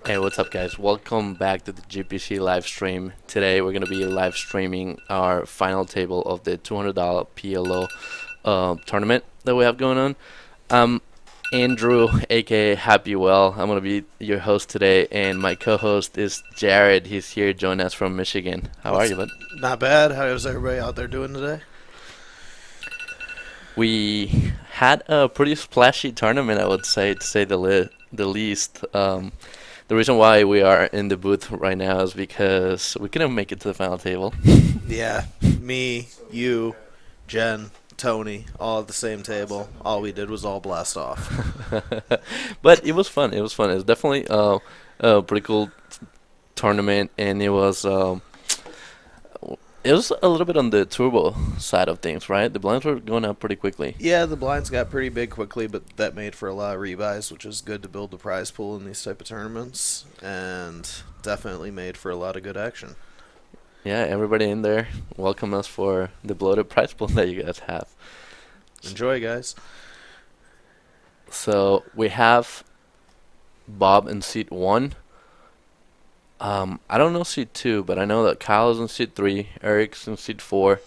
Hey, what's up, guys? Welcome back to the GPC live stream. Today, we're going to be live streaming our final table of the $200 PLO tournament that we have going on. I'm Andrew, aka Happy Well. I'm going to be your host today, and my co host is Jared. He's here joining us from Michigan. How are you, bud? Not bad. How's everybody out there doing today? We had a pretty splashy tournament, I would say, to say the least. The reason why we are in the booth right now is because we couldn't make it to the final table. Yeah, me, you, Jen, Tony, all at the same table. All we did was all blast off. But it was fun. It was fun. It was definitely a pretty cool tournament, and it was a little bit on the turbo side of things, right? The blinds were going up pretty quickly. Yeah, the blinds got pretty big quickly, but that made for a lot of rebuys, which is good to build the prize pool in these type of tournaments, and definitely made for a lot of good action. Yeah, everybody in there, welcome us for the bloated prize pool that you guys have. Enjoy, guys. So we have Bob in seat 1. I don't know seat 2, but I know that Kyle is in seat 3, Eric's in seat 4,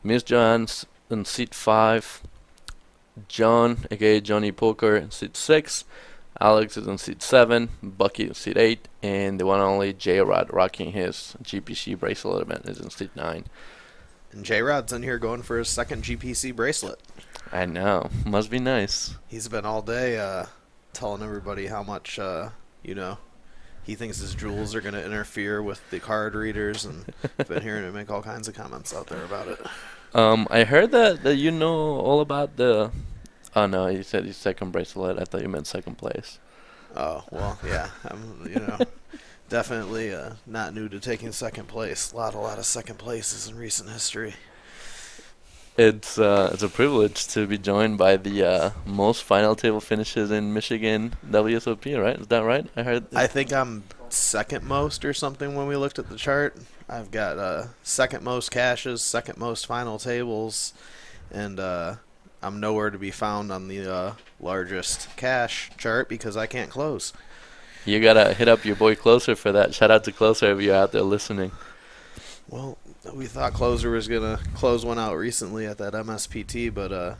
Miss John's in seat 5, John, aka Johnny Poker, in seat 6, Alex is in seat 7, Bucky in seat 8, and the one and only J-Rod rocking his GPC bracelet event is in seat 9. And J-Rod's in here going for his second GPC bracelet. I know, must be nice. He's been all day telling everybody how much, he thinks his jewels are going to interfere with the card readers, and I've been hearing him make all kinds of comments out there about it. I heard that you know all about the... Oh, no, you said his second bracelet. I thought you meant second place. Oh, well, yeah. I'm definitely not new to taking second place. A lot of second places in recent history. It's a privilege to be joined by the most final table finishes in Michigan WSOP, right? Is that right? I think I'm second most or something when we looked at the chart. I've got second most cashes, second most final tables, and I'm nowhere to be found on the largest cash chart because I can't close. You gotta hit up your boy Closer for that. Shout out to Closer if you're out there listening. Well, we thought Closer was going to close one out recently at that MSPT, but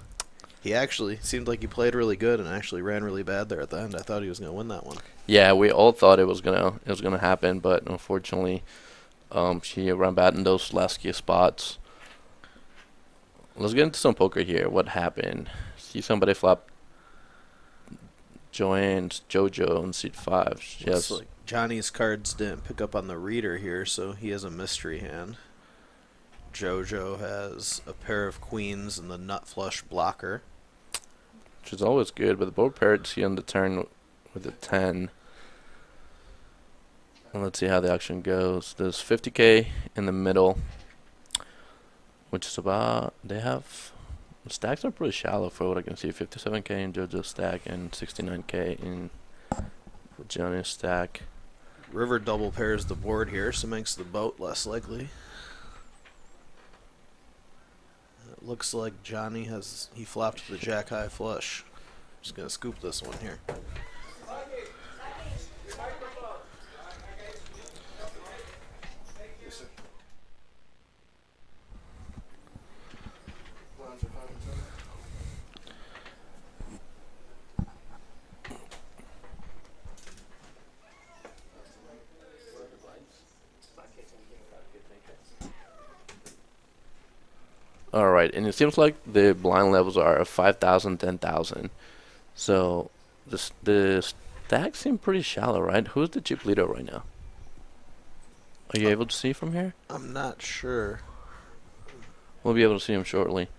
he actually seemed like he played really good and actually ran really bad there at the end. I thought he was going to win that one. Yeah, we all thought it was gonna happen, but unfortunately, she ran bad in those last few spots. Let's get into some poker here. What happened? See somebody flop Joanne's JoJo in seat 5. Looks like Johnny's cards didn't pick up on the reader here, so he has a mystery hand. JoJo has a pair of queens and the nut flush blocker, which is always good, but the board paired see on the turn with a 10. And let's see how the auction goes. There's 50K in the middle, which is about, the stacks are pretty shallow for what I can see. 57K in JoJo's stack and 69K in Johnny's stack. River double pairs the board here, so makes the boat less likely. It looks like Johnny he flopped the jack high flush. Just gonna scoop this one here. Alright, and it seems like the blind levels are 5,000, 10,000. So the stacks seem pretty shallow, right? Who's the chip leader right now? Are you able to see from here? I'm not sure. We'll be able to see him shortly.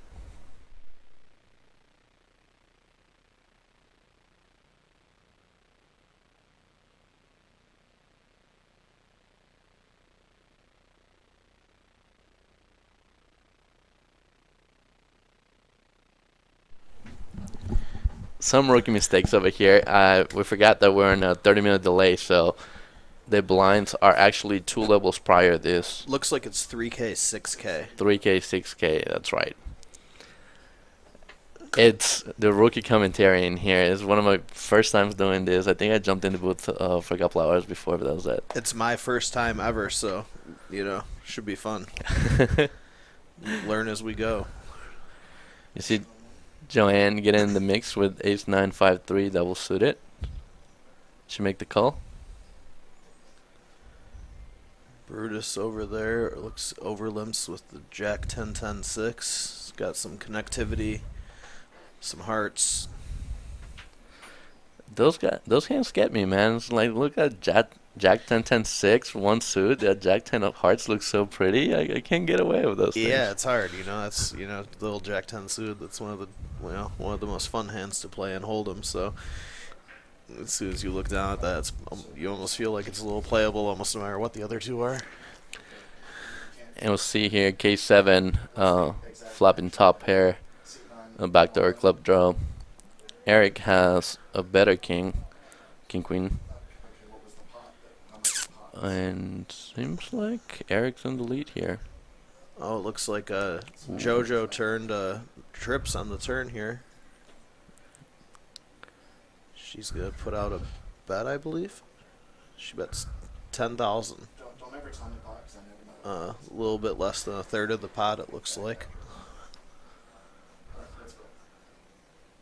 Some rookie mistakes over here. We forgot that we're in a 30-minute delay, so the blinds are actually 2 levels prior to this. Looks like it's 3K, 6K. 3K, 6K, that's right. It's the rookie commentary in here. It's one of my first times doing this. I think I jumped in the booth for a couple hours before, but that was it. It's my first time ever, so should be fun. Learn as we go. You see Joanne get in the mix with ace 9 5 3 double suited. She make the call. Brutus over there looks overlimps with the Jack 10-10-6. It's got some connectivity, some hearts. Those hands get me, man. It's like, look at Jack 10-10-6, one suit. That Jack 10 of hearts looks so pretty. I can't get away with those things. Yeah, it's hard. That's little Jack 10 suit. That's one of the most fun hands to play and hold 'em. So as soon as you look down at that, you almost feel like it's a little playable, almost no matter what the other two are. And we'll see here K7 flopping top pair, backdoor club draw. Eric has a better king queen, and seems like Eric's in the lead here. Oh, it looks like JoJo turned trips on the turn here. She's gonna put out a bet, I believe. She bets 10,000. Don't ever tell me pot, 'cause I never know. A little bit less than a third of the pot, it looks like. Let's go.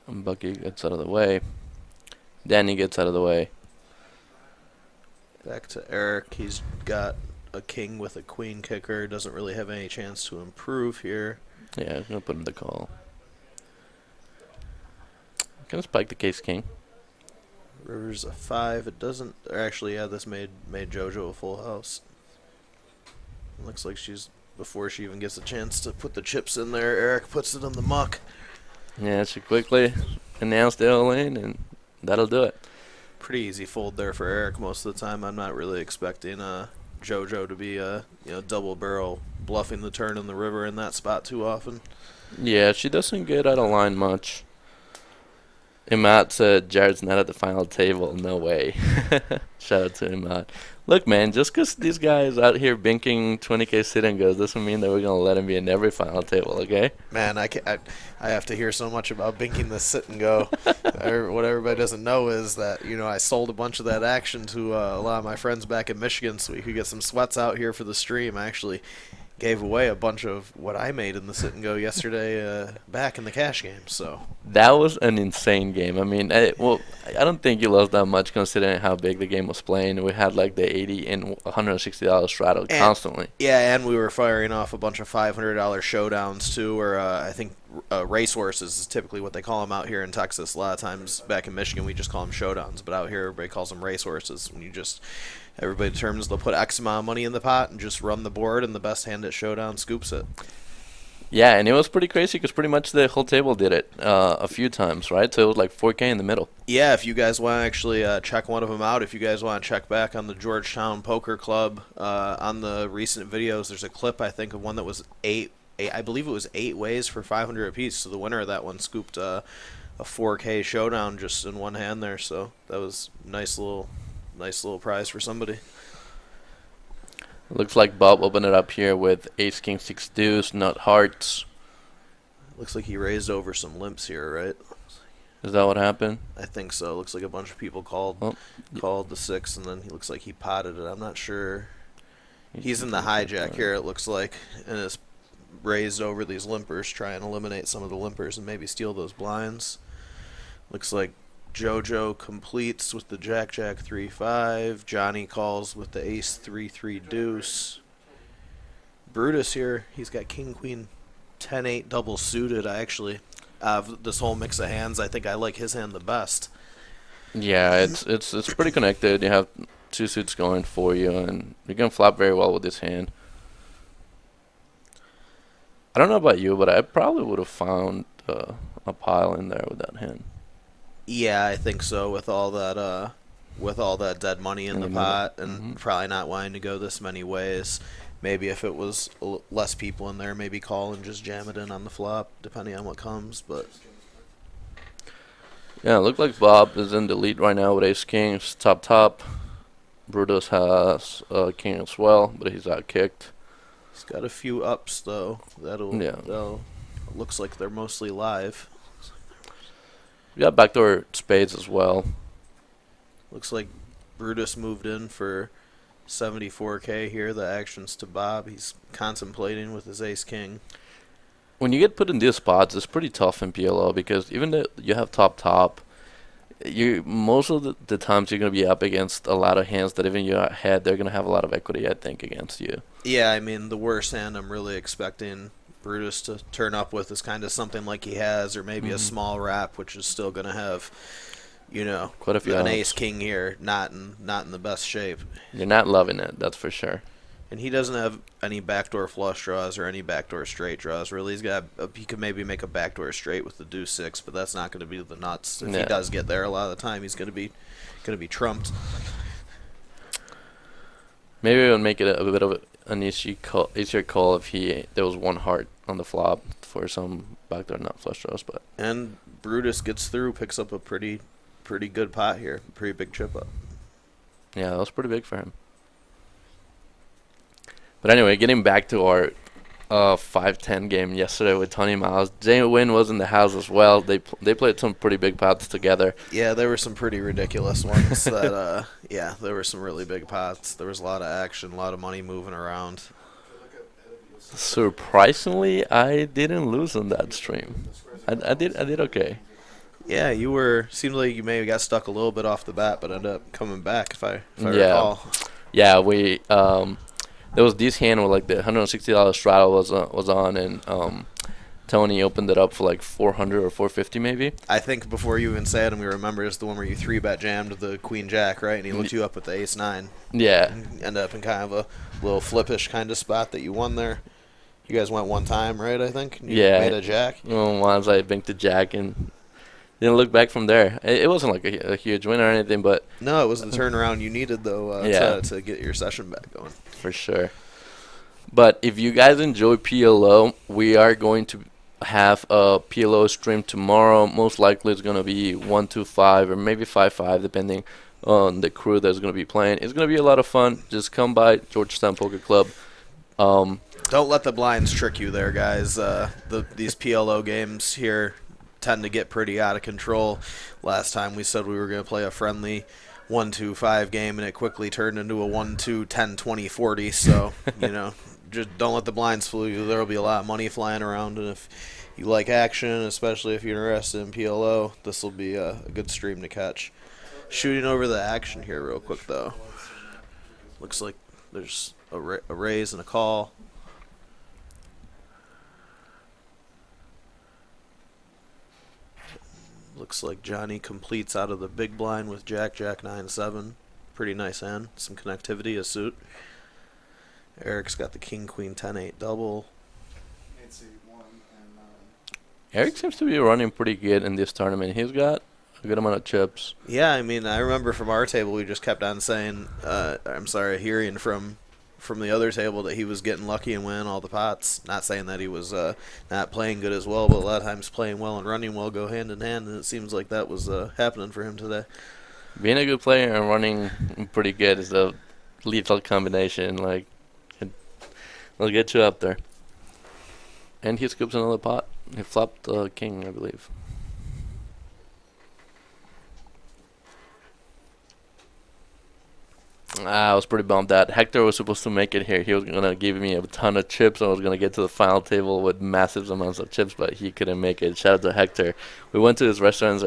And Bucky gets out of the way. Danny gets out of the way. Back to Eric. He's got a king with a queen kicker. Doesn't really have any chance to improve here. Yeah, I'm gonna put in the call. Gonna spike the case king. River's a 5. It doesn't. Or actually, yeah, this made JoJo a full house. Looks like she's before she even gets a chance to put the chips in there. Eric puts it in the muck. Yeah, she quickly announced the all-in, and that'll do it. Pretty easy fold there for Eric most of the time. I'm not really expecting JoJo to be double barrel bluffing the turn in the river in that spot too often. Yeah, she doesn't get out of line much. Imad said Jared's not at the final table. No way. Shout out to Imad. Look, man, just because these guys out here binking 20K sit and goes doesn't mean that we're going to let him be in every final table, okay? Man, I have to hear so much about binking the sit and go. What everybody doesn't know is that, I sold a bunch of that action to a lot of my friends back in Michigan so we could get some sweats out here for the stream. I actually gave away a bunch of what I made in the sit and go yesterday back in the cash game. So that was an insane game. I mean, I don't think you lost that much considering how big the game was playing. We had like the $80 and $160 straddle constantly. Yeah, and we were firing off a bunch of $500 showdowns too, or I think racehorses is typically what they call them out here in Texas. A lot of times back in Michigan we just call them showdowns, but out here everybody calls them racehorses. When everybody determines they'll put X amount of money in the pot and just run the board, and the best hand at showdown scoops it. Yeah, and it was pretty crazy because pretty much the whole table did it a few times, right? So it was like 4K in the middle. Yeah, if you guys want to actually check one of them out, if you guys want to check back on the Georgetown Poker Club on the recent videos, there's a clip, I think, of one that was I believe it was 8 ways for 500 apiece. So the winner of that one scooped a 4K showdown just in one hand there. So that was nice little prize for somebody. Looks like Bob opened it up here with ace, king, 6 deuce, not hearts. Looks like he raised over some limps here, right? Is that what happened? I think so. Looks like a bunch of people called the 6, and then he looks like he potted it. I'm not sure. He's in the hijack here, it looks like, and it's raised over these limpers, try and eliminate some of the limpers and maybe steal those blinds. Looks like JoJo completes with the Jack 3-5. Johnny calls with the ace 3-3 deuce. Brutus here, he's got king queen 10-8 double suited. I actually this whole mix of hands, I think I like his hand the best. Yeah, it's pretty connected. You have 2 suits going for you, and you can flop very well with this hand. I don't know about you, but I probably would have found a pile in there with that hand. Yeah, I think so. With all that dead money in the pot, and probably not wanting to go this many ways. Maybe if it was less people in there, maybe call and just jam it in on the flop, depending on what comes. But yeah, it looked like Bob is in the lead right now with ace kings top. Brutus has king as well, but he's out kicked. He's got a few ups though. That'll looks like they're mostly live. We got backdoor spades as well. Looks like Brutus moved in for 74K here. The action's to Bob. He's contemplating with his ace king. When you get put in these spots, it's pretty tough in PLO because even though you have top, you most of the times you're gonna be up against a lot of hands that even you had, they're gonna have a lot of equity, I think, against you. Yeah, I mean, the worst hand I'm really expecting Brutus to turn up with is kind of something like he has, or maybe a small wrap, which is still going to have, Quite a few an outs. ace king here, not in the best shape. You're not loving it, that's for sure. And he doesn't have any backdoor flush draws or any backdoor straight draws. Really, he could maybe make a backdoor straight with the deuce six, but that's not going to be the nuts. If he does get there, a lot of the time he's going to be trumped. Maybe it would make it a bit of an easier call if there was one heart on the flop for some backdoor nut flush draws, but And Brutus gets through, picks up a pretty good pot here, pretty big chip up. yeah, that was pretty big for him. But anyway, getting back to our 5-10 game yesterday with Tony Miles, Jay Wynn was in the house as well. They played some pretty big pots together. Yeah, there were some pretty ridiculous ones. That there were some really big pots. There was a lot of action, a lot of money moving around. Surprisingly, I didn't lose on that stream. I did okay. Yeah, seemed like you may have got stuck a little bit off the bat, but ended up coming back if I Yeah. recall. Yeah, we there was this hand where like the $160 straddle was on, and Tony opened it up for like 400 or 450 maybe. I think before you even say it, and we remember, is the one where you 3-bet jammed the queen jack, right? And he looked you up with the ace nine. Yeah. And ended up in kind of a little flippish kind of spot that you won there. You guys went one time, right? I think. You made a jack. Once I banked the jack and didn't look back from there. It wasn't like a huge win or anything, but No, it was the turnaround you needed though to get your session back going. for sure. But if you guys enjoy PLO, we are going to have a PLO stream tomorrow. Most likely it's going to be 1-5 or maybe 5-5, depending on the crew that's going to be playing. It's going to be a lot of fun. Just come by Georgetown Poker Club. Don't let the blinds trick you there, guys. These PLO games here tend to get pretty out of control. Last time we said we were going to play a friendly 1-2-5 game, and it quickly turned into a 1-2-10-20-40. So, just don't let the blinds fool you. There will be a lot of money flying around, and if you like action, especially if you're interested in PLO, this will be a good stream to catch. Shooting over the action here real quick, though. Looks like there's a raise and a call. Looks like Johnny completes out of the big blind with Jack 9-7. Pretty nice hand. Some connectivity, a suit. Eric's got the King Queen 10-8 double. Eric seems to be running pretty good in this tournament. He's got a good amount of chips. Yeah, I mean, I remember from our table we just kept on saying, hearing from the other table that he was getting lucky and winning all the pots. Not saying that he was not playing good as well, but a lot of times playing well and running well go hand in hand, and it seems like that was happening for him today. Being a good player and running pretty good is a lethal combination. Like, it'll get you up there. And he scoops another pot. He flopped king, I believe. I was pretty bummed that Hector was supposed to make it here. He was going to give me a ton of chips. I was going to get to the final table with massive amounts of chips, but he couldn't make it. Shout out to Hector. We went to his restaurant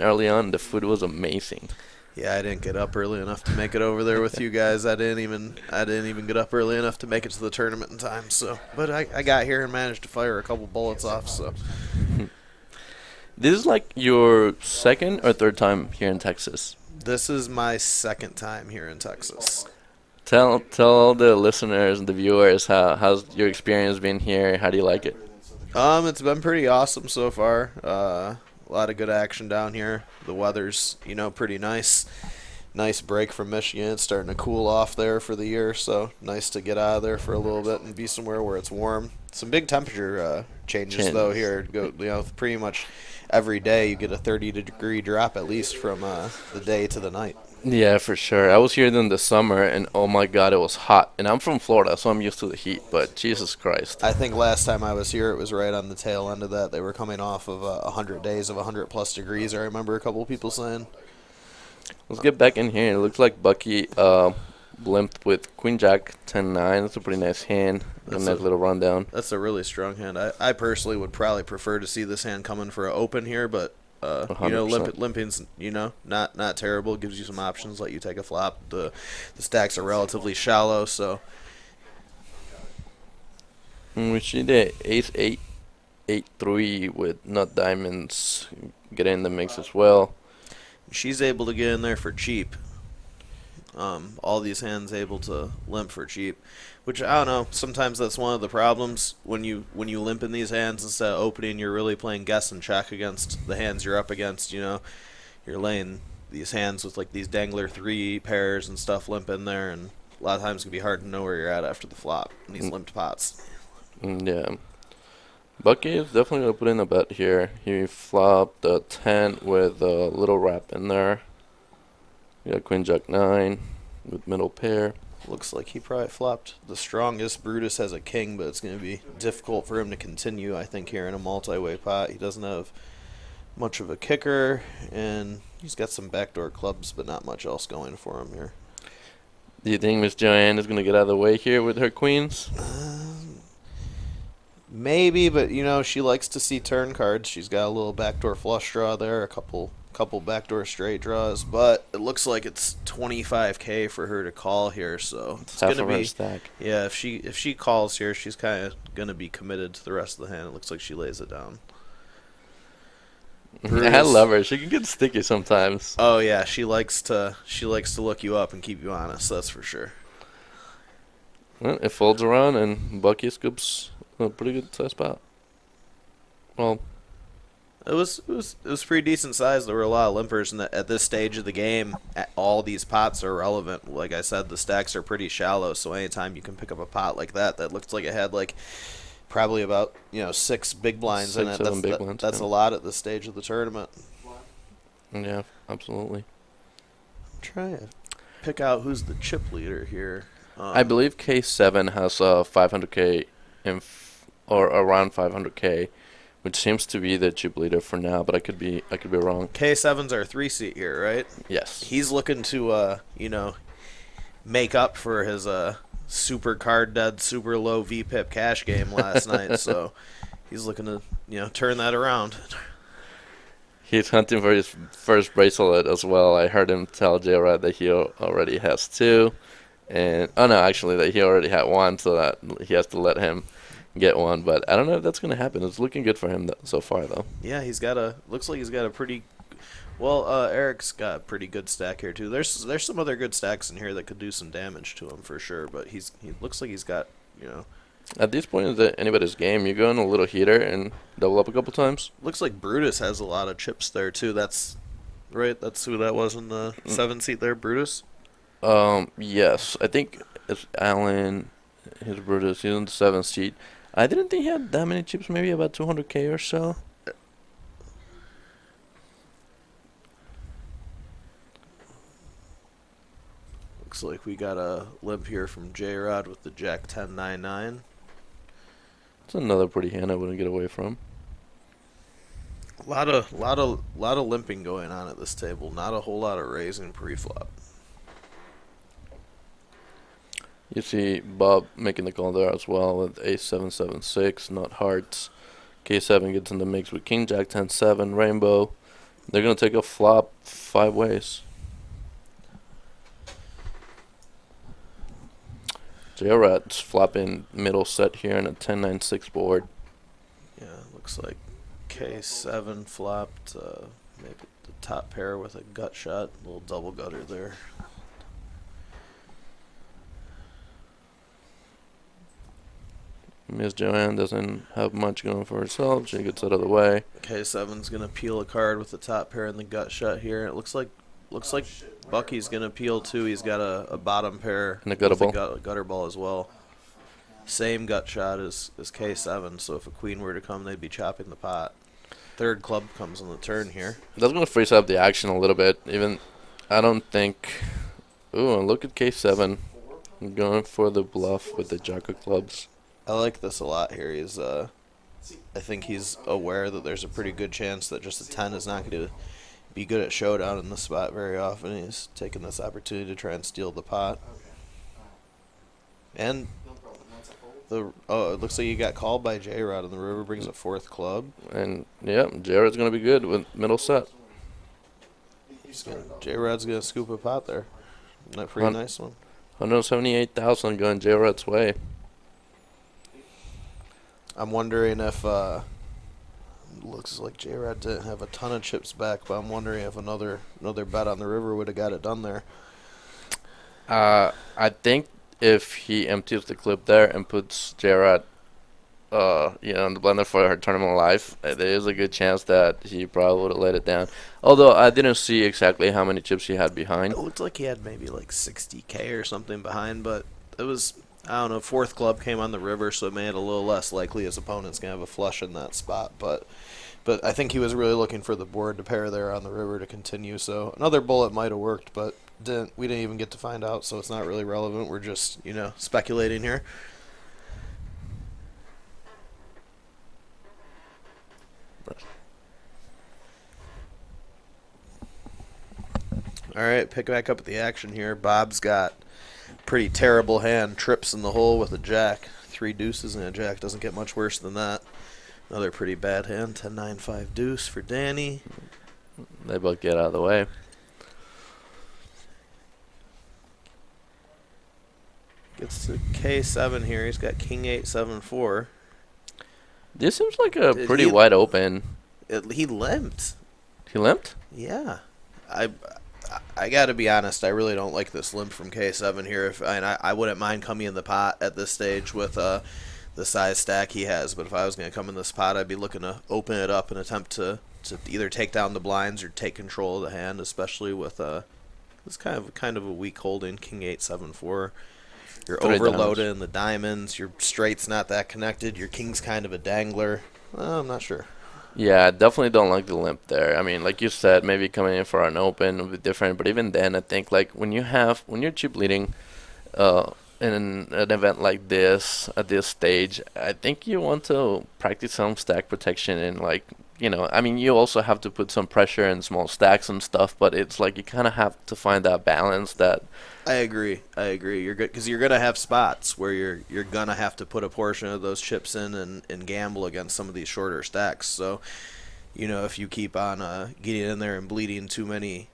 early on. The food was amazing. Yeah, I didn't get up early enough to make it over there with you guys. I didn't even get up early enough to make it to the tournament in time. So, but I got here and managed to fire a couple bullets off. So, This is like your second or third time here in Texas. this is my second time here in Texas. Tell all the listeners and the viewers how's your experience been here. How do you like it? It's been pretty awesome so far. A lot of good action down here. The weather's, pretty nice. Nice break from Michigan. It's starting to cool off there for the year, so nice to get out of there for a little bit and be somewhere where it's warm. Some big temperature changes though here. Pretty much every day you get a 30-degree drop at least from the day to the night. Yeah, for sure. I was here in the summer, and oh my God, it was hot. And I'm from Florida, so I'm used to the heat. But Jesus Christ, I think last time I was here, it was right on the tail end of that. They were coming off of 100 days of 100 plus degrees. I remember a couple of people saying. let's get back in here. It looks like Bucky limped with Queen Jack 10-9. That's a pretty nice hand. A That's nice a little rundown. that's a really strong hand. I personally would probably prefer to see this hand coming for an open here, but you know, 100%. limping's not terrible. Gives you some options. Let you take a flop. The stacks are relatively shallow, so We see the ace 8, 8-3 with nut diamonds get in the mix as well. she's able to get in there for cheap. All these hands able to limp for cheap, which I don't know. Sometimes that's one of the problems when you limp in these hands instead of opening. You're really playing guess and check against the hands you're up against. You know, you're laying these hands with like these dangler three pairs and stuff limp in there, and a lot of times it can be hard to know where you're at after the flop in these limped pots. Yeah. Bucky is definitely going to put in a bet here. He flopped a 10 with a little wrap in there. We got Queen Jack 9 with middle pair. Looks like he probably flopped the strongest. Brutus has a king, but it's going to be difficult for him to continue, I think, here in a multi-way pot. He doesn't have much of a kicker, and he's got some backdoor clubs, but not much else going for him here. Do you think Miss Joanne is going to get out of the way here with her queens? Maybe, but you know she likes to see turn cards. She's got a little backdoor flush draw there, a couple backdoor straight draws, but it looks like it's 25K for her to call here, so it's Half gonna of her be stack. yeah. If she calls here, she's kind of gonna be committed to the rest of the hand. It looks like she lays it down. I Brutus. love her. She can get sticky sometimes. Oh yeah, she likes to look you up and keep you honest. That's for sure. Well, it folds around, and Bucky scoops a pretty good size spot. Well, It was pretty decent size. There were a lot of limpers, and at this stage of the game, all these pots are relevant. Like I said, the stacks are pretty shallow, so anytime you can pick up a pot like that looks like it had like probably about 6 big blinds in 6, it. 7 big blinds, That's yeah. a lot at this stage of the tournament. yeah, absolutely. I'm trying to pick out who's the chip leader here. I believe K7 has 500K or around 500K, which seems to be the chip leader for now, but I could be wrong. K7's our 3-seat here, right? Yes. He's looking to make up for his super card dead, super low VPIP cash game last night. So he's looking to turn that around. He's hunting for his first bracelet as well. I heard him tell J-Rod that he already has 2. And oh no, actually that he already had 1, so that he has to let him get 1. But I don't know if that's gonna happen. It's looking good for him so far, though. Yeah, looks like he's got a pretty. Well, Eric's got a pretty good stack here too. There's some other good stacks in here that could do some damage to him for sure. But he looks like he's got At this point in anybody's game, you go in a little heater and double up a couple times. looks like Brutus has a lot of chips there too. That's right. That's who that was in the 7-seat there, Brutus. Yes, I think it's Alan, his Brutus. He's in the 7th seat. I didn't think he had that many chips. Maybe about 200K or so. Looks like we got a limp here from J-Rod with the Jack 10-9-9. It's another pretty hand I wouldn't get away from. Lot of limping going on at this table. Not a whole lot of raising pre-flop. You see Bob making the call there as well with ace 7-7-6, not hearts. K7 gets in the mix with King Jack 10-7, rainbow. They're gonna take a flop 5 ways. J-Rat's flopping middle set here in a 10-9-6 board. Yeah, looks like K7 flopped maybe the top pair with a gut shot, a little double gutter there. Miss Joanne doesn't have much going for herself. She gets out of the way. K7's gonna peel a card with the top pair and the gut shot here. It looks like Bucky's gonna peel too. He's got a bottom pair And a gutter with ball. gutter ball as well. Same gut shot as K7. So if a queen were to come, they'd be chopping the pot. Third club comes on the turn here. That's gonna freeze up the action a little bit. Even I don't think. Ooh, and look at K7 going for the bluff with the jack of clubs. I like this a lot here. I think he's aware that there's a pretty good chance that just a 10 is not going to be good at showdown in this spot very often. He's taking this opportunity to try and steal the pot. And it looks like he got called by J-Rod, and the river brings a fourth club. And yeah, Jared's gonna be good with middle set. J-Rod's gonna scoop a pot there. Isn't that a pretty nice one? 178,000 going Jared's way. I'm wondering if looks like J-Rod didn't have a ton of chips back, but I'm wondering if another bet on the river would have got it done there. I think if he empties the clip there and puts Jared, in the blender for her tournament life, there is a good chance that he probably would have let it down. Although I didn't see exactly how many chips he had behind. It looked like he had maybe like 60K or something behind, but it was, I don't know, fourth club came on the river, so it made it a little less likely his opponent's going to have a flush in that spot. But I think he was really looking for the board to pair there on the river to continue, so another bullet might have worked, but we didn't even get to find out, so it's not really relevant. We're just, speculating here. All right, pick back up at the action here. Bob's got pretty terrible hand. Trips in the hole with a jack. 3 deuces and a jack. Doesn't get much worse than that. Another pretty bad hand. 10-9-5 deuce for Danny. They both get out of the way. Gets to K7 here. He's got King 8-7-4. This seems like a pretty wide open. He limped. He limped? Yeah. I got to be honest. I really don't like this limp from K7 here. I wouldn't mind coming in the pot at this stage with the size stack he has. But if I was going to come in this pot, I'd be looking to open it up and attempt to either take down the blinds or take control of the hand, especially with this kind of a weak holding, King 8-7-4. You're overloaded in the diamonds. Your straight's not that connected. Your king's kind of a dangler. I'm not sure. Yeah, I definitely don't like the limp there. I mean, like you said, maybe coming in for an open would be different. But even then, I think like when you're chip leading, in an event like this at this stage, I think you want to practice some stack protection and I mean, you also have to put some pressure in small stacks and stuff. But it's like you kind of have to find that balance that. I agree. You're good because you're gonna have spots where you're gonna have to put a portion of those chips in and gamble against some of these shorter stacks. So, if you keep on getting in there and bleeding too many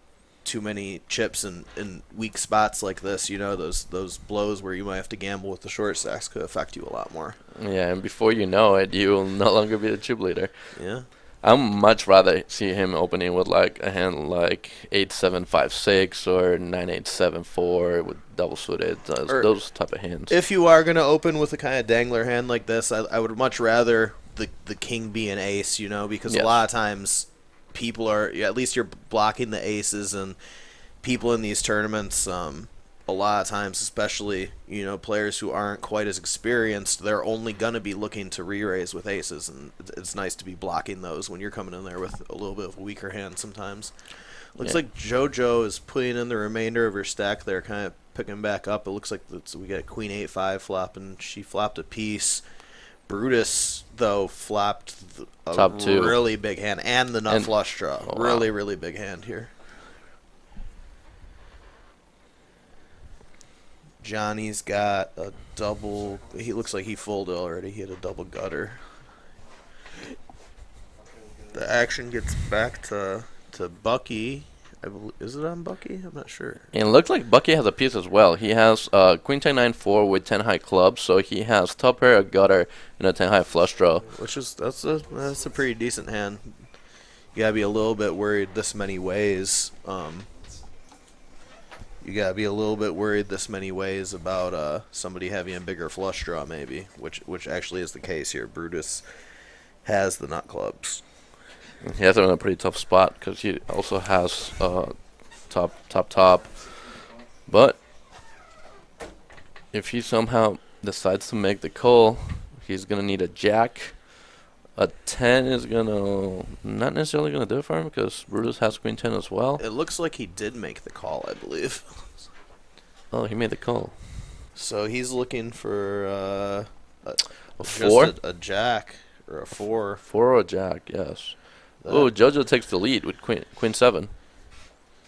chips in weak spots like this, those blows where you might have to gamble with the short stacks could affect you a lot more. Yeah, and before you know it, you will no longer be the chip leader. Yeah. I'm much rather see him opening with like a hand like 8-7-5-6 or 9-8-7-4 with double suited, those type of hands. If you are going to open with a kind of dangler hand like this, I would much rather the king be an ace, because a lot of times people are, at least you're blocking the aces, and people in these tournaments, a lot of times, especially, players who aren't quite as experienced, they're only going to be looking to re-raise with aces, and it's nice to be blocking those when you're coming in there with a little bit of a weaker hand sometimes. Looks like JoJo is putting in the remainder of her stack there, kind of picking back up. It looks like we got Queen 8-5 flop, and she flopped a piece. Brutus, though, flopped a Top 2. Really big hand, and the nut flush draw. Oh, really, wow. really big hand here. Johnny's got a double. He looks like he folded already. He had a double gutter. The action gets back to Bucky. Is it on Bucky? I'm not sure. And it looks like Bucky has a piece as well. He has Queen 10-9-4 with 10 high clubs, so he has top pair, a gutter, and a 10 high flush draw. That's a pretty decent hand. You gotta be a little bit worried this many ways. You gotta be a little bit worried this many ways about somebody having a bigger flush draw, maybe, which actually is the case here. Brutus has the nut clubs. He has him in a pretty tough spot because he also has top. But if he somehow decides to make the call, he's gonna need a jack, A 10 is gonna not necessarily gonna do it for him because Brutus has Queen 10 as well. It looks like he did make the call, I believe. Oh, he made the call. So he's looking for A just 4? a jack or a 4. 4 or a jack, yes. That- Oh, JoJo takes the lead with Queen 7.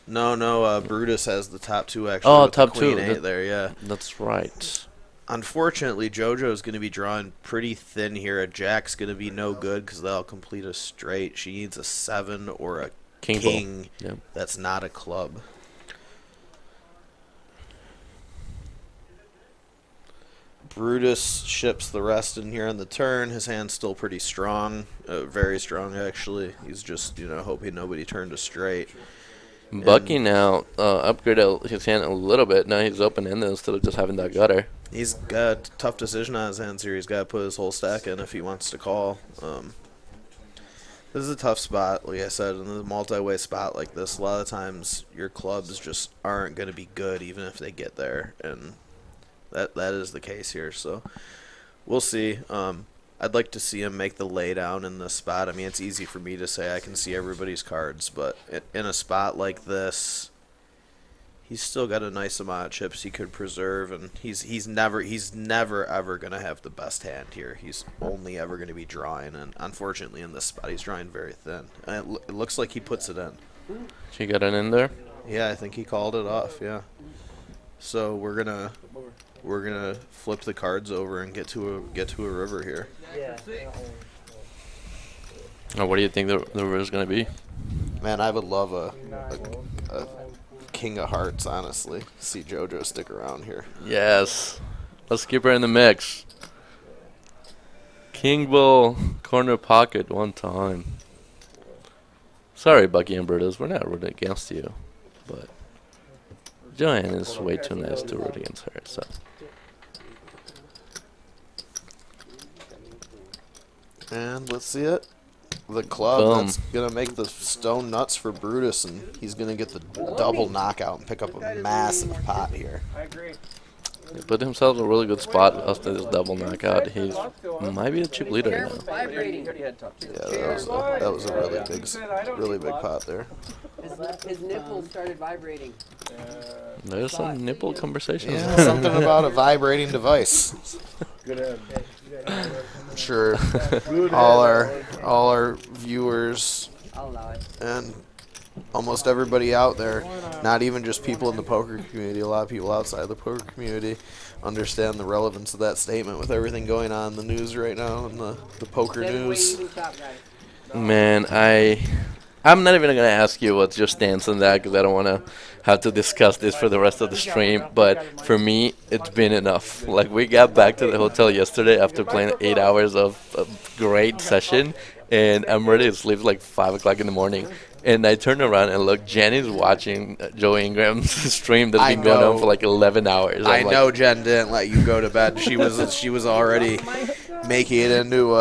No, Brutus has the top 2 actually. Oh, with top the Queen 2. 8 there, yeah. That's right. Unfortunately, JoJo is going to be drawing pretty thin here. A jack's going to be no good because that'll complete a straight. She needs a 7 or a King. king. Yeah. That's not a club. Brutus ships the rest in here on the turn. His hand's still pretty strong, very strong actually. He's just hoping nobody turned a straight. Bucky now upgraded his hand a little bit. Now he's open-ended instead of just having that gutter. He's got a tough decision on his hands here. He's got to put his whole stack in if he wants to call. This is a tough spot, like I said, in a multi-way spot like this. A lot of times your clubs just aren't going to be good even if they get there, and that is the case here. So we'll see. I'd like to see him make the laydown in this spot. I mean, it's easy for me to say I can see everybody's cards, but in a spot like this, he's still got a nice amount of chips he could preserve, and he's never ever gonna have the best hand here. He's only ever gonna be drawing, and unfortunately in this spot he's drawing very thin. And it looks like he puts it in. She got it in there. Yeah, I think he called it off. Yeah. So we're gonna flip the cards over and get to a river here. Oh, what do you think the river is gonna be? Man, I would love a king of hearts, honestly. See JoJo stick around here. Yes. Let's keep her in the mix. King Bull, corner pocket one time. Sorry, Bucky and Brutus, we're not rooting against you, but Joanne is way too nice to root against her, so. And let's see it. The club Boom. that's going to make the stone nuts for Brutus, and he's going to get the double knockout and pick up a massive pot here. He put himself in a really good spot after this double knockout. He might be a cheap leader now. Yeah, that was a really big pot there. His nipple started vibrating. There's some nipple conversations. Yeah, something about a vibrating device. I'm sure all our viewers I'll allow it. and almost everybody out there, not even just people in the poker community, a lot of people outside the poker community understand the relevance of that statement with everything going on in the news right now and the poker news. Man, I'm not even going to ask you what's your stance on that because I don't want to have to discuss this for the rest of the stream. But for me, it's been enough. Like, we got back to the hotel yesterday after playing 8 hours of a great session, and I'm ready to sleep like 5 o'clock in the morning. And I turn around and look, Jenny's watching Joe Ingram's stream that's been going on for like 11 hours. I know Jen didn't let you go to bed. She was already making it into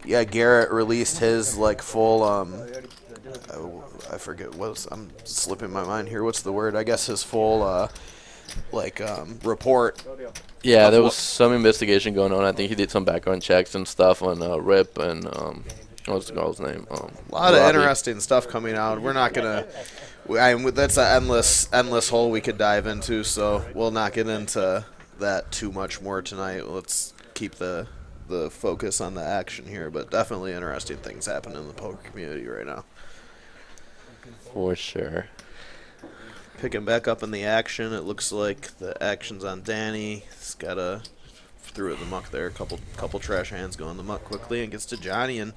Garrett released his like full I forget I'm slipping my mind here. What's the word? I guess his full report. Yeah, there was some investigation going on. I think he did some background checks and stuff on Rip and what's the girl's name? A lot of interesting stuff coming out. We're not gonna. That's an endless hole we could dive into. So we'll not get into that too much more tonight. Let's keep the focus on the action here. But definitely interesting things happening in the poker community right now. For sure. Picking back up in the action, it looks like the action's on Danny. He's got threw it in the muck there. Couple trash hands go in the muck quickly and gets to Johnny, and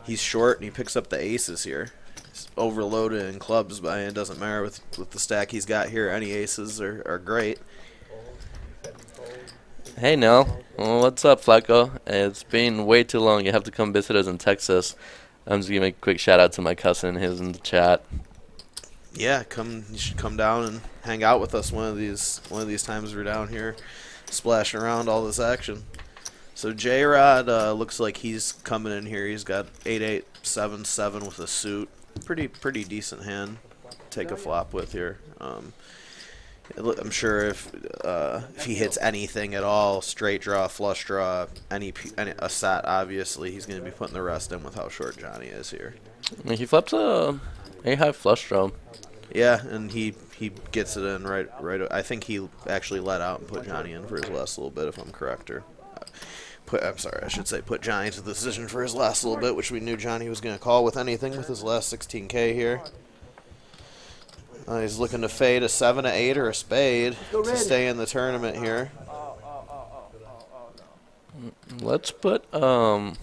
he's short and he picks up the aces here. He's overloaded in clubs, but it doesn't matter with the stack he's got here. Any aces are great. Hey, Nell. What's up, Flacco? It's been way too long. You have to come visit us in Texas. I'm just giving a quick shout out to my cousin. He's in the chat. Yeah, you should come down and hang out with us one of these times we're down here, splashing around all this action. So J-Rod looks like he's coming in here. He's got 8-8, 7-7 with a suit. Pretty decent hand. Take a flop with here. I'm sure if he hits anything at all, straight draw, flush draw, any a set, obviously he's going to be putting the rest in with how short Johnny is here. I mean, he flips a high flush draw. Yeah, and he gets it in right. I think he actually let out and put Johnny in for his last little bit, if I'm correct. Or I'm sorry, I should say put Johnny to the decision for his last little bit, which we knew Johnny was going to call with anything with his last 16K here. He's looking to fade a 7, a 8, or a spade to stay in the tournament here. Let's put a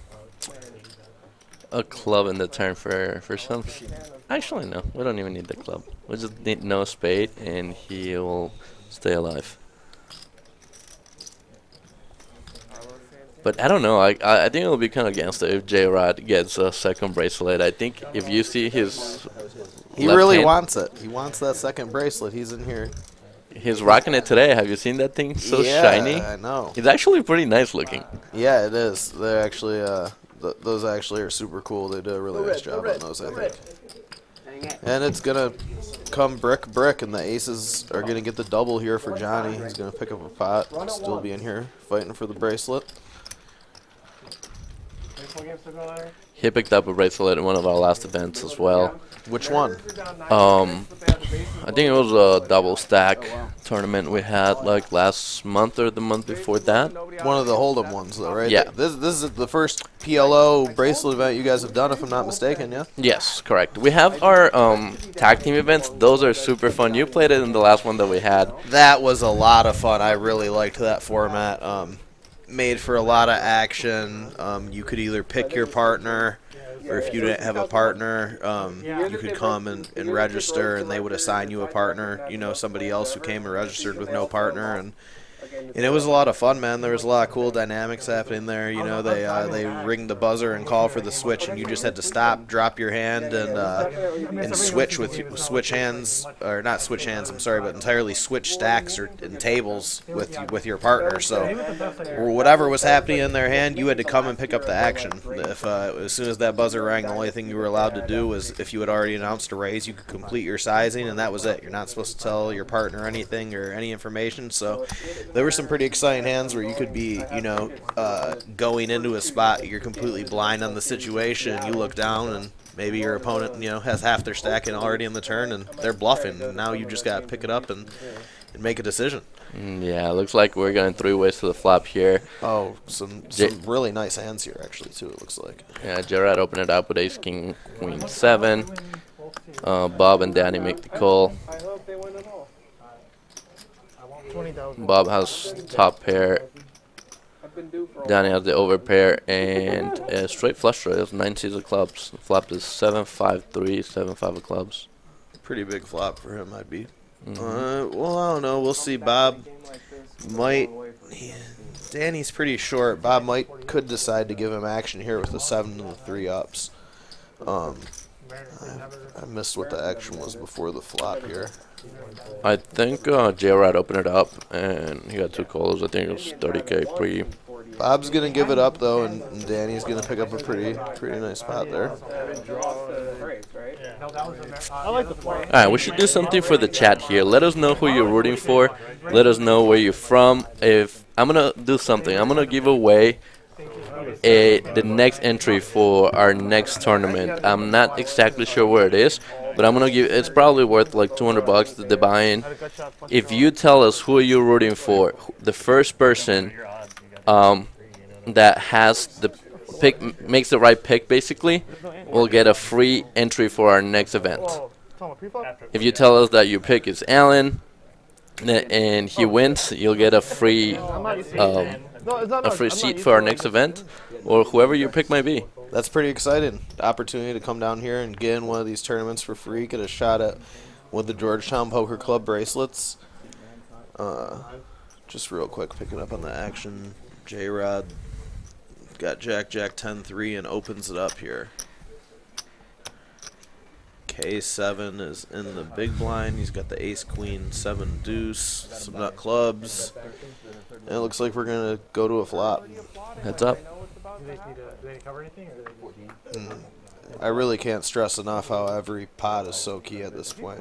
club in the turn for some. Actually, no, we don't even need the club. We just need no spade, and he will stay alive. But I don't know. I think it'll be kind of gangster if J-Rod gets a second bracelet. I think if you see his He left really hand, wants it. He wants that second bracelet. He's in here. he's rocking it today. Have you seen that thing? So yeah, shiny. I know. It's actually pretty nice looking. Yeah, it is. They're actually those actually are super cool. They did a really nice job on those, I think. And it's gonna come brick, and the aces are gonna get the double here for Johnny. He's gonna pick up a pot, still be in here fighting for the bracelet. He picked up a bracelet in one of our last events as well. Which one? I think it was a double stack tournament we had like last month or the month before that. One of the Hold'em ones, though, right? Yeah. This is the first PLO bracelet event you guys have done, if I'm not mistaken, yeah? Yes, correct. We have our tag team events. Those are super fun. You played it in the last one that we had. That was a lot of fun. I really liked that format. Made for a lot of action. You could either pick your partner, or if you didn't have a partner, you could come and register, and they would assign you a partner. You know, somebody else who came and registered with no partner, and it was a lot of fun, man. There was a lot of cool dynamics happening there. You know, they ring the buzzer and call for the switch, and you just had to stop, drop your hand, and switch hands, or not switch hands. I'm sorry, but entirely switch stacks and tables with your partner. So whatever was happening in their hand, you had to come and pick up the action. If as soon as that buzzer rang, the only thing you were allowed to do was, if you had already announced a raise, you could complete your sizing, and that was it. You're not supposed to tell your partner anything or any information. So there were some pretty exciting hands where you could be, you know, going into a spot, you're completely blind on the situation. You look down, and maybe your opponent, you know, has half their stack and already in the turn, and they're bluffing. And now you just got to pick it up and make a decision. Yeah, looks like we're going 3 ways to the flop here. Oh, some really nice hands here, actually, too, it looks like. Yeah, Gerard opened it up with ace, king, queen, 7. Bob and Danny make the call. Bob has top pair. Danny has the over pair, and a straight flush draw. It's 9 seeds of clubs. The flop is 7-5-3, 7-5 of clubs. Pretty big flop for him, I'd be. Well, I don't know. We'll see. Bob might. Danny's pretty short. Bob could decide to give him action here with the 7 and the 3 ups. I missed what the action was before the flop here. I think J-Rod opened it up, and he got 2 calls. I think it was 30K pre. Bob's going to give it up, though, and Danny's going to pick up a pretty nice spot there. Alright, we should do something for the chat here. Let us know who you're rooting for. Let us know where you're from. If I'm going to do something, I'm going to give away the next entry for our next tournament. I'm not exactly sure where it is, but I'm gonna give. It's probably worth like $200 to the buy-in. If you tell us who you're rooting for, the first person that has the pick, makes the right pick, basically, will get a free entry for our next event. If you tell us that your pick is Alan and he wins, you'll get a free seat for our next event, or whoever your pick might be. That's pretty exciting. The opportunity to come down here and get in one of these tournaments for free, get a shot at one of the Georgetown Poker Club bracelets. Just real quick, picking up on the action. J-Rod got Jack 10-3 and opens it up here. K7 is in the big blind. He's got the ace queen 7 deuce, some nut clubs, and it looks like we're gonna go to a flop. Heads up. I really can't stress enough how every pot is so key at this point.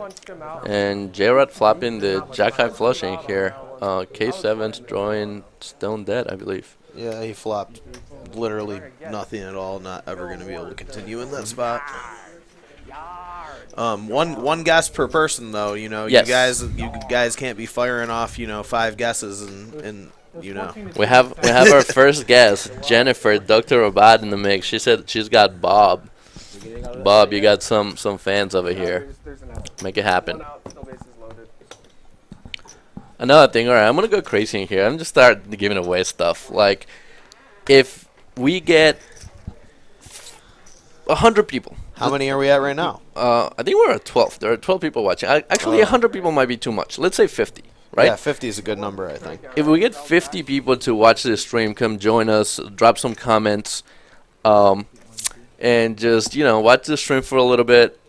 And J-Rod flopping the Jack High flushing here. K7's drawing Stone Dead, I believe. Yeah, he flopped literally nothing at all. Not ever going to be able to continue in that spot. One guess per person though. You know, Yes. you guys can't be firing off 5 guesses and We have our first guest, Jennifer, Dr. Abad in the mix. She said she's got Bob. Bob, you got some fans over here. Make it happen. Another thing, alright, I'm gonna go crazy in here. I'm just start giving away stuff. Like, if we get 100 people. How many are we at right now? I think we're at 12. There are 12 people watching. Actually, 100 people might be too much. Let's say 50, right? Yeah, 50 is a good number, I think. If we get 50 people to watch this stream, come join us, drop some comments, and just, watch the stream for a little bit.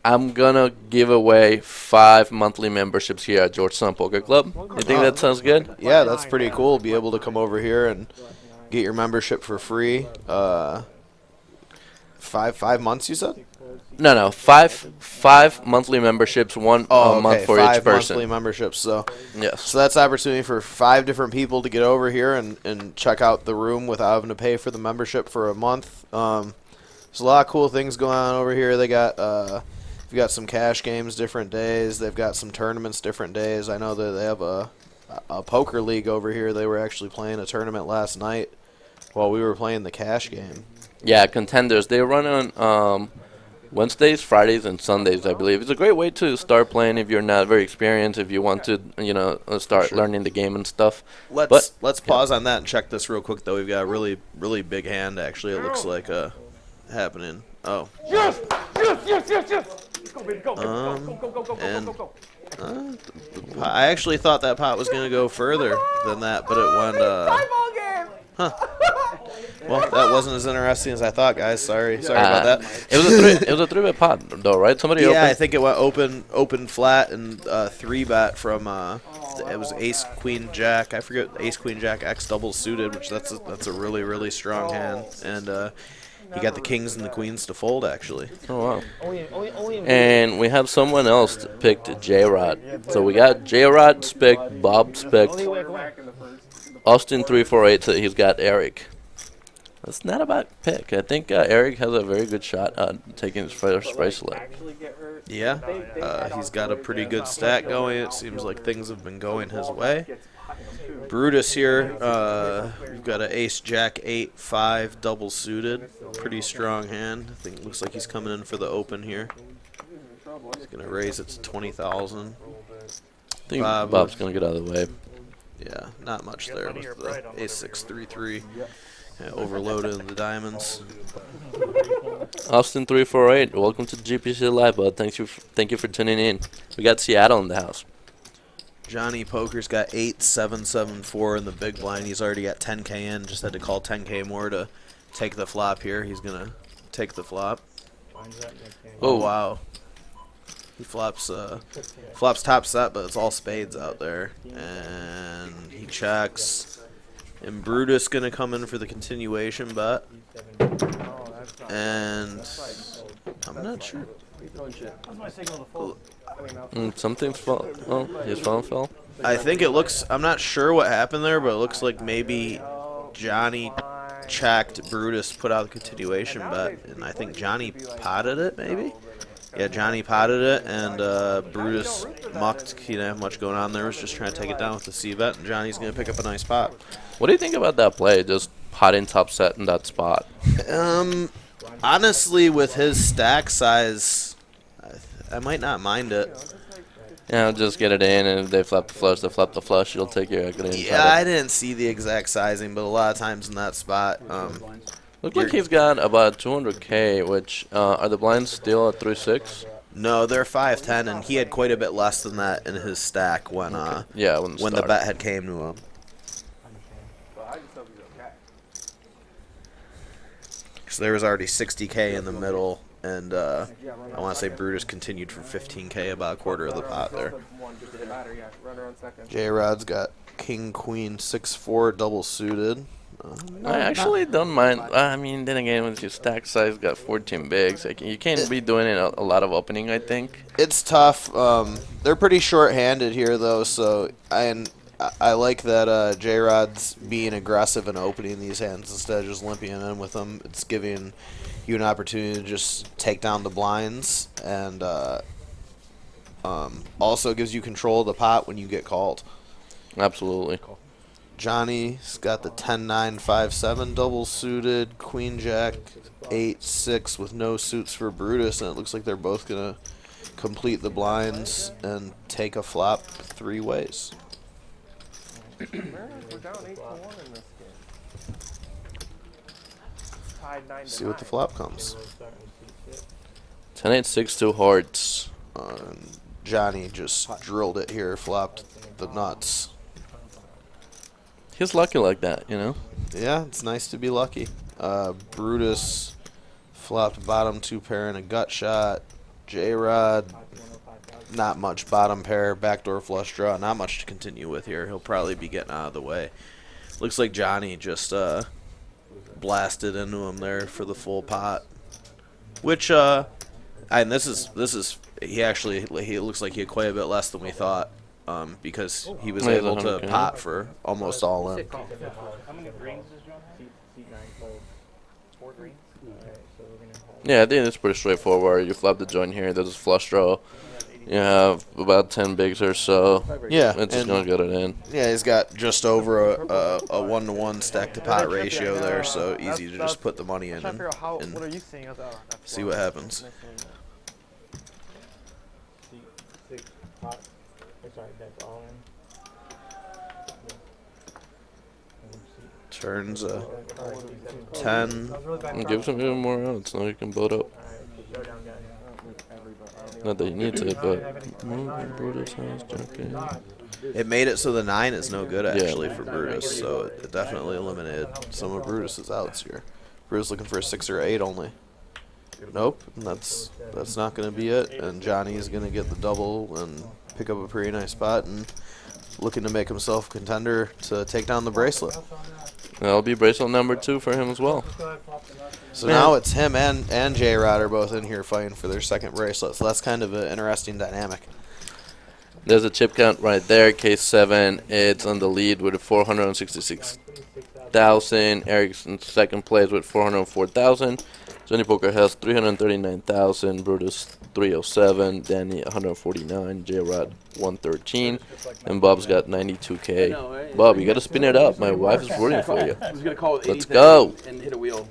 I'm going to give away 5 monthly memberships here at Georgetown Poker Club. You think that sounds good? Yeah, that's pretty cool. Be able to come over here and get your membership for free. 5 months, you said? No. Five monthly memberships, one month for each 5 person. monthly memberships. So Yes. that's opportunity for 5 different people to get over here and check out the room without having to pay for the membership for a month. There's a lot of cool things going on over here. They got we've got some cash games different days. They've got some tournaments different days. I know that they have a poker league over here. They were actually playing a tournament last night while we were playing the cash game. Yeah, contenders. They run on Wednesdays, Fridays, and Sundays, I believe. It's a great way to start playing if you're not very experienced, if you want to, start learning the game and stuff. Let's pause on that and check this real quick, though. We've got a really, really big hand, actually, it looks like happening. Oh. Yes! Go, baby, go, And I actually thought that pot was going to go further than that, but it went, huh. Well, that wasn't as interesting as I thought, guys. Sorry about that. It was a 3-bet pot, though, right? Somebody Yeah, opened. I think it went open flat and 3-bet from it was Ace Queen Jack. I forget, Ace Queen Jack X double suited, which that's a really, really strong hand, and he got the kings and the queens to fold, actually. Oh, wow. And we have someone else picked J-Rod. So we got J-Rod picked, Bob picked, Austin 348, so he's got Eric. That's not a bad pick. I think Eric has a very good shot at taking his first bracelet. Yeah, he's got a pretty good stack going. It seems like things have been going his way. Brutus here, we've got an Ace Jack 8-5 double suited. Pretty strong hand. I think it looks like he's coming in for the open here. He's going to raise it to 20,000. I think Bob's going to get out of the way. Yeah, not much there with the Ace 6-3-3. Yeah, overloaded in the diamonds. Austin 348, welcome to GPC Live, bud. Thank you for tuning in. We got Seattle in the house. Johnny Poker's got 8-7-7-4 in the big blind. He's already got 10K in. Just had to call 10K more to take the flop here. He's gonna take the flop. Oh wow! He flops top set, but it's all spades out there, and he checks. And Brutus gonna come in for the continuation bet. And I'm not sure. Something's fall. Oh, his phone fell. I think it looks. I'm not sure what happened there, but it looks like maybe Johnny checked. Brutus put out the continuation bet, and I think Johnny potted it. Maybe. Yeah, Johnny potted it, and Brutus mucked. He didn't have much going on there. Was just trying to take it down with the C bet, and Johnny's gonna pick up a nice pot. What do you think about that play? Just potting top set in that spot. Honestly, with his stack size, I might not mind it. Yeah, just get it in, and if they flop the flush, they flop the flush. You'll take your equity. Yeah, I didn't see the exact sizing, but a lot of times in that spot, Looks like he's got about 200K, which are the blinds still at 3-6? no, they're 5-10, and he had quite a bit less than that in his stack when Yeah, when the bet had came to him. So there was already 60K in the middle, and I want to say Brutus continued for 15K, about a quarter of the pot there. J-Rod's got King Queen 6-4 double suited. I actually don't mind. I mean, then again, with your stack size, got 14 bigs. Like, you can't be doing it a lot of opening, I think. It's tough. They're pretty short-handed here, though, so I like that J-Rod's being aggressive and opening these hands instead of just limping in with them. It's giving you an opportunity to just take down the blinds, and also gives you control of the pot when you get called. Absolutely. Johnny's got the 10-9-5-7 double suited, Queen Jack 8-6 with no suits for Brutus, and it looks like they're both gonna complete the blinds and take a flop 3 ways. We're down 8-1 in this game. Tied 9 to See what the 9. flop comes. 10-8-6 2 hearts. Johnny just drilled it here, flopped the nuts. He's lucky like that, you know? Yeah, it's nice to be lucky. Brutus flopped bottom 2 pair and a gut shot. J-Rod, not much bottom pair, backdoor flush draw, not much to continue with here. He'll probably be getting out of the way. Looks like Johnny just blasted into him there for the full pot. Which, and this is he looks like he had quite a bit less than we thought. Because he was Yeah, able to 100K. pot for almost all in. How many greens does John have? Seat 9, so 4 greens? Okay, so we're going to hold. Yeah, I think it's pretty straightforward. You flop the joint here. There's a flush draw. You have about 10 bigs or so. Yeah, It's just and going to get it in. yeah, he's got just over a 1-to-1 stack to pot ratio there, so easy to just put the money in I'm trying to figure out how, and what are you seeing? That's see what happens. Seat 6, pot. Sorry, that's all in. Turns a 10. Give some even more outs. Now you can build up. Not that you need to, but Brutus has Jack eight. It made it so the 9 is no good actually for Brutus, so it definitely eliminated some of Brutus's outs here. Brutus looking for a 6 or 8 only. Nope, and that's not going to be it, and Johnny's going to get the double and pick up a pretty nice spot and looking to make himself a contender to take down the bracelet. That'll be bracelet number 2 for him as well. So now it's him and J-Rod are both in here fighting for their second bracelet, so that's kind of an interesting dynamic. There's a chip count right there. Case 7, it's on the lead with 466,000. Eric's in second place with 404,000. Johnny Poker has 339,000. Brutus 307. Danny 149. J-Rod 113. And Bob's got 92K. Bob, you gotta spin it up. My wife is rooting for you. I was gonna call it Let's 80 go. and hit a wheel.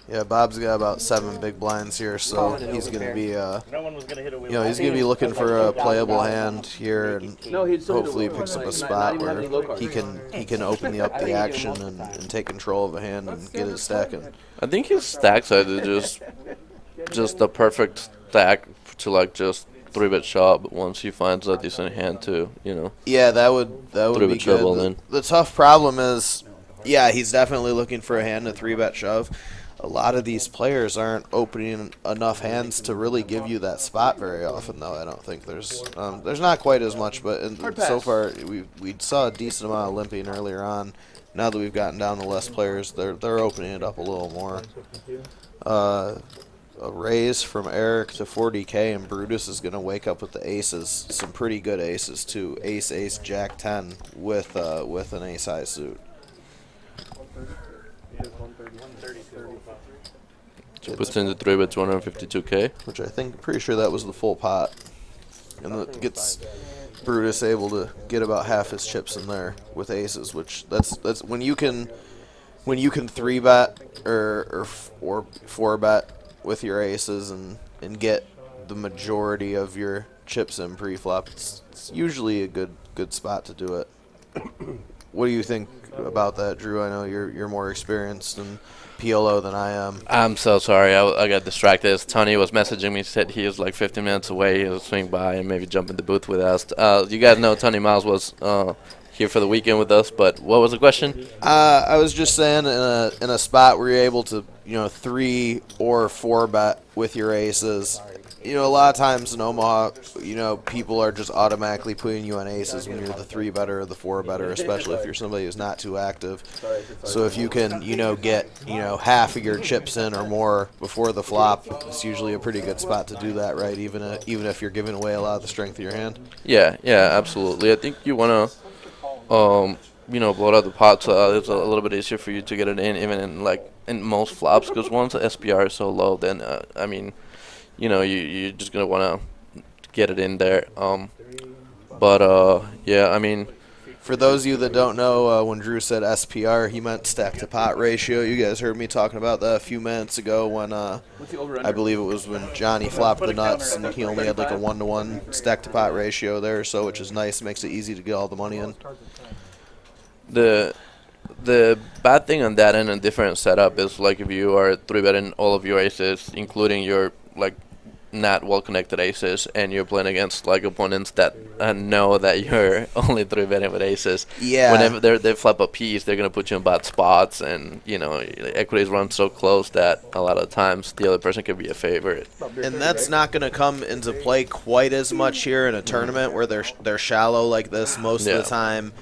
Yeah, Bob's got about 7 big blinds here, so he's going to be, No one was going to hit a wheel. he's going to be looking for a playable hand here, and No, he'd still hit a hopefully wheel. picks up a Not spot even have where any low cards. he can open up the action and take control of a hand and get his stacking. I think his stack size is just the perfect stack to like just 3-bet shop once he finds a decent hand to, you know. Yeah, that would Three be bet shove all good. in. The tough problem is, yeah, he's definitely looking for a hand to 3-bet shove. A lot of these players aren't opening enough hands to really give you that spot very often, though. I don't think there's not quite as much, but so far we saw a decent amount of limping earlier on. Now that we've gotten down to less players, they're opening it up a little more. A raise from Eric to 40K, and Brutus is going to wake up with the aces, some pretty good aces too. Ace, ace, jack 10 with an ace high suit. Puts in the 3-bet 252K. Which I think, pretty sure that was the full pot. And that gets Brutus able to get about half his chips in there with aces, which that's when you can 3-bet or 4-bet with your aces and get the majority of your chips in pre-flop. It's usually a good spot to do it. What do you think about that, Drew? I know you're more experienced in PLO than I am. I'm so sorry. I got distracted. Tony was messaging me, said he was like 15 minutes away. He'll swing by and maybe jump in the booth with us. You guys know Tony Miles was here for the weekend with us, but what was the question? I was just saying in a spot where you're able to 3 or 4 bet with your aces. A lot of times in Omaha, people are just automatically putting you on aces when you're the 3 better or the 4 better, especially if you're somebody who's not too active. So if you can, get, half of your chips in or more before the flop, it's usually a pretty good spot to do that, right? Even if you're giving away a lot of the strength of your hand. Yeah, absolutely. I think you want to, blow out the pot so it's a little bit easier for you to get it in, even in most flops, because once the SPR is so low, then, you're just going to want to get it in there. For those of you that don't know, when Drew said SPR, he meant stack to pot ratio. You guys heard me talking about that a few minutes ago when I believe it was when Johnny flopped the nuts and he only had like a 1-to-1 stack to pot ratio there, so which is nice, makes it easy to get all the money in. The bad thing on that end, a different setup, is like if you are 3-betting all of your aces, including your not well-connected aces, and you're playing against opponents that know that you're only 3-betting with aces. Yeah. Whenever they flip a piece, they're gonna put you in bad spots, and equities run so close that a lot of times the other person could be a favorite. And that's not going to come into play quite as much here in a tournament where they're shallow like this. Most of the time,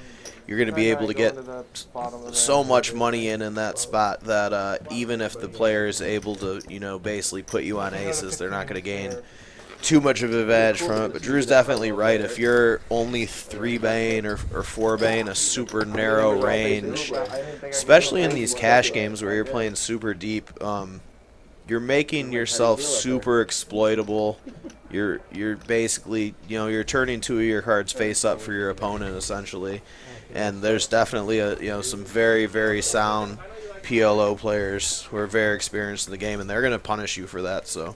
you're going to be able to get so much money in that spot that even if the player is able to, basically put you on aces, they're not going to gain too much of an advantage from it. But Drew's definitely right. If you're only 3-betting or 4-betting a super narrow range, especially in these cash games where you're playing super deep, you're making yourself super exploitable. You're basically, you're turning 2 of your cards face up for your opponent essentially. And there's definitely some very, very sound PLO players who are very experienced in the game, and they're going to punish you for that. So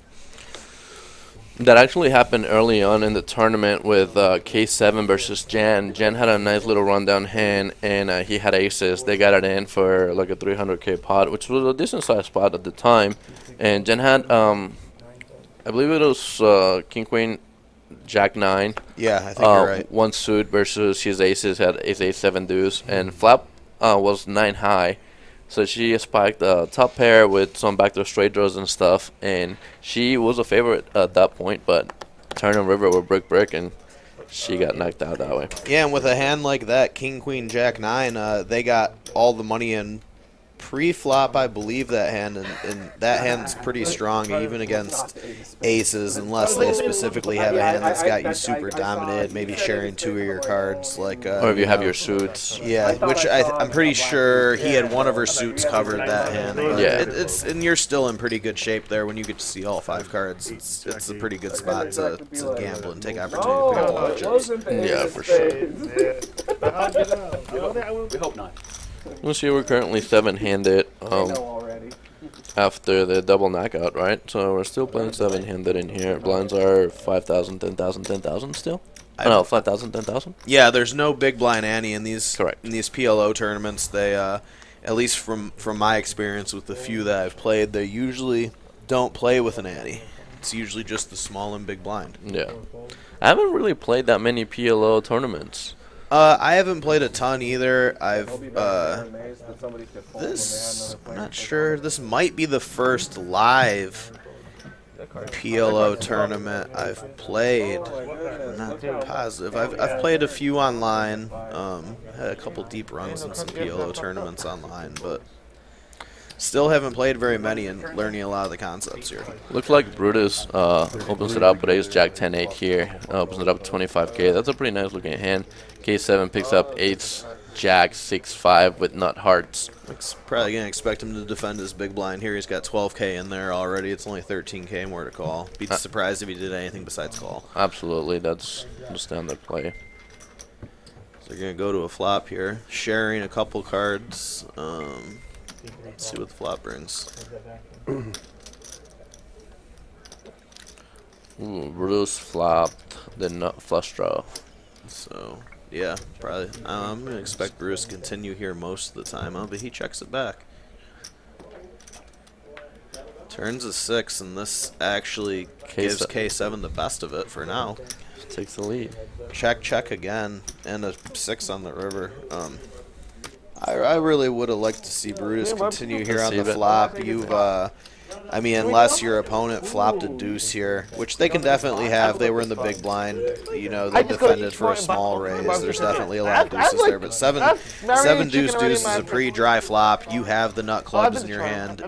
that actually happened early on in the tournament with K7 versus Jan. Jan had a nice little rundown hand, and he had aces. They got it in for like a 300K pot, which was a decent-sized pot at the time. And Jan had, I believe it was King Queen Jack 9. Yeah, I think you're right. One suit versus his aces had ace 8 7 deuce, and flop was 9 high. So she spiked top pair with some backdoor straight draws and stuff, and she was a favorite at that point, but turn and river were brick, and she got knocked out that way. Yeah, and with a hand like that, King Queen Jack 9, they got all the money in pre-flop, I believe, that hand, and that hand's pretty strong even against aces, unless they specifically have a hand that's got you super dominated, maybe sharing 2 of your cards, or if you have your suits. Yeah, which I'm pretty sure he had one of her suits covered that hand. But yeah, and you're still in pretty good shape there when you get to see all 5 cards. It's a pretty good spot to gamble and take opportunity to pick up all the chips. Yeah, for sure. We hope not. We'll see, we're currently 7-handed after the double knockout, right? So we're still playing 7-handed in here. Blinds are 5,000, 10,000, 10,000 still? No, 5,000, 10,000? Yeah, there's no big blind ante in these. Correct. In these PLO tournaments. They, at least from my experience with the few that I've played, they usually don't play with an ante. It's usually just the small and big blind. Yeah. I haven't really played that many PLO tournaments. I haven't played a ton either. I'm not sure. This might be the first live PLO tournament I've played. I'm not positive. I've played a few online. Had a couple deep runs in some PLO tournaments online, but still haven't played very many and learning a lot of the concepts here. Looks like Brutus opens it up with ace jack 10-8 here. Opens it up to 25K. That's a pretty nice looking hand. K7 picks up ace jack 6-5 with nut hearts. Probably going to expect him to defend his big blind here. He's got 12K in there already. It's only 13K more to call. Be surprised if he did anything besides call. Absolutely. That's the standard play. So they're going to go to a flop here. Sharing a couple cards. Let's see what the flop brings. Ooh, Brutus flopped the nut flush draw. So, yeah, probably. I'm going to expect Bruce to continue here most of the time, but he checks it back. Turns a 6, and this actually gives K7 the best of it for now. Takes the lead. Check again, and a 6 on the river. I really would have liked to see Brutus continue here on the Receive it. flop. You've, I mean, unless your opponent flopped a deuce here, which they can definitely have. They were in the big blind. You know, they defended for a small raise. There's definitely a lot of deuces there, but seven deuce is a pretty dry flop. You have the nut clubs in your hand.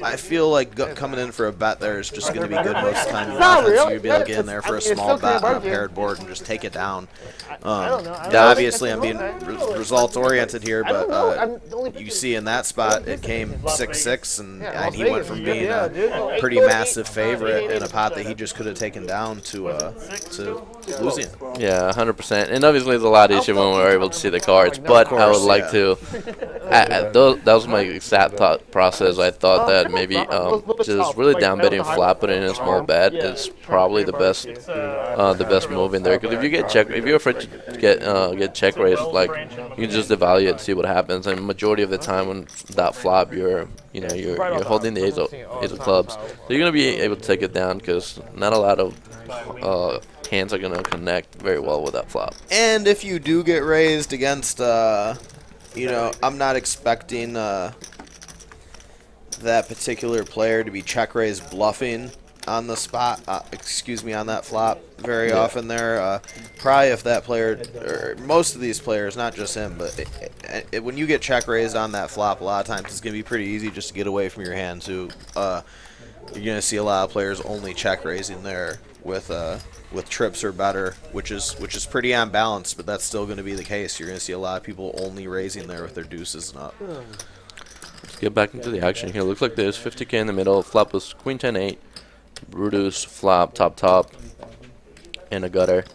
I feel like coming in for a bet there is just going to be good most of the time. Your offense, you'll be able to get in there for a small bet on a paired board and just take it down. Obviously, I'm being results oriented here, but you see in that spot it came 6-6, and he went from being a pretty massive favorite in a pot that he just could have taken down to losing. Yeah, 100%. And obviously, it's a lot easier when we're able to see the cards. But I would like to. That was my exact thought process. I thought that maybe just really down betting flop, putting in a small bet is probably the best move in there. Because if you're afraid to get check raised, like you can just devalue it and see what happens. And majority of the time when that flop, you're holding the ace of clubs, so you're gonna be able to take it down because not a lot of hands are gonna connect very well with that flop. And if you do get raised against, I'm not expecting that particular player to be check raised bluffing on the spot. On that flop very often there. Probably if that player, or most of these players, not just him, but when you get check raised on that flop, a lot of times it's gonna be pretty easy just to get away from your hand too. You're gonna see a lot of players only check raising there with trips or better, which is pretty unbalanced, but that's still going to be the case. You're going to see a lot of people only raising there with their deuces and up. Let's get back into the action here. Looks like there's 50k in the middle. Flop was queen 10-8, Brutus flop top, and a gutter.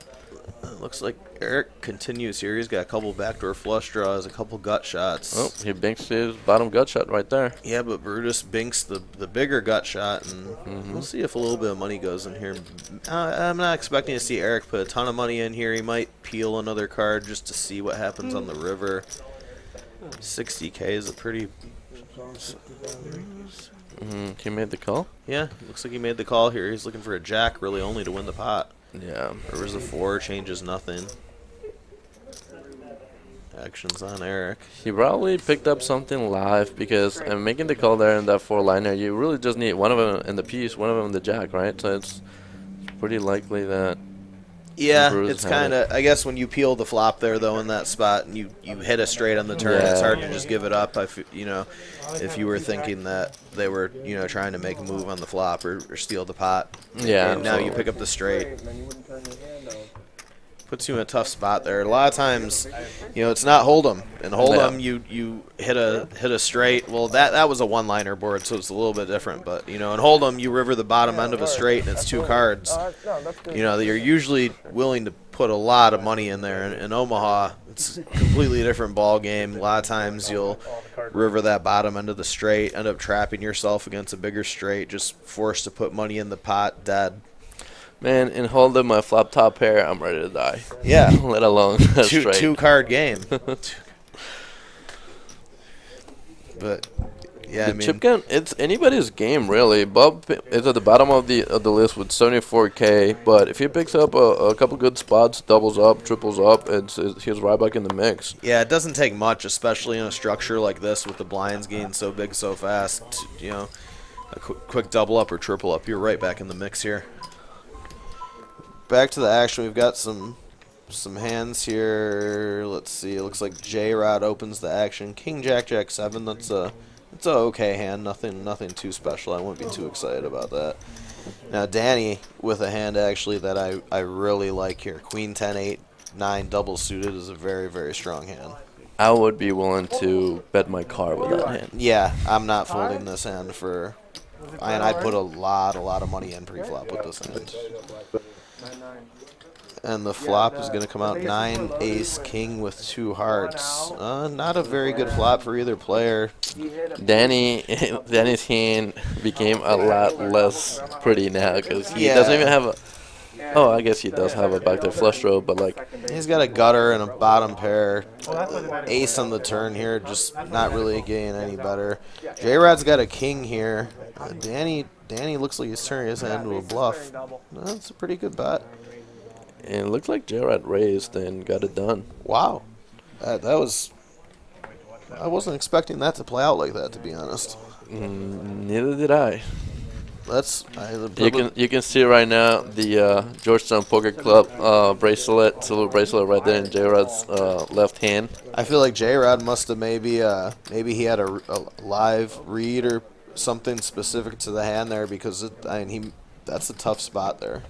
Looks like Eric continues here. He's got a couple backdoor flush draws, a couple gut shots. Oh, he binks his bottom gut shot right there. Yeah, but Brutus binks the bigger gut shot, and we'll see if a little bit of money goes in here. I'm not expecting to see Eric put a ton of money in here. He might peel another card just to see what happens on the river. 60k is a pretty... He made the call? Yeah, looks like he made the call here. He's looking for a jack, really only to win the pot. Yeah. River's a 4, changes nothing. Actions on Eric. He probably picked up something live because making the call there in that 4-liner, you really just need one of them in the piece, one of them in the jack, right? So it's pretty likely that. Yeah, it's kind of. I guess when you peel the flop there though in that spot and you hit a straight on the turn, it's hard to just give it up. If you were thinking that they were trying to make a move on the flop or steal the pot. Yeah. And now you pick up the straight. Puts you in a tough spot there. A lot of times, it's not hold'em. And hold'em, you hit a straight. Well, that was a one-liner board, so it's a little bit different. But in hold'em, you river the bottom end of a straight, and it's 2 cards. You're usually willing to put a lot of money in there. In Omaha, it's a completely different ball game. A lot of times, you'll river that bottom end of the straight, end up trapping yourself against a bigger straight, just forced to put money in the pot, dead. Man, in hold'em my flop top pair, I'm ready to die. Yeah. Let alone a straight. 2-card game. But yeah, the chip count, it's anybody's game really. Bob is at the bottom of the list with 74k, but if he picks up a couple good spots, doubles up, triples up, he's right back in the mix. Yeah, it doesn't take much, especially in a structure like this with the blinds getting so big so fast. A quick double up or triple up, you're right back in the mix here. Back to the action, we've got some hands here. Let's see. It looks like J-Rod opens the action. King Jack Jack 7. It's a okay hand. Nothing too special. I wouldn't be too excited about that. Now Danny with a hand actually that I really like here. Queen 10-8 9 double suited is a very very strong hand. I would be willing to bet my car with that hand. Yeah, I'm not folding this hand for. And I'd put a lot of money in pre-flop with this hand. And the flop is going to come out 9 ace king with 2 hearts. Not a very good flop for either player. Danny's hand became a lot less pretty now because he doesn't even have a. Oh, I guess he does have a backdoor flush draw, but like he's got a gutter and a bottom pair. Ace on the turn here, just not really getting any better. J-Rod's got a king here. Danny looks like he's turning his hand into a bluff. That's a pretty good bet. And it looks like J-Rod raised and got it done. Wow, that was I wasn't expecting that to play out like that, to be honest. Neither did I. You can see right now the Georgetown Poker Club bracelet, silver bracelet right there in J-Rod's left hand. I feel like J-Rod must have maybe he had a live read or something specific to the hand there, because that's a tough spot there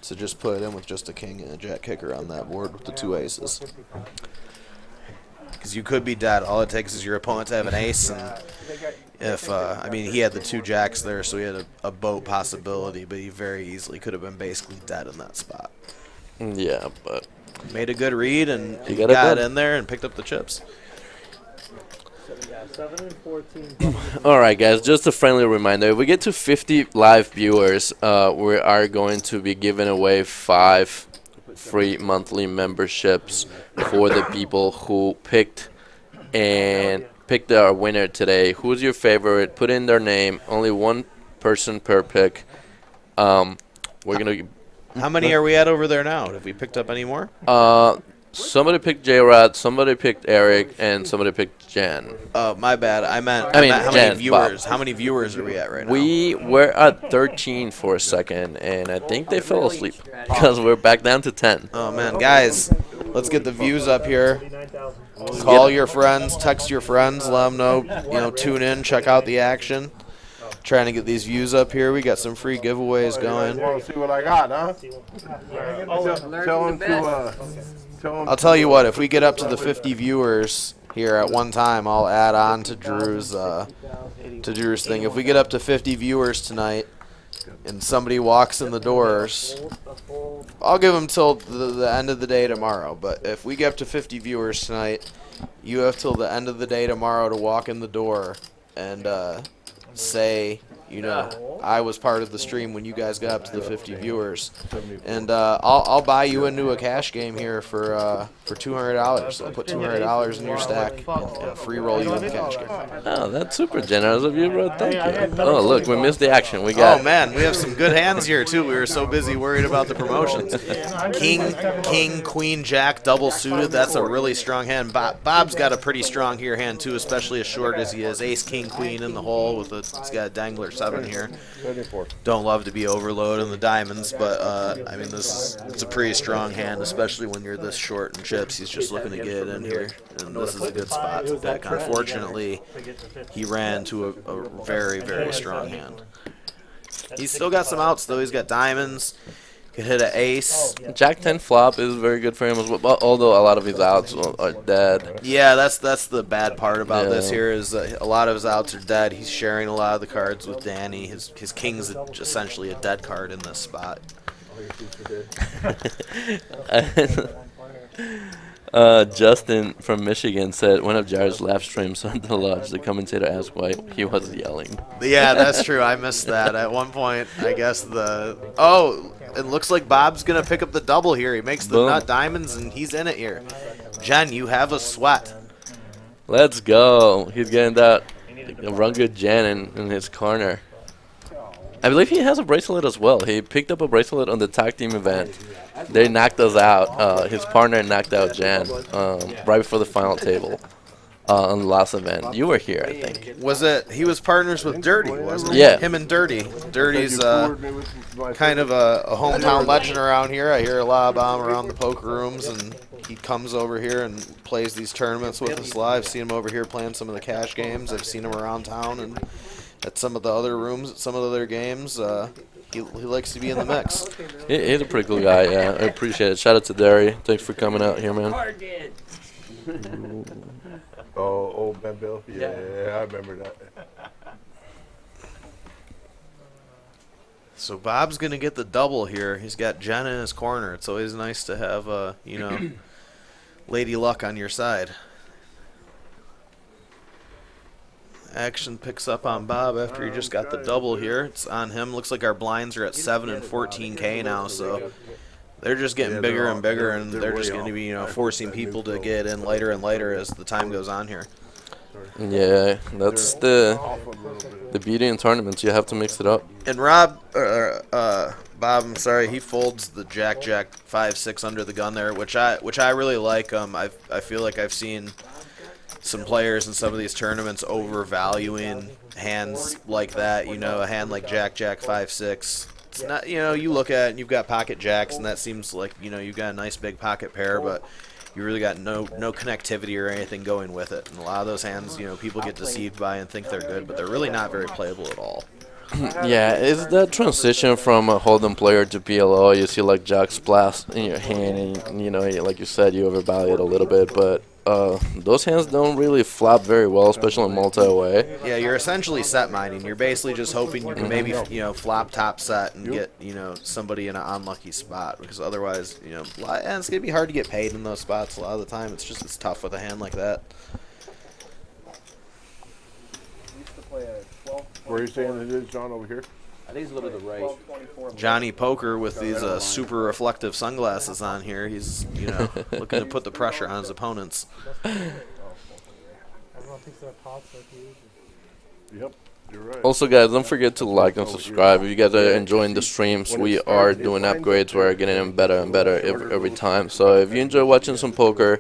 to just put it in with just a king and a jack kicker on that board with the two aces. Because you could be dead. All it takes is your opponent to have an ace, and if he had the two jacks there, so he had a boat possibility, but he very easily could have been basically dead in that spot. Yeah, but made a good read, and he got in there and picked up the chips. 7 and 14. All right, guys, just a friendly reminder. If we get to 50 live viewers, we are going to be giving away 5 free monthly memberships for the people who picked our winner today. Who's your favorite? Put in their name. Only one person per pick. We're going to... How many are we at over there now? Have we picked up any more? Somebody picked J-Rod, somebody picked Eric, and somebody picked Jen. Oh, my bad. I meant how Jen, many viewers? Bob. How many viewers are we at right now? We were at 13 for a second, and I think they fell asleep because we're back down to 10. Oh, man. Guys, let's get the views up here. Call your friends, text your friends, let them know, tune in, check out the action. Trying to get these views up here. We got some free giveaways going. You want to see what I got, huh? Tell them to... I'll tell you what, if we get up to the 50 viewers here at one time, I'll add on to Drew's thing. If we get up to 50 viewers tonight and somebody walks in the doors, I'll give them till the end of the day tomorrow. But if we get up to 50 viewers tonight, you have till the end of the day tomorrow to walk in the door and say, I was part of the stream when you guys got up to the 50 viewers, and I'll buy you into a cash game here for $200. I'll put $200 in your stack and free roll you in the cash game. Oh, that's super generous of you, bro. Thank you. Oh, look, we missed the action. We got. Oh man, we have some good hands here too. We were so busy worried about the promotions. King, Queen, Jack, double suited. That's a really strong hand. Bob's got a pretty strong here hand too, especially as short as he is. Ace, King, Queen in the hole he's got a dangler 7 here. Don't love to be overloading the diamonds, but it's a pretty strong hand, especially when you're this short in chips. He's just looking to get it in here, and this is a good spot to pick. Unfortunately, he ran to a very, very strong hand. He's still got some outs though. He's got diamonds. Could hit an ace. Jack 10 flop is very good for him as well, although a lot of his outs are dead. Yeah, that's the bad part about this here is a lot of his outs are dead. He's sharing a lot of the cards with Danny. His king's essentially a dead card in this spot. Justin from Michigan said one of Jared's live streams on the lodge. The commentator asked why he was yelling. Yeah, that's true. I missed that. At one point, I guess it looks like Bob's going to pick up the double here. He makes the nut diamonds, and he's in it here. Jen, you have a sweat. Let's go. He's getting that Runga Jen in his corner. I believe he has a bracelet as well. He picked up a bracelet on the tag team event. They knocked us out. His partner knocked out Jan right before the final table on the last event. You were here, I think. He was partners with Dirty, wasn't he? Yeah. Him and Dirty. Dirty's kind of a hometown legend around here. I hear a lot about him around the poker rooms, and he comes over here and plays these tournaments with us live. Seen him over here playing some of the cash games. I've seen him around town and at some of the other rooms, at some of the other games. He likes to be in the mix. He's a pretty cool guy, yeah. I appreciate it. Shout out to Derry. Thanks for coming out here, man. Oh, old Ben Bill? Yeah, I remember that. So Bob's going to get the double here. He's got Jen in his corner. It's always nice to have, Lady Luck on your side. Action picks up on Bob after he just got the double here. It's on him. Looks like our blinds are at 7 and 14K now, so they're just getting bigger and bigger, and they're just going to be, forcing people to get in later and later as the time goes on here. Yeah, that's the beauty in tournaments. You have to mix it up. And Bob, I'm sorry, he folds the Jack 5-6 under the gun there, which I really like. I feel like I've seen some players in some of these tournaments overvaluing hands like that. You know, a hand like Jack, Jack, 5, 6. It's not, you know, you look at it and you've got pocket jacks, and that seems like, you know, you've got a nice big pocket pair, but you really got no connectivity or anything going with it. And a lot of those hands, you know, people get deceived by and think they're good, but they're really not very playable at all. Yeah, it's that transition from a hold'em player to PLO. You see like Jack splash in your hand, and you know, like you said, you overvalue it a little bit, but those hands don't really flop very well, especially in multi-way. Yeah, you're essentially set mining. You're basically just hoping you can maybe, you know, flop top set and get, you know, somebody in an unlucky spot, because otherwise, you know, and it's gonna be hard to get paid in those spots a lot of the time. It's tough with a hand like that. Where are you saying it is, John, over here? I think it's a little to the right. Johnny Poker with these super reflective sunglasses on here. He's, you know, looking to put the pressure on his opponents. Yep, you're right. Also, guys, don't forget to like and subscribe. If you guys are enjoying the streams, we are doing upgrades. We're getting them better and better every time. So if you enjoy watching some poker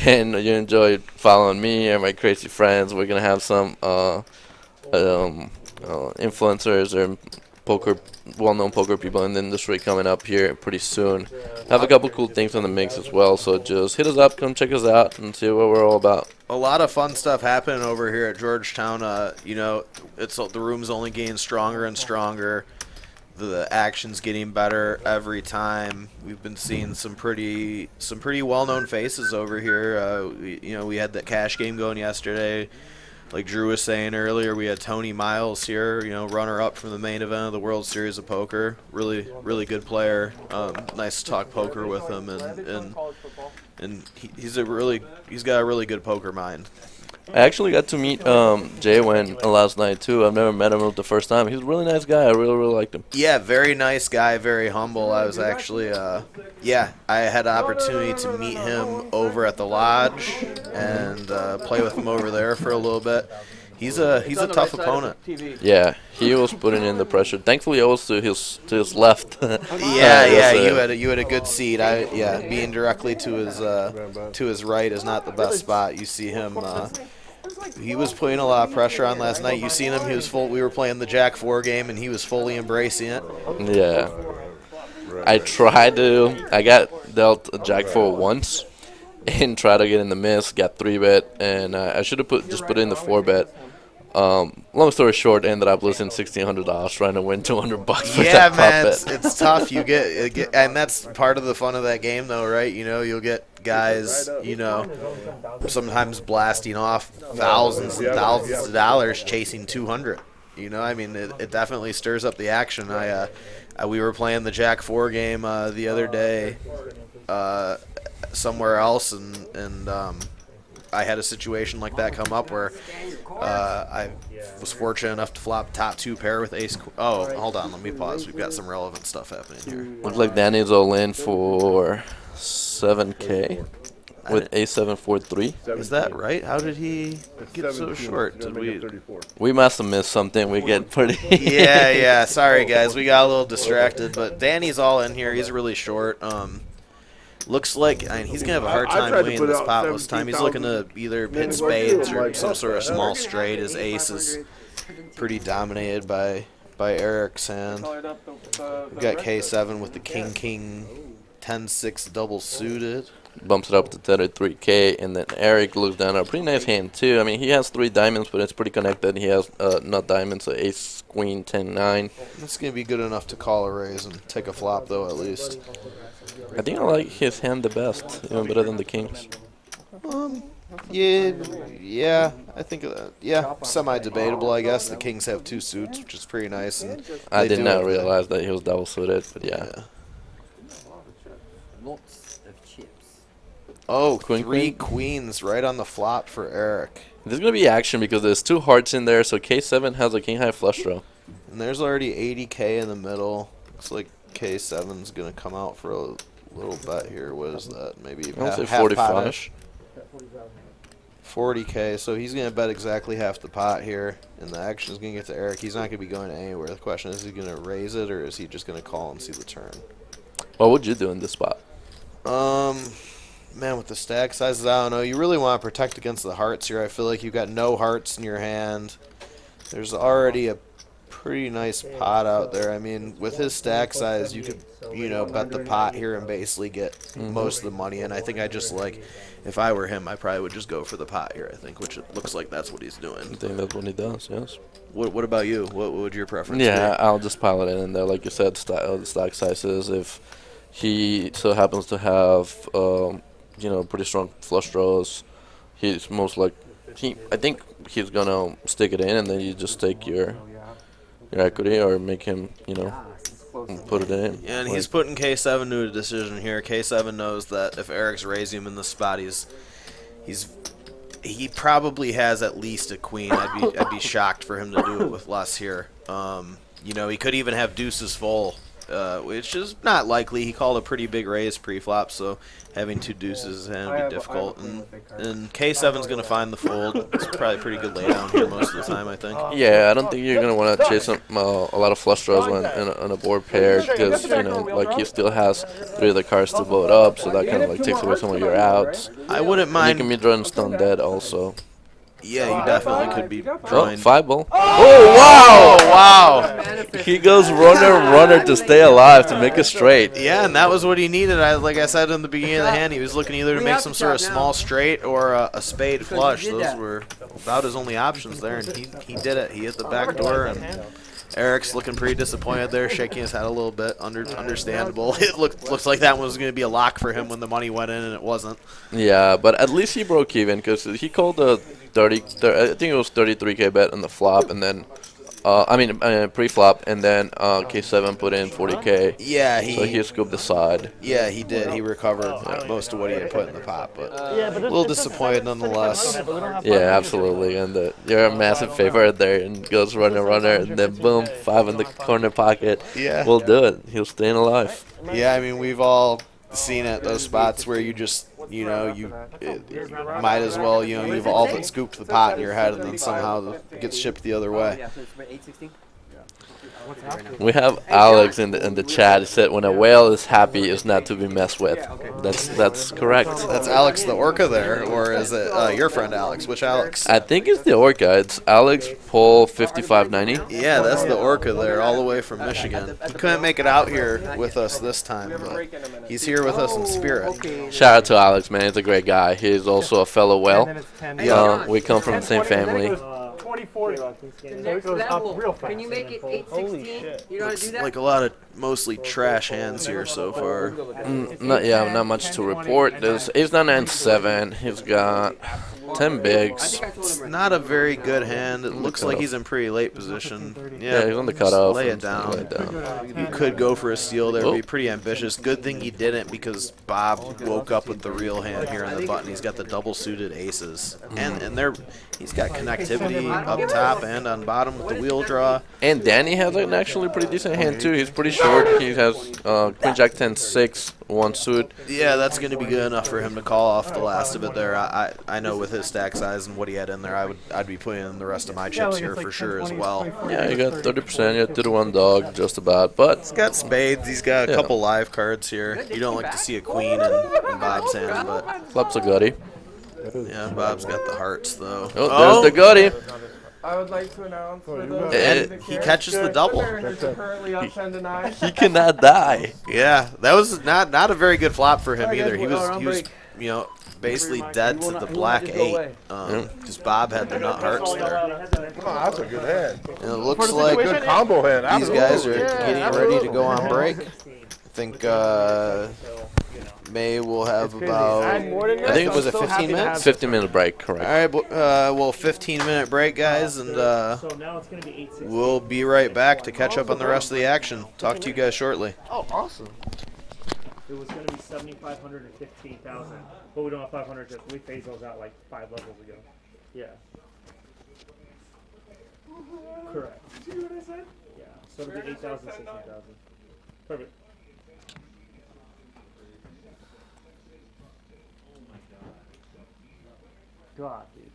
and you enjoy following me and my crazy friends, we're going to have some influencers or well-known poker people in the industry coming up here pretty soon. Have a couple cool things on the mix as well, so just hit us up, come check us out, and see what we're all about. A lot of fun stuff happening over here at Georgetown. You know, the room's only getting stronger and stronger. The action's getting better every time. We've been seeing some pretty well-known faces over here. You know, we had that cash game going yesterday. Like Drew was saying earlier, we had Tony Miles here, you know, runner-up from the main event of the World Series of Poker. Really good player. Nice to talk poker with him, and he's got a really good poker mind. I actually got to meet Jay last night too. I've never met him the first time. He's a really nice guy. I really liked him. Yeah, very nice guy, very humble. I was actually, I had the opportunity to meet him over at the lodge and play with him over there for a little bit. He's a tough opponent. Yeah, he was putting in the pressure. Thankfully, I was to his left. You had a good seat. Being directly to his right is not the best spot. You see him. He was putting a lot of pressure on last night. You seen him. We were playing the Jack 4 game, and he was fully embracing it. Yeah. I got dealt a Jack 4 once and tried to get in the miss, got 3-bet, and I should have put it in the 4-bet. Long story short, ended up losing $1,600 trying to win $200 for that man, prop bet. it's tough. You get, and that's part of the fun of that game, though, right? You know, you'll get guys, you know, sometimes blasting off thousands and thousands of dollars chasing 200. You know, I mean, it definitely stirs up the action. We were playing the Jack 4 game the other day somewhere else, and I had a situation like that come up where I was fortunate enough to flop top 2 pair with ace. Oh, hold on, let me pause. We've got some relevant stuff happening here. Looks like Danny's all in for 7K with A743. Is that right? How did he get so short? Did we must have missed something. We get pretty. Yeah. Sorry, guys. We got a little distracted, but Danny's all in here. He's really short. Looks like he's gonna have a hard time winning this pot this time. He's looking to either hit spades or some sort of small straight. His ace is pretty dominated by Eric's hand. We've got K7 with the King 10-6 double suited. Bumps it up to 33K, and then Eric looks down at a pretty nice hand too. I mean, he has 3 diamonds, but it's pretty connected. He has not diamonds, so ace, queen, 10-9. That's gonna be good enough to call a raise and take a flop, though, at least. I think I like his hand the best, even better than the kings. Yeah, I think, semi-debatable, I guess. The kings have 2 suits, which is pretty nice. And I did not realize that he was double suited, but yeah. Lots of chips. Oh, Queen, 3 queens right on the flop for Eric. There's going to be action because there's 2 hearts in there, so K7 has a king-high flush draw. And there's already 80K in the middle. Looks like K7's going to come out for a little bet here. What is that? Maybe I'll say half 45. pot-ish. 40K, so he's going to bet exactly half the pot here, and the action's going to get to Eric. He's not going to be going anywhere. The question is he going to raise it, or is he just going to call and see the turn? What would you do in this spot? Man, with the stack sizes, I don't know. You really want to protect against the hearts here. I feel like you've got no hearts in your hand. There's already a pretty nice pot out there. I mean, with his stack size, you could, bet the pot here and basically get most of the money. And I think if I were him, I probably would just go for the pot here, I think, which it looks like that's what he's doing. I think that's what he does, yes. What about you? What would your preference Yeah, be? I'll just pile it in there. Like you said, the stack sizes. If he so happens to have, pretty strong flush draws, he's most like I think he's gonna stick it in, and then you just take your equity or make him, put it in. And he's putting K7 to a decision here. K7 knows that if Eric's raising him in the spot, he probably has at least a queen. I'd be shocked for him to do it with less here. He could even have deuces full, which is not likely. He called a pretty big raise pre-flop, so having two deuces in would be difficult. And K7's going to find the fold. It's probably a pretty good laydown here most of the time, I think. Yeah, I don't think you're gonna want to chase a lot of flush draws on a board pair because he still has 3 of the cards to vote up, so that kind of takes away some of your outs. I wouldn't You mind. can be drawing stun dead also. Yeah, you definitely could be Oh, drawing. 5 ball. Oh Wow! He goes runner to stay alive to make it straight. Yeah, and that was what he needed. Like I said in the beginning of the hand, he was looking either to make some sort of small straight or a spade flush. Those were about his only options there, and he did it. He hit the back door, and Eric's looking pretty disappointed there, shaking his head a little bit. Understandable. It looks like that one was going to be a lock for him when the money went in, and it wasn't. Yeah, but at least he broke even because he called a I think it was 33K bet on the flop, and then pre-flop, and then K7 put in 40K. Yeah, So he scooped the side. Yeah, he did. He recovered most of what he had put in the pot, but a little disappointed nonetheless. Yeah, absolutely. And you're a massive favorite there, and goes runner, and then boom, 5 in the corner pocket. Yeah. We'll do it. He'll stay alive. Yeah, I mean, we've all seen it, those spots where you just, you might as well, you've all but scooped the pot in your head and then somehow it gets shipped the other way. We have Alex in the chat. He said, "When a whale is happy, it's not to be messed with." That's correct. That's Alex the orca there, or is it your friend Alex? Which Alex? I think it's the orca. It's Alex Paul 5590. Yeah, that's the orca there, all the way from Michigan. He couldn't make it out here with us this time, but he's here with us in spirit. Shout out to Alex, man. He's a great guy. He's also a fellow whale. We come from the same family. 2040. So it goes up real fast. Can you make it 816? You know how to do that? Like a lot of mostly trash hands here so far. Not much to report. There's Ace 9 9 7. He's got 10 bigs. It's not a very good hand. It looks like he's in pretty late position. Yeah, he's on the cutoff. Lay it down. You could go for a steal there. Be pretty ambitious. Good thing he didn't because Bob woke up with the real hand here on the button. He's got the double suited aces, and he's got connectivity up top and on bottom with the wheel draw. And Danny has an actually pretty decent hand too. He's pretty short. He has Queen Jack 10 6, 1 suit. Yeah, that's going to be good enough for him to call off the last of it there. I know with his stack size and what he had in there, I'd be putting in the rest of my chips here for sure as well. Yeah, you got 30%. You got 2 to 1 dog, just about. But he's got spades. He's got a couple live cards here. You don't like to see a queen in Bob's hand, but flop's a gutty. Yeah, Bob's got the hearts though. Oh, there's the gutty. I would like to announce and he catches the double. He cannot die. Yeah, that was not a very good flop for him either. He was basically dead to the black 8 because Bob had the nut hearts there. Oh, that's a good hand. And it looks like Good combo hand. these guys are getting ready to go on break. I think May will have about, I think it was a 15 minutes? 15-minute break, correct. All right, well, 15-minute break, guys, and we'll be right back to catch up on the rest of the action. Talk to you guys shortly. Oh, awesome. It was going to be 7,500 and 15,000, but we don't have 500 just we phased those out like 5 levels ago. Yeah. Correct. See what I said? Yeah. So it'll be 8,000, 16,000. Perfect. God, dude.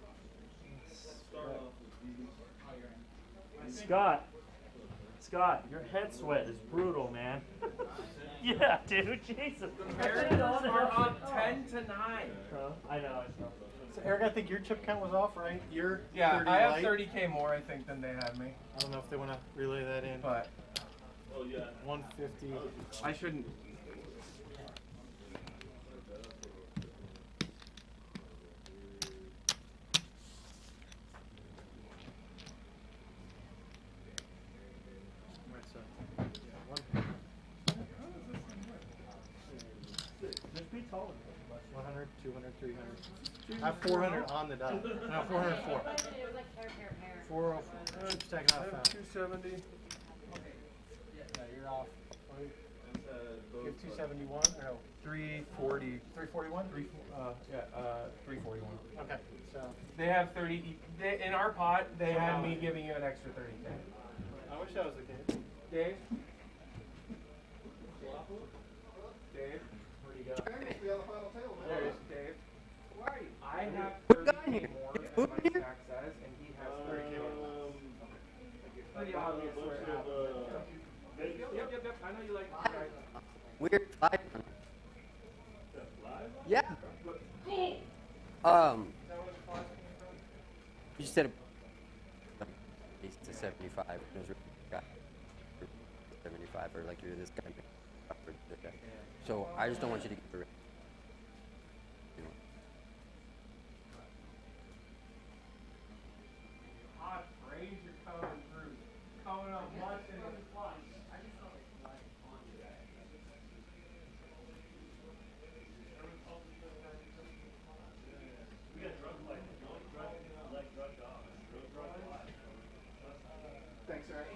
Scott, your head sweat is brutal, man. Yeah, dude, Jesus. The Mariners are up 10-9. I know. So Eric, I think your chip count was off, right? You're Yeah, 30 I have light. 30K more, I think, than they had me. I don't know if they want to relay that in. But 150. I shouldn't. Right, so, yeah, one. Just be taller. 100, 200, 300. I have 400 on the dot. No, 404. 404. Chip stack not found. 270. Yeah, you're off. You have 271 or no? 340. 341? 341. Okay, so. They have 30. In our pot, they had me giving you an extra 30K. I wish that was the case. Dave? Dave? Where'd you go? We have the final table, man. There he is, Dave. I have 30K more than my stack says, and he has 30K more. Pretty obvious where it happened. Yep. I know you like this guy. Weird fight. Yeah. You said it's to 75. It was 75, or like you're this guy. So I just don't want you to get the. Hot Ranger coming through. Coming up much in the flush. Thanks, Eric.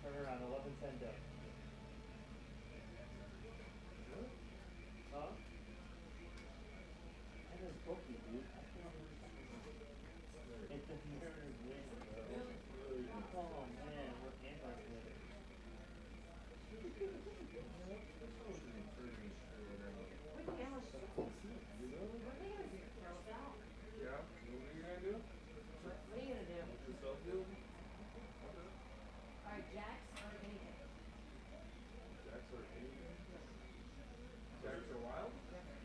Turn around 11-10 down. Huh? I just booked you, dude. It's a nerve win, bro. Oh man, we're anti-glitter. Yeah? What are you gonna do? What are you gonna do? Yourself do? Alright, Jax or anything? Jacks or anything? Jacks or wild?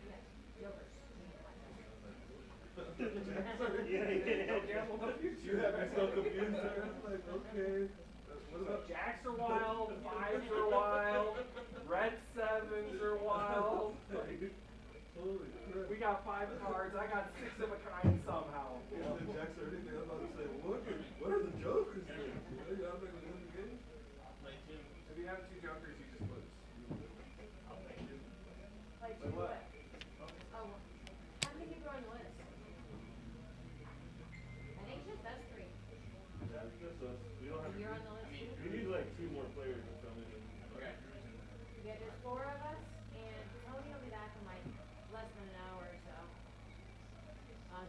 Yes, Jokers. You have me so confused there. I'm like, okay. What about Jacks are wild, fives are wild, red sevens are wild. Holy crap. We got 5 cards. I got 6 of a kind somehow. The Jacks or anything, I was about to say, what are the jokers doing? You know, y'all think we're in the game? If you have 2 jokers, you just lose. Like, do what? Oh, how many people are on the list? I think just us 3. That's just us. We don't have. You're on the list too? We need like 2 more players to come in. Okay. Yeah, there's 4 of us, and Tony will be back in like less than an hour or so.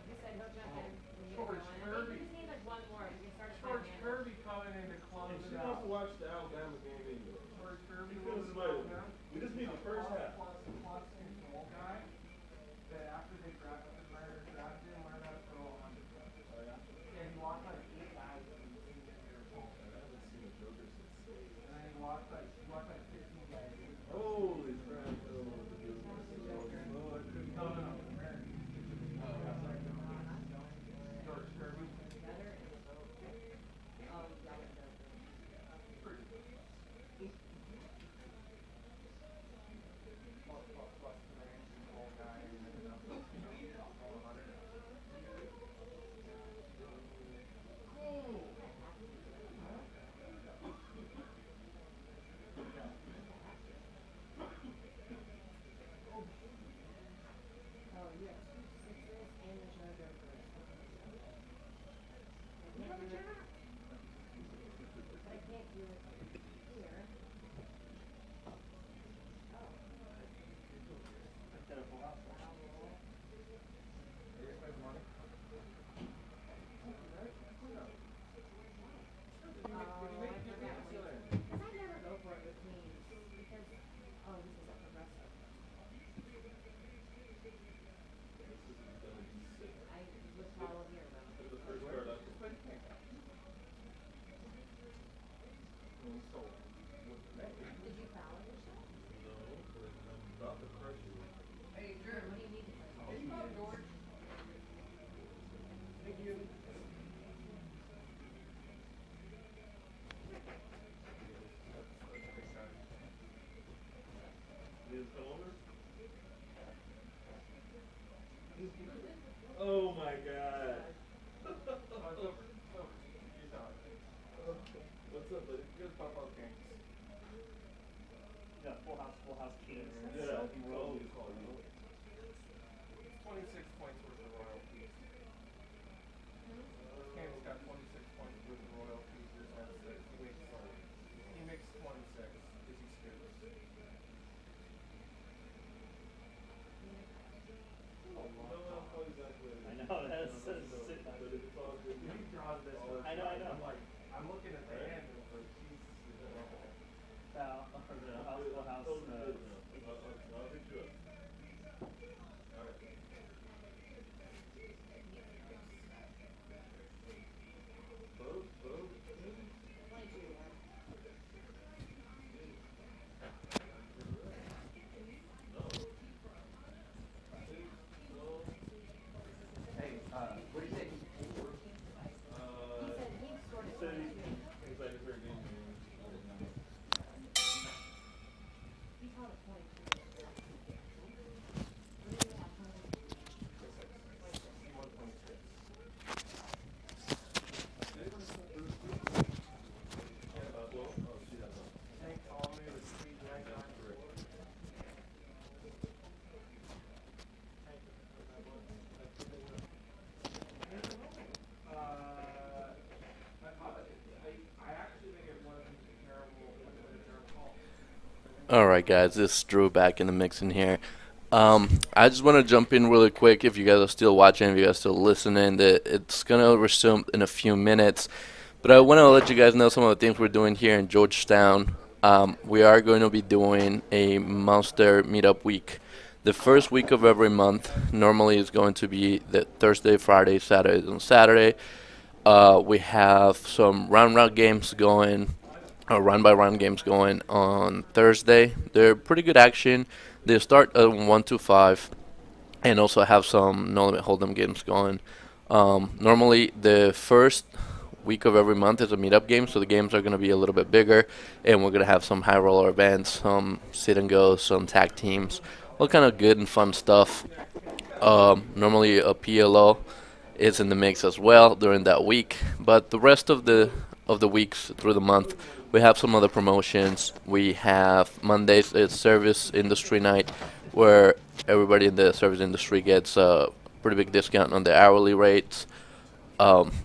He said he'll jump in when you're George going. I think Kirby. we just need like 1 more. We can start a George timer. Kirby coming in to close She it wants out. to watch the Alabama game anyway. George Kirby She was could've the swayed. now. We just need the first half. Plus control guy. That after they drafted him, learned how to throw 100. Oh yeah. Yeah, he walked like 8 guys in the senior year. I haven't seen a Joker since Slade. And then he walked like 15 guys. Holy crap, I don't know what to do. Oh, I couldn't. No. George Kirby. Plus command control guy. Oh my god. What's up, buddy? Good pop out games. Yeah, full house kings. Yeah, he rolls. 26 points worth of royalties. This game's got 26 points worth of royalties. This has 6. He makes 26 because he scoops. I know, that's so sick. He draws this. I know. I'm like, I'm looking at the hand and I'm like, Jesus. The house, full house. Hey, what do you think? Alright guys, this is Drew back in the mix in here. I just want to jump in really quick if you guys are still watching, if you guys are still listening. It's going to resume in a few minutes. But I want to let you guys know some of the things we're doing here in Georgetown. We are going to be doing a monster meetup week. The first week of every month normally is going to be the Thursday, Friday, Saturday, and Saturday. We have some round games going, run-by-run games going on Thursday. They're pretty good action. They start at 1 to 5, and also have some no-limit hold'em games going. Normally, the first week of every month is a meetup game, so the games are going to be a little bit bigger, and we're going to have some high roller events, some sit and go, some tag teams, all kind of good and fun stuff. Normally, a PLO is in the mix as well during that week, but the rest of the weeks through the month, we have some other promotions. We have Mondays, it's service industry night, where everybody in the service industry gets a pretty big discount on the hourly rates.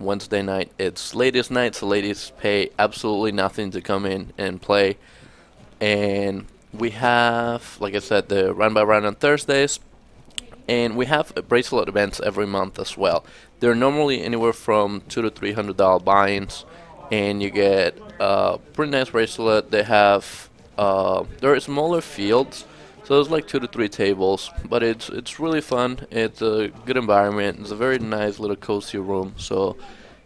Wednesday night, it's ladies night, so ladies pay absolutely nothing to come in and play. And we have, like I said, the run by run on Thursdays. And we have bracelet events every month as well. They're normally anywhere from $200 to $300 buy-ins, and you get a pretty nice bracelet. They have there are smaller fields, so there's like 2 to 3 tables, but it's really fun. It's a good environment. It's a very nice little cozy room. So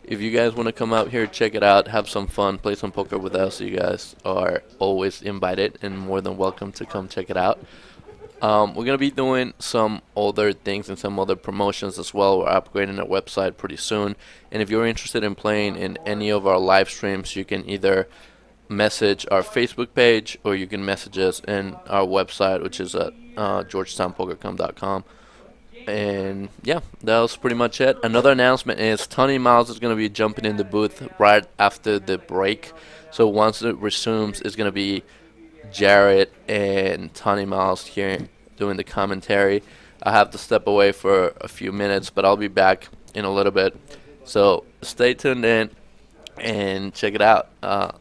if you guys want to come out here, check it out, have some fun, play some poker with us, you guys are always invited and more than welcome to come check it out. We're going to be doing some other things and some other promotions as well. We're upgrading our website pretty soon. And if you're interested in playing in any of our live streams, you can either message our Facebook page or you can message us in our website, which is at georgetownpokercom.com. And yeah, that was pretty much it. Another announcement is Tony Miles is going to be jumping in the booth right after the break. So once it resumes, it's going to be Jared and Tony Miles here doing the commentary. I have to step away for a few minutes, but I'll be back in a little bit. So stay tuned in and check it out.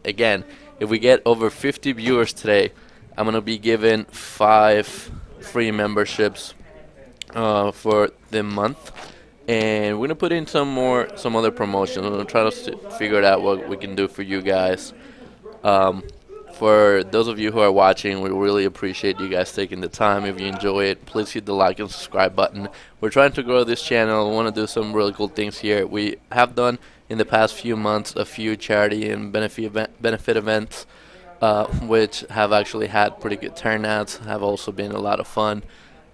Again, if we get over 50 viewers today, I'm going to be giving 5 free memberships for the month. And we're going to put in some other promotions. We're going to try to figure out what we can do for you guys. For those of you who are watching, we really appreciate you guys taking the time. If you enjoy it, please hit the like and subscribe button. We're trying to grow this channel. We want to do some really cool things here. We have done in the past few months a few charity and benefit events. which have actually had pretty good turnouts, have also been a lot of fun.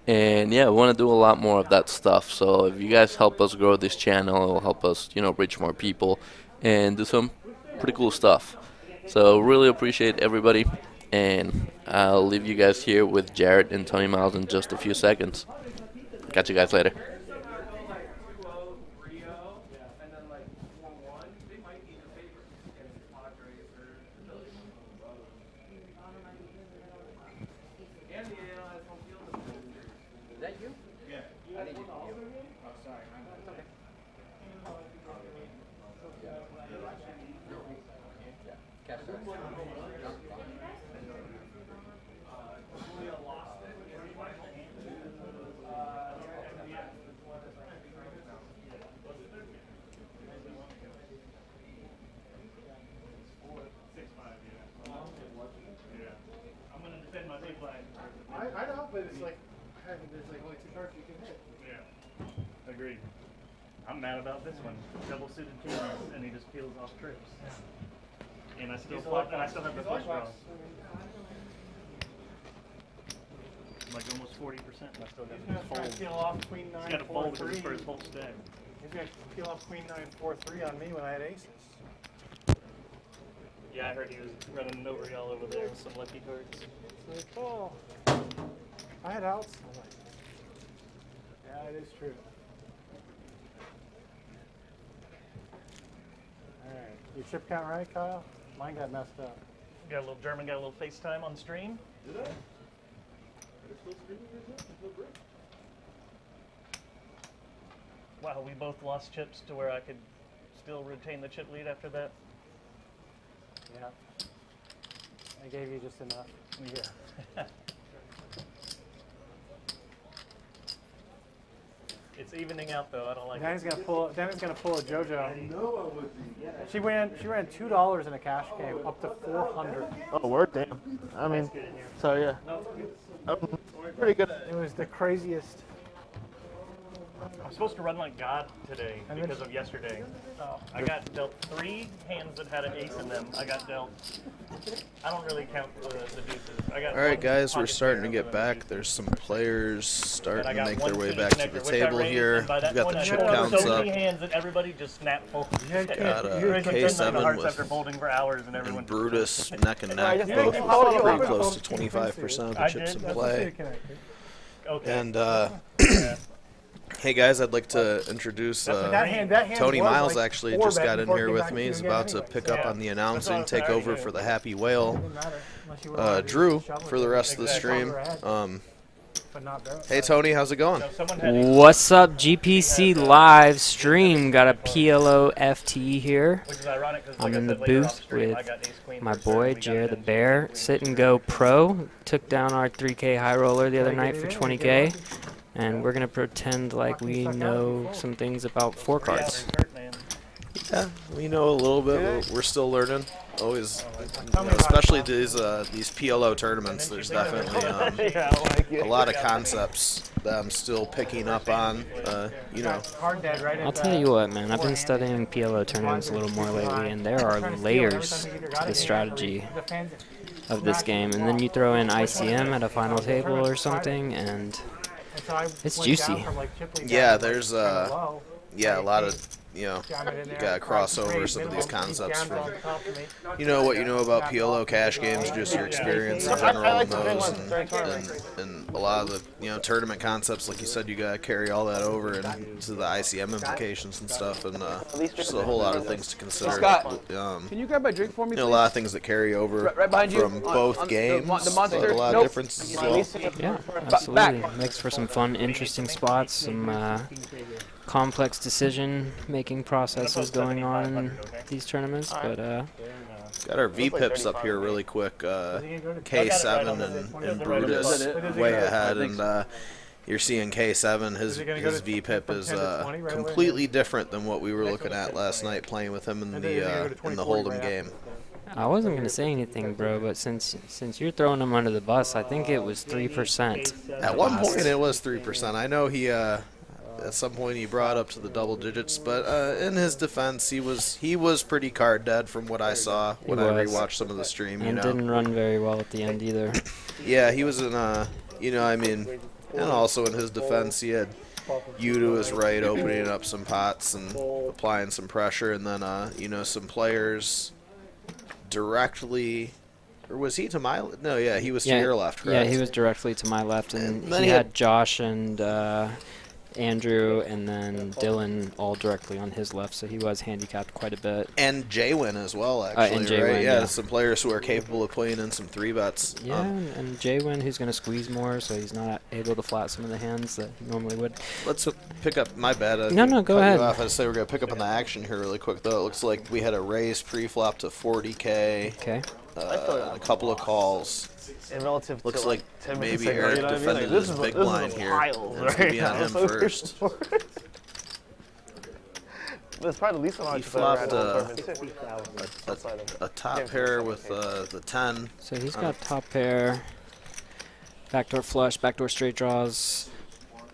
And yeah, we want to do a lot more of that stuff. So if you guys help us grow this channel, it'll help us, reach more people and do some pretty cool stuff. So really appreciate everybody. And I'll leave you guys here with Jared and Tony Miles in just a few seconds. Catch you guys later. Is that you? I think you. I know, but it's like, there's like only 2 cards you can hit. Yeah. Agreed. I'm mad about this one. Double suited kings, and he just peels off trips. And I still have the flush draw. Like almost 40%, and I still got He's to gonna try fold. to peel off queen 9, He's got to 4, fold 3. for his whole stack. He's gonna peel off queen 9, 4, 3 on me when I had aces. Yeah, I heard he was running over y'all over there with some lucky cards. It's like, oh, I had outs. I'm like, yeah, it is true. All right, your chip count right, Kyle? Mine got messed up. Got a little German, got a little FaceTime on stream. Did I? Are still streaming yourself? There's no break. Wow, we both lost chips to where I could still retain the chip lead after that. Yeah. I gave you just enough. Yeah. It's evening out though. I don't like Danny's it. gonna pull a JoJo. I know I would be. She ran $2 in a cash game up to 400. Oh, word, damn. I mean, so yeah. Pretty good. It was the craziest. I'm supposed to run like God today because of yesterday. I got dealt 3 hands that had an ace in them. I got dealt. I don't really count the deuces. I got All right, one guys, we're pocket starting to pair get other than back. There's some players starting I to got make one their way suited back to connector, the which I table raised, here. and by We've that got point, the I chip had counts so up. many hands that everybody just snap folded. Got Raising 10 K7 hearts with after folding for hours, and everyone and Brutus neck and neck, just both followed you pretty over. close to 25% of the I chips did. in play. Okay. And hey guys, I'd like to introduce That hand Tony was Miles. like Actually, 4 just bet got in before it here came with back me. to He's you about again to pick up Yeah. on the That's announcing, what take I over do. for the Happy Whale. Doesn't matter unless you wanna do Drew shovel for the it, rest of the Exactly. stream. but not barrel. Hey Tony, how's it going? So someone had ace What's up, GPC live stream? Got a PLO FT here. which is ironic because, I'm like I in the said, later off booth stream, I with got ace queen my for certain. boy We got Jared the it in Bear. Sit and go pro. Took down our 3K high roller the other night for 20K. And we're going to pretend like we know some things about 4 Yeah, cards. there's hurt, man. Yeah, we know a little bit. We're still learning. Always, especially these PLO tournaments. There's definitely Yeah, I like it. a lot of concepts that I'm still picking up on. Hard dead right at I'll tell you what, man. I've been studying PLO tournaments a little more lately, and there are layers to the strategy of this game. And then you throw in ICM at a final table or something, and it's juicy. Yeah, there's a lot of you got to cross over some of these concepts from what you know about PLO cash games, just your experience in general in those, and a lot of the tournament concepts, like you said, you got to carry all that over into the ICM implications and stuff, and just a whole lot of things to consider. Can you grab my drink for me, please? A lot of things that carry over Right behind you. from both games, the but monster. a lot of Nope. differences as well. Yeah, absolutely. Makes for some fun, interesting spots, some complex decision-making processes going on in these tournaments, but Got our V-pips up here really quick. K7 and Brutus way ahead, and you're seeing K7. His V-pip is completely different than what we were looking at last night playing with him in the Hold'em game. I wasn't gonna say anything, bro, but since you're throwing him under the bus, I think it was 3%. At one point, it was 3%. I know he at some point he brought up to the double digits. But in his defense, he was pretty card dead from what I saw when I was. rewatched some of the stream. You And know, didn't run very well at the end either. yeah, he was in I mean, and also in his defense, he had you to his right opening up some pots and applying some pressure, and then some players directly. Or was he to my? No, yeah, he was to your left, correct? Yeah, he was directly to my left, and then he had Josh and Andrew, and then Dylan all directly on his left, so he was handicapped quite a bit. And Jaywin as well, actually, and right? Jaywin, Yeah, yeah. some players who are capable of playing in some 3-bets. Yeah, and Jaywin, who's going to squeeze more, so he's not able to flat some of the hands that he normally would. Let's pick up. My bad. No, go ahead. I say we're gonna pick up on the action here really quick though. It looks like we had a raise pre-flop to 40K. Okay. A couple of calls. And relative Looks to like 10 maybe minutes ago, Eric you know what I mean? defended Like, his this is big a- this is a blind here. piles And it's gonna right be on now. him So first. That's probably the least amount He I've ever had flopped on the tournament, too. a top pair with the 10. So he's got top pair, backdoor flush, backdoor straight draws.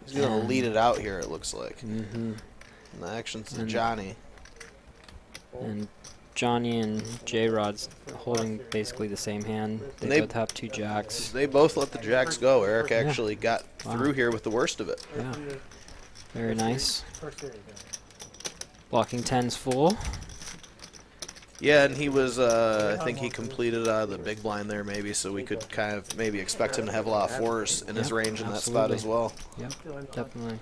He's gonna lead it out here. It looks like. Mm-hmm. And the action's to And- Johnny. And Johnny and J-Rod's holding basically the same hand. They both have 2 jacks. They both let the jacks go. Eric actually got through here with the worst of it. Yeah. Very nice. Blocking 10's full. Yeah, and he was, I think he completed the big blind there maybe, so we could kind of maybe expect him to have a lot of 4s in his range in that spot as well. Yep, definitely.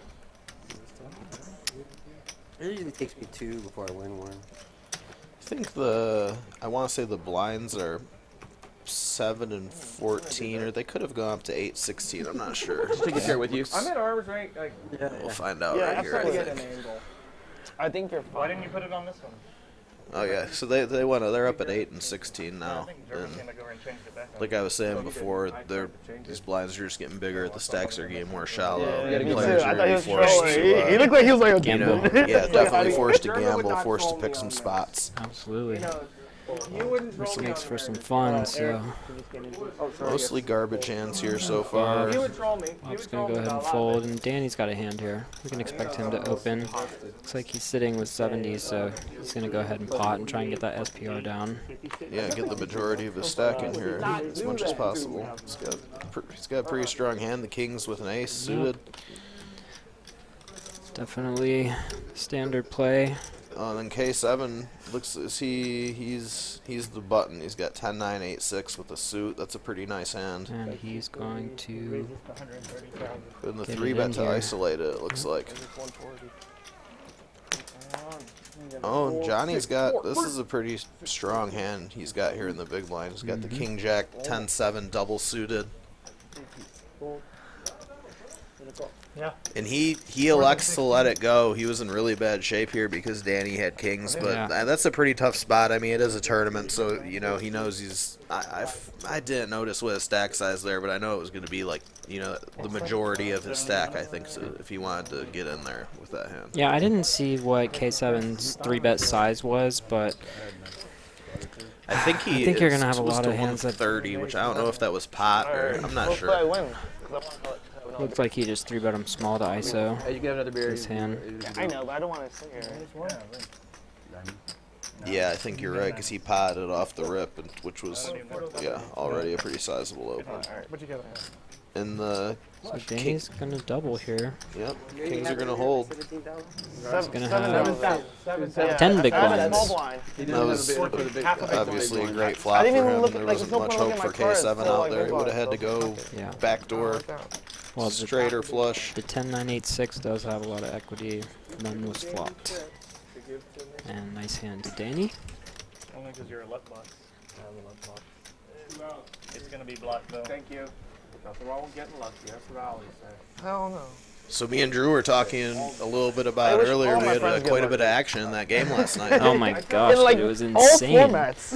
It usually takes me 2 before I win one. I think I want to say the blinds are 7 and 14, or they could have gone up to 8-16, I'm not sure. Take a chair with you. I'm at arm's right. Like, We'll find out Yeah, right I'm here, starting I to get an think. angle. I think you're fine. Why didn't you put it on this one? Oh yeah, so they're up at 8 and 16 I now. think Jordan's And gonna go over and change it back. like I was saying before, these blinds are just getting bigger, the stacks are getting more shallow. Yeah, me Players too. are I thought gonna he be was forced trolling. to, He looked like he was like a you know, Gamble. yeah, definitely how do you- forced to Jordan would gamble, not forced to troll pick me some on that. spots. Absolutely. you wouldn't This troll me makes on for the some very- fun, so Oh, sorry. Mostly garbage hands here so far. He would troll me. He Bob's would troll going to me go ahead and a lot, fold, but- and Danny's got a hand here. We can expect him to open. Looks like he's sitting with 70s, so he's going to go ahead and pot and try and get that SPR down. Yeah, get the majority of his stack in here as much as possible. He's got a pretty strong hand. The kings with an ace suited. Definitely standard play. And then K7 looks as he's the button. He's got 10-9, 8-6 with a suit. That's a pretty nice hand. And he's going to Put in the Get it 3-bet in to here. isolate it. It looks like. Oh, and Johnny's got. This is a pretty strong hand he's got here in the big blind. He's got the King Jack 10-7 double suited. Yeah. And he elects to let it go. He was in really bad shape here because Danny had kings, but Yeah. that's a pretty tough spot. I mean, it is a tournament, so he knows he's. I didn't notice what his stack size there, but I know it was going to be like the majority of his stack. I think so if he wanted to get in there with that hand. Yeah, I didn't see what K7's 3-bet size was, but I think I think you're gonna have a was lot to of hands that- 130, which I don't know if that was pot or I'm not Hopefully I sure. win. looks like he just 3-bet him small to ISO. Hey, you can have another beer. His hand. I know, but I don't want to sit here. Yeah, I think you're right because he potted off the rip, which was already a pretty sizable open. What you got? And the So Danny's going to double here. kings are gonna hold. He's going to have 10 big Small blinds. blind. That was obviously a great flop I for didn't even him. look There like wasn't there's no much point hope looking for at my cards, K7 so, out like, there. He big would have had to blind. go Yeah. backdoor, Well, straight or flush. the 10-9-8-6 does have a lot of equity. None was flopped. And nice hand to Danny. Only because you're a luck box. It's gonna be blocked though. Thank you. Nothing wrong with getting lucky. That's what I always say. Hell no. So me and Drew were talking a little bit about I it wish earlier. all We my had friends get quite a bit of lucky. action in that game last night. Oh my gosh, In like dude, it was all insane. formats.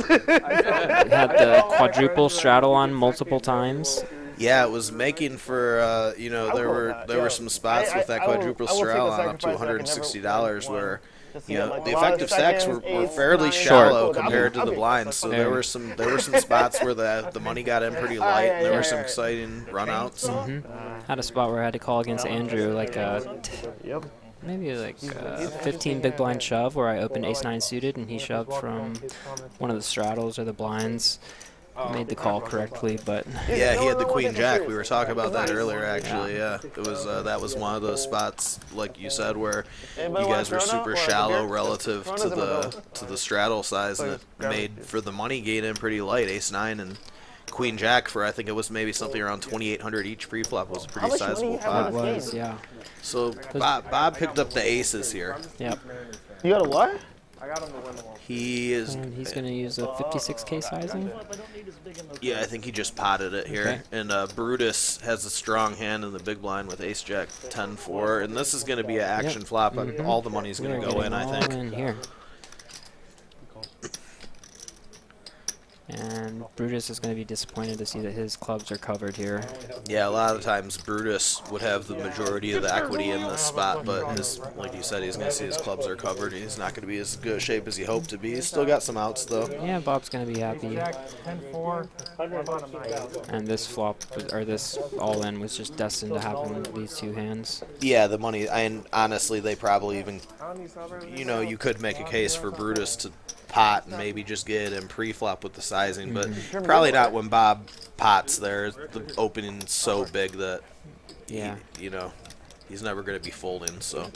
He had the quadruple straddle on multiple times. Yeah, it was making for there were some spots with that quadruple straddle on up to $160 where you know, the effective stacks were fairly Short. shallow compared to the blinds. So there were some spots where the money got in pretty light. And there were some exciting runouts. Had a spot where I had to call against Andrew like maybe like 15 big blind shove where I opened ace-9 suited and he shoved from one of the straddles or the blinds. Made the call correctly, but yeah, he had the queen jack. We were talking about that earlier, actually. Yeah, it was that was one of those spots, like you said, where you guys were super shallow relative to the straddle size, and it made for the money gain in pretty light. Ace-9 and queen jack for I think it was maybe something around 2,800 each pre-flop was a pretty sizable pot. it was, yeah. So Bob picked up the aces here. Yep. You got a what? I got him to win the one. He is. And he's going to use a 56k sizing. Yeah, I think he just potted it here. Okay. And Brutus has a strong hand in the big blind with ace jack 10-4, and this is going to be an action flop. All the money's going to go in, I think. In here. And Brutus is going to be disappointed to see that his clubs are covered here. Yeah, a lot of times Brutus would have the majority of the equity in this spot, but like you said, he's going to see his clubs are covered. He's not going to be as good a shape as he hoped to be. He's still got some outs, though. Yeah, Bob's going to be happy. And this flop, or this all-in, was just destined to happen with these two hands. Yeah, the money, and honestly, they probably even, you know, you could make a case for Brutus to pot and maybe just get it in pre-flop with the sizing, but probably not when Bob pots there. The opening's so big that, you know, he's never going to be folding, so.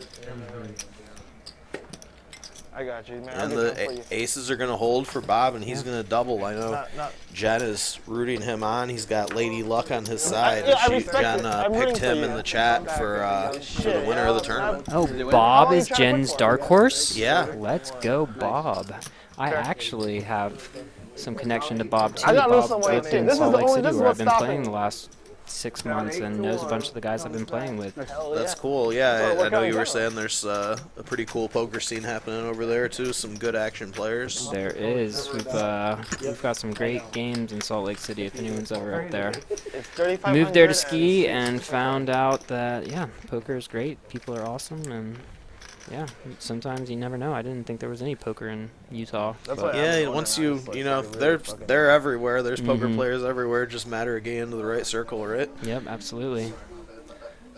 I got you, man. And the aces are going to hold for Bob, and he's going to double. I know Jen is rooting him on. He's got Lady Luck on his side. Jen picked him in the chat for the winner of the tournament. Oh, Bob is Jen's dark horse? Yeah. Let's go, Bob. I actually have some connection to Bob, too. I gotta lose Bob some weight, lived too. in This is Salt the Lake only- City, this is where I've what's been stopping playing me. the last 6 months and knows a bunch of the guys I've been playing with. That's cool. Yeah, I know you were saying there's a pretty cool poker scene happening over there, too. Some good action players. There is. We've got some great games in Salt Lake City if anyone's ever up there. Moved there to ski and found out that, yeah, poker is great. People are awesome, and yeah, sometimes you never know. I didn't think there was any poker in Utah. But Yeah, once you know, they're everywhere. There's poker players everywhere. Just matter of getting into the right circle, right? Yep, absolutely.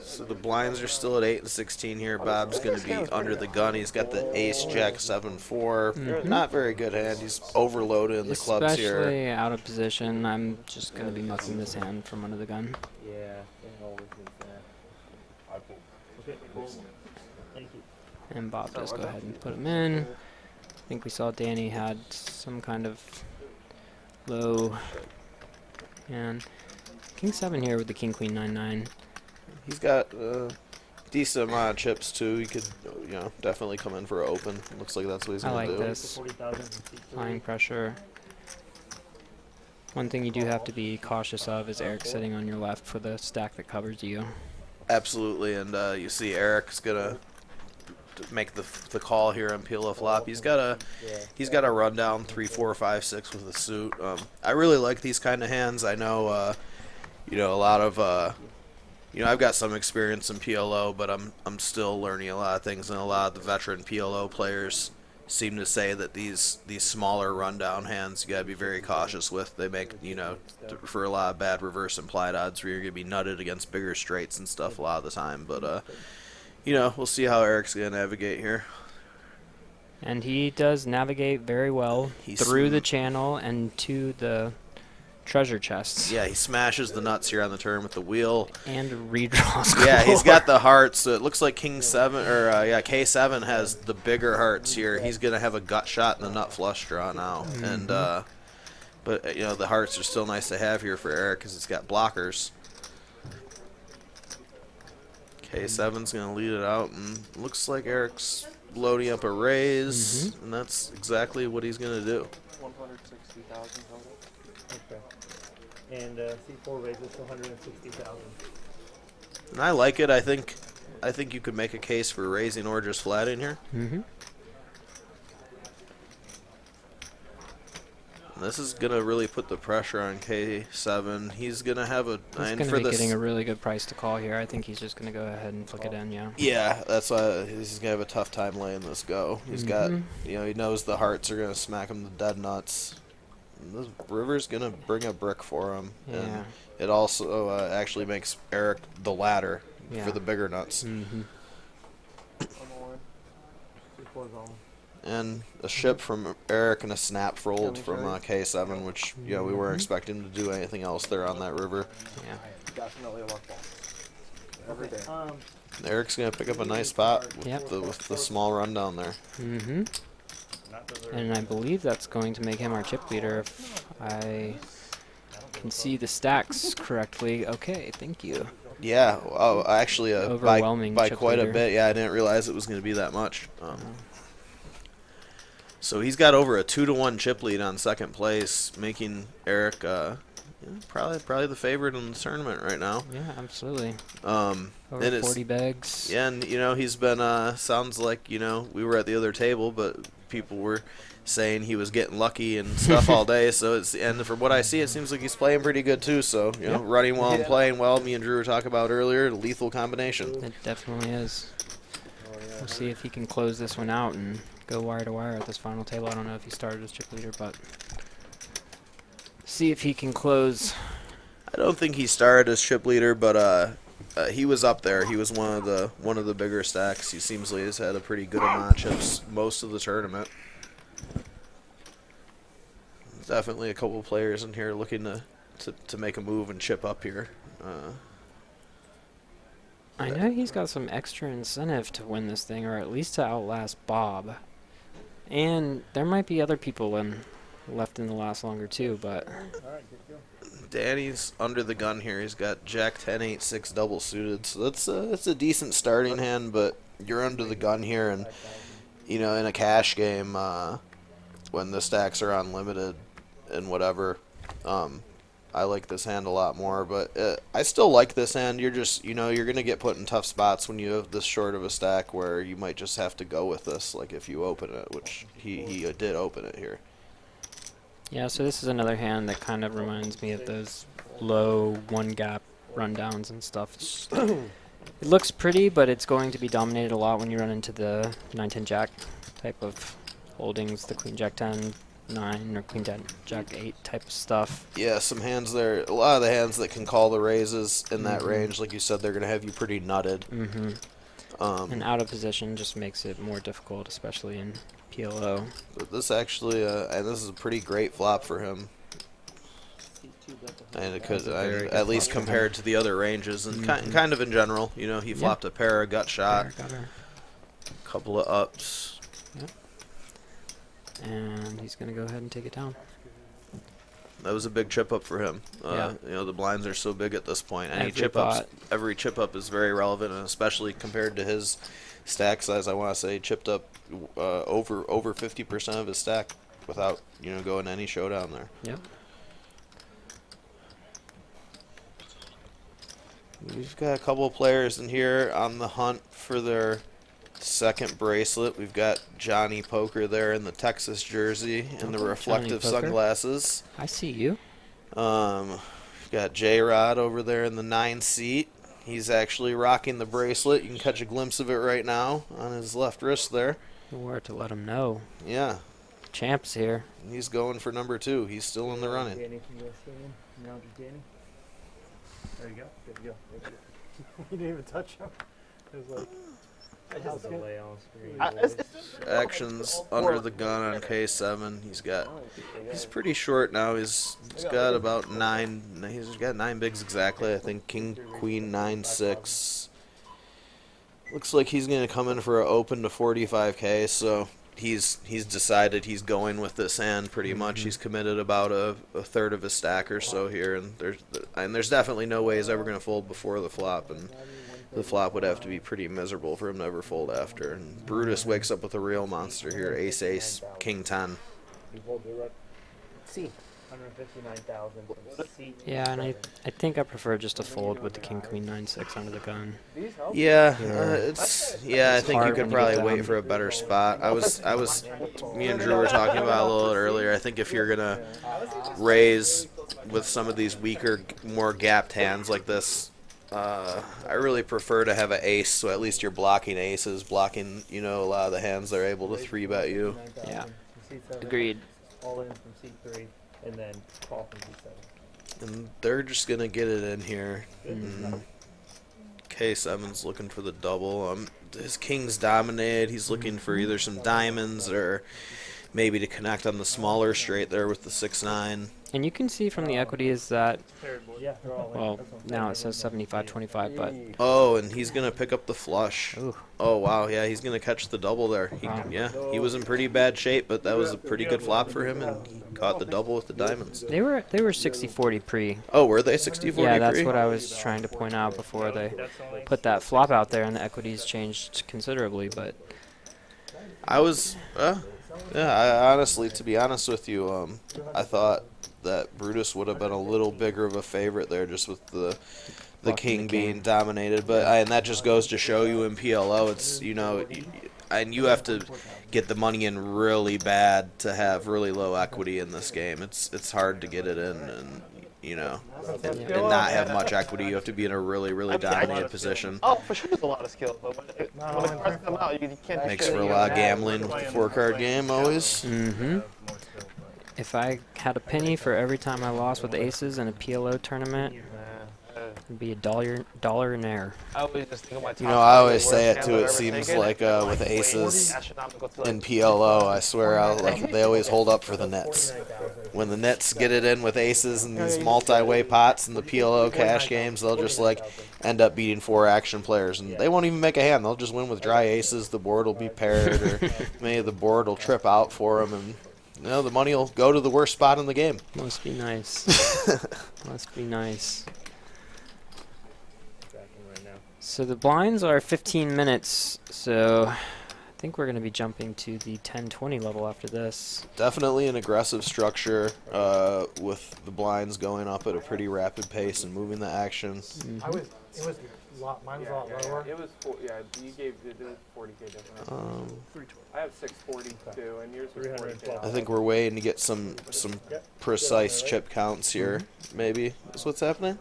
So the blinds are still at 8 and 16 here. Bob's going to be under the gun. He's got the ace jack 7-4. Not very good hand. He's overloaded in the clubs here. Especially out of position. I'm just going to be mucking this hand from under the gun. And Bob does go ahead and put him in. I think we saw Danny had some kind of low. And King 7 here with the King Queen 9-9. He's got decent amount of chips too. He could, you know, definitely come in for an open. Looks like that's what he's I going to like do. this. Applying pressure. One thing you do have to be cautious of is Eric sitting on your left for the stack that covers you. Absolutely, and you see Eric's gonna make the call here on PLO flop. He's got a rundown 3, 4, 5, 6 with a suit. I really like these kind of hands. I know, you know, a lot of you know, I've got some experience in PLO, but I'm still learning a lot of things, and a lot of the veteran PLO players seem to say that these smaller rundown hands you gotta be very cautious with. They make, you know, for a lot of bad reverse implied odds where you're gonna be nutted against bigger straights and stuff a lot of the time. But you know, we'll see how Eric's gonna navigate here. And he does navigate very well through the channel and to the treasure chests. Yeah, he smashes the nuts here on the turn with the wheel. And redraws. Yeah, he's got the hearts. So it looks like King 7 or K7 has the bigger hearts here. He's gonna have a gut shot in the nut flush draw now, and but you know, the hearts are still nice to have here for Eric because it's got blockers. K7's gonna lead it out, and looks like Eric's loading up a raise, and that's exactly what he's gonna do. 160,000 total. Okay. And C4 raises to 160,000. And I like it. I think you could make a case for raising or just flatting here. This is gonna really put the pressure on K7. He's gonna have a. He's going to be getting a really good price to call here. I think he's just going to go ahead and flick it in, yeah. Yeah, that's why he's gonna have a tough time laying this go. He's got, he knows the hearts are gonna smack him to dead nuts. This river's gonna bring a brick for him, and it also actually makes Eric the ladder for the bigger nuts. And a ship from Eric and a snap fold from K7, which we weren't expecting to do anything else there on that river. Yeah. Definitely a luck ball. Every day. Eric's gonna pick up a nice spot with the small run down there. And I believe that's going to make him our chip leader if I can see the stacks correctly. Okay, thank you. Yeah, actually Overwhelming by chip quite leader. a bit. Yeah, I didn't realize it was going to be that much. So he's got over a 2-to-1 chip lead on second place, making Eric probably the favorite in the tournament right now. Yeah, absolutely. Over 40 bags. Yeah, and he's been sounds like we were at the other table, but people were saying he was getting lucky and stuff all day. So and from what I see, it seems like he's playing pretty good too. So running well and playing well. Me and Drew were talking about earlier, lethal combination. It definitely is. We'll see if he can close this one out and go wire to wire at this final table. I don't know if he started as chip leader, but see if he can close. I don't think he started as chip leader, but he was up there. He was one of the bigger stacks. He seems like he's had a pretty good amount of chips most of the tournament. Definitely a couple of players in here looking to make a move and chip up here. I know he's got some extra incentive to win this thing, or at least to outlast Bob. And there might be other people left in the last longer too, but Danny's under the gun here. He's got Jack 10, 8, 6 double suited, so that's a decent starting hand. But you're under the gun here, and in a cash game when the stacks are unlimited and whatever, I like this hand a lot more. But I still like this hand. You're just you're gonna get put in tough spots when you have this short of a stack where you might just have to go with this. Like if you open it, which he did open it here. yeah, so this is another hand that kind of reminds me of those low one gap rundowns and stuff. It looks pretty, but it's going to be dominated a lot when you run into the 9-10 jack type of holdings, the queen jack 10, 9, or queen jack 8 type of stuff. Yeah, some hands there. A lot of the hands that can call the raises in that range, like you said, they're going to have you pretty nutted. And out of position just makes it more difficult, especially in PLO. But this actually, and this is a pretty great flop for him. And it could, at least compared to the other ranges, and kind of in general. He flopped a pair, a gut shot, a couple of ups. Yep. And he's going to go ahead and take it down. That was a big chip up for him. The blinds are so big at this point. Every chip up is very relevant, and especially compared to his stack size. I want to say chipped up over 50% of his stack without going to any showdown there. Yep. We've got a couple of players in here on the hunt for their second bracelet. We've got Johnny Poker there in the Texas jersey and the reflective sunglasses. I see you. We've got J-Rod over there in the 9 seat. He's actually rocking the bracelet. You can catch a glimpse of it right now on his left wrist there. Where to let him know. Yeah. Champ's here. He's going for number 2. He's still in the running. Danny, can you go stay in? Now just Danny. There you go. Good to go. Thank you. You didn't even touch him. It was like... How's the lay on screen? Actions under the gun on K7. He's pretty short now. He's got about 9. He's got 9 bigs exactly. I think King, Queen, 9, 6. Looks like he's gonna come in for an open to 45K. So he's decided he's going with this hand pretty much. He's committed about a third of his stack or so here, and there's definitely no way he's ever gonna fold before the flop, and the flop would have to be pretty miserable for him to ever fold after. And Brutus wakes up with a real monster here. Ace, Ace, King 10. See. 159,000 from seat. Yeah, and I think I prefer just to fold with the king queen 9-6 under the gun. Yeah, Yeah. I It's think you hard could when you probably get wait down. for a better spot. Me and Drew were talking about it a little earlier. I think if you're gonna raise with some of these weaker, more gapped hands like this, I really prefer to have an ace, so at least you're blocking aces, blocking, a lot of the hands that are able to 3-bet you. Yeah. From seat 7, Agreed. all in from seat 3, and then call from seat 7. And they're just gonna get it in here. And K7's looking for the double. His king's dominated. He's looking for either some diamonds or maybe to connect on the smaller straight there with the 6-9. And you can see from the equities that, Yeah, they're all in. well, That's what I'm now saying. it says 75-25, but Oh, and he's gonna pick up the flush. ooh, Oh wow, yeah, he's gonna catch the double there. He was in pretty bad shape, but that was a pretty good flop for him, and he caught the double with the diamonds. they were 60-40 pre. Oh, were they 60-40? Yeah, that's what I was trying to point out before they put that flop out there, and the equities changed considerably. But I was, I honestly, to be honest with you, I thought that Brutus would have been a little bigger of a favorite there, just with the king being dominated. But and that just goes to show you in PLO, it's and you have to get the money in really bad to have really low equity in this game. It's hard to get it in, and and not have much equity. You have to be in a really, really dominated position. Oh, for sure, there's a lot of skill, but when the cards come out, you can't. do Makes shit. for a lot of gambling with the 4-card game always. mm-hmm. If I had a penny for every time I lost with aces in a PLO tournament, it'd be $1 in air. I always just think of my top I always worst say it hand too. I've It ever seems taken, like and, with way aces astronomical to, in PLO, I swear, they always hold up for the nets. When the nets get it in with aces and these multi-way pots and the PLO cash games, they'll just end up beating 4 action players, and they won't even make a hand. They'll just win with dry aces. The board will be paired, or maybe the board will trip out for them, and the money will go to the worst spot in the game. Must be nice. Must be nice. So the blinds are 15 minutes, so I think we're going to be jumping to the 10-20 level after this. Definitely an aggressive structure with the blinds going up at a pretty rapid pace and moving the action. Mm-hmm. It was mine was a lot lower. It was you gave it was 40K difference. I have 642 and yours was 40K. I think we're waiting to get some precise chip counts here. Maybe is what's happening.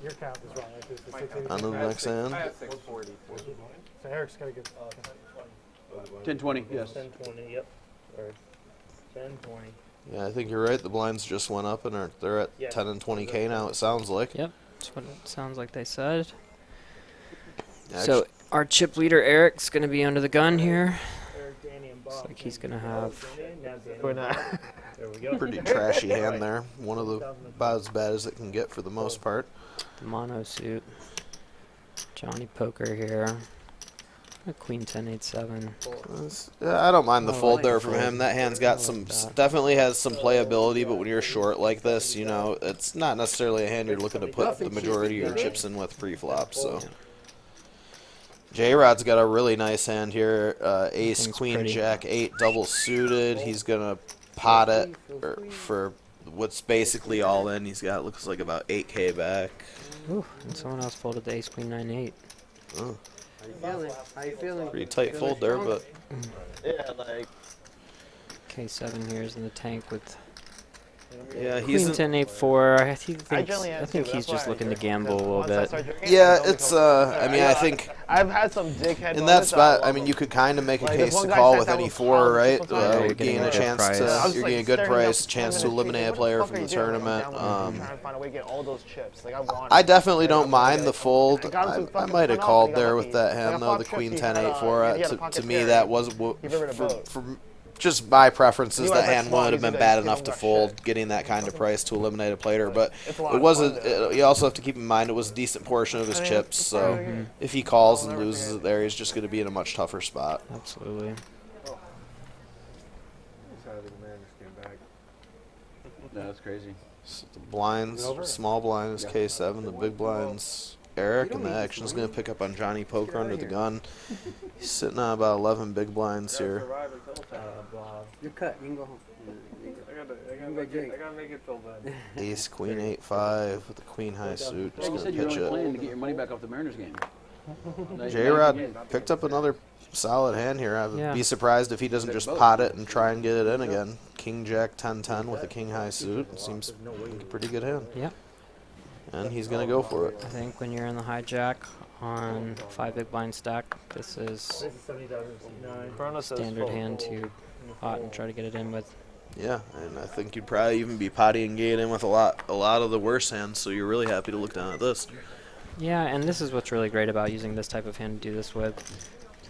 Your count is wrong. It's the 680. On to the next hand. I have 640. So Eric's got to get 10-20, yes. 10-20. Yep. Or 10-20. Yeah, I think you're right. The blinds just went up and they're at 10 and 20K now. It sounds like. Yep, that's what it sounds like they said. Actu- So our chip leader Eric's going to be under the gun here. Eric, Danny, and Looks Bob. like he's going to have There we go. Pretty trashy hand there. One of the about as bad as it can get for the most part. the mono suit. Johnny Poker here. A Queen 10-8-7. I don't mind the Oh, I fold like there the from fold. him. That hand's got I some, like that. definitely has some playability, but when you're short like this, it's not necessarily a hand you're looking to put the majority of your chips in with pre-flop. So J-Rod's got a really nice hand here. Ace, Thing's Queen, pretty. Jack, 8 double suited. He's gonna pot it for what's basically all in. He's got looks like about 8K back. Ooh, and someone else folded the Ace Queen 9-8. Oh, How you feeling? pretty tight fold there, but Yeah, like. K7 here is in the tank with yeah, Queen he's 10-8-4. I generally am think too, he's that's just why looking to I gamble a little once I bit. start drinking, yeah, it only it's comes- I mean, I think I've had some dickhead in that moments, spot, I I mean, you could kind of make a Like, case this to one guy call sat with down any with 4, Kyle right? just before you're You're getting getting a a good chance price. to, I was you're like getting a good staring price, up chance and to I'm like, eliminate a what the player fuck from are the you doing? I'm tournament. down with him, trying to find a way to get all those chips. Like, I want I it. definitely Like, don't I'm mind like- the fold. I got him I some fucking might have fun called off, he got there with lucky. that Like, hand I though, flopped the trips, Queen he had 10-8-4. he had a To pocket me, pair. that was He favored a boat. for just my preferences. He That was, like, hand small, would have he's been a bad big enough kid, to got fold, shit. getting that kind of price to eliminate a player. But It's a lot it of wasn't. fun, though. You also have to keep in mind it was a decent portion of his chips. So if he calls and loses it there, he's just going to be in a much tougher spot. Absolutely. That's crazy. So the blinds, small blind is K7, the big blind's Eric, and the action's going to pick up on Johnny Poker under the gun. He's sitting on about 11 big blinds here. Bob. You're cut. You can go home. gotta make it till then. Ace, queen, 8-5 with the queen high suit. Yeah, Just you gonna said you were pitch only it. playing to get your money back off the Mariners game. J-Rod picked up another solid hand here. I'd Yeah. be surprised if he doesn't just pot it and try and get it in again. King, Jack, 10-10 with a king high suit. It seems like a pretty good hand. Yep. And he's going to go for it. I think when you're in the hijack on 5 big blind stack, this is standard hand to pot and try to get it in with. Yeah, and I think you'd probably even be potty and gate in with a lot of the worse hands, so you're really happy to look down at this. Yeah, and this is what's really great about using this type of hand to do this with.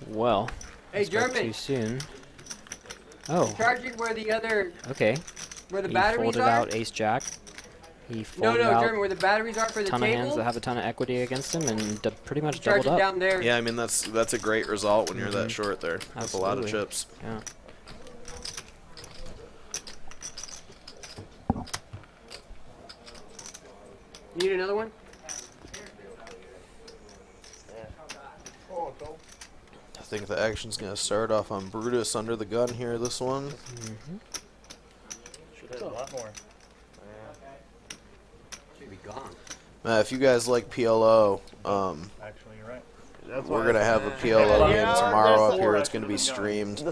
Well, Hey, spoke German. too soon. Oh, Charging where the other, okay. where the He batteries folded are. out ace jack. He No, folded no, out German, where the batteries are for a the ton of hands table. that have a ton of equity against him and pretty much Charge doubled it up. down there. Yeah, I mean, that's a great result when you're that Mhm. short there. That's a lot of Absolutely. chips. Yeah. You need another one? I think the action's going to start off on Brutus under the gun here, this one. Mm-hmm. Should have a lot more. Should be gone. If you guys like PLO, Actually, you're right. we're going to have a PLO game tomorrow up here. It's going to be streamed.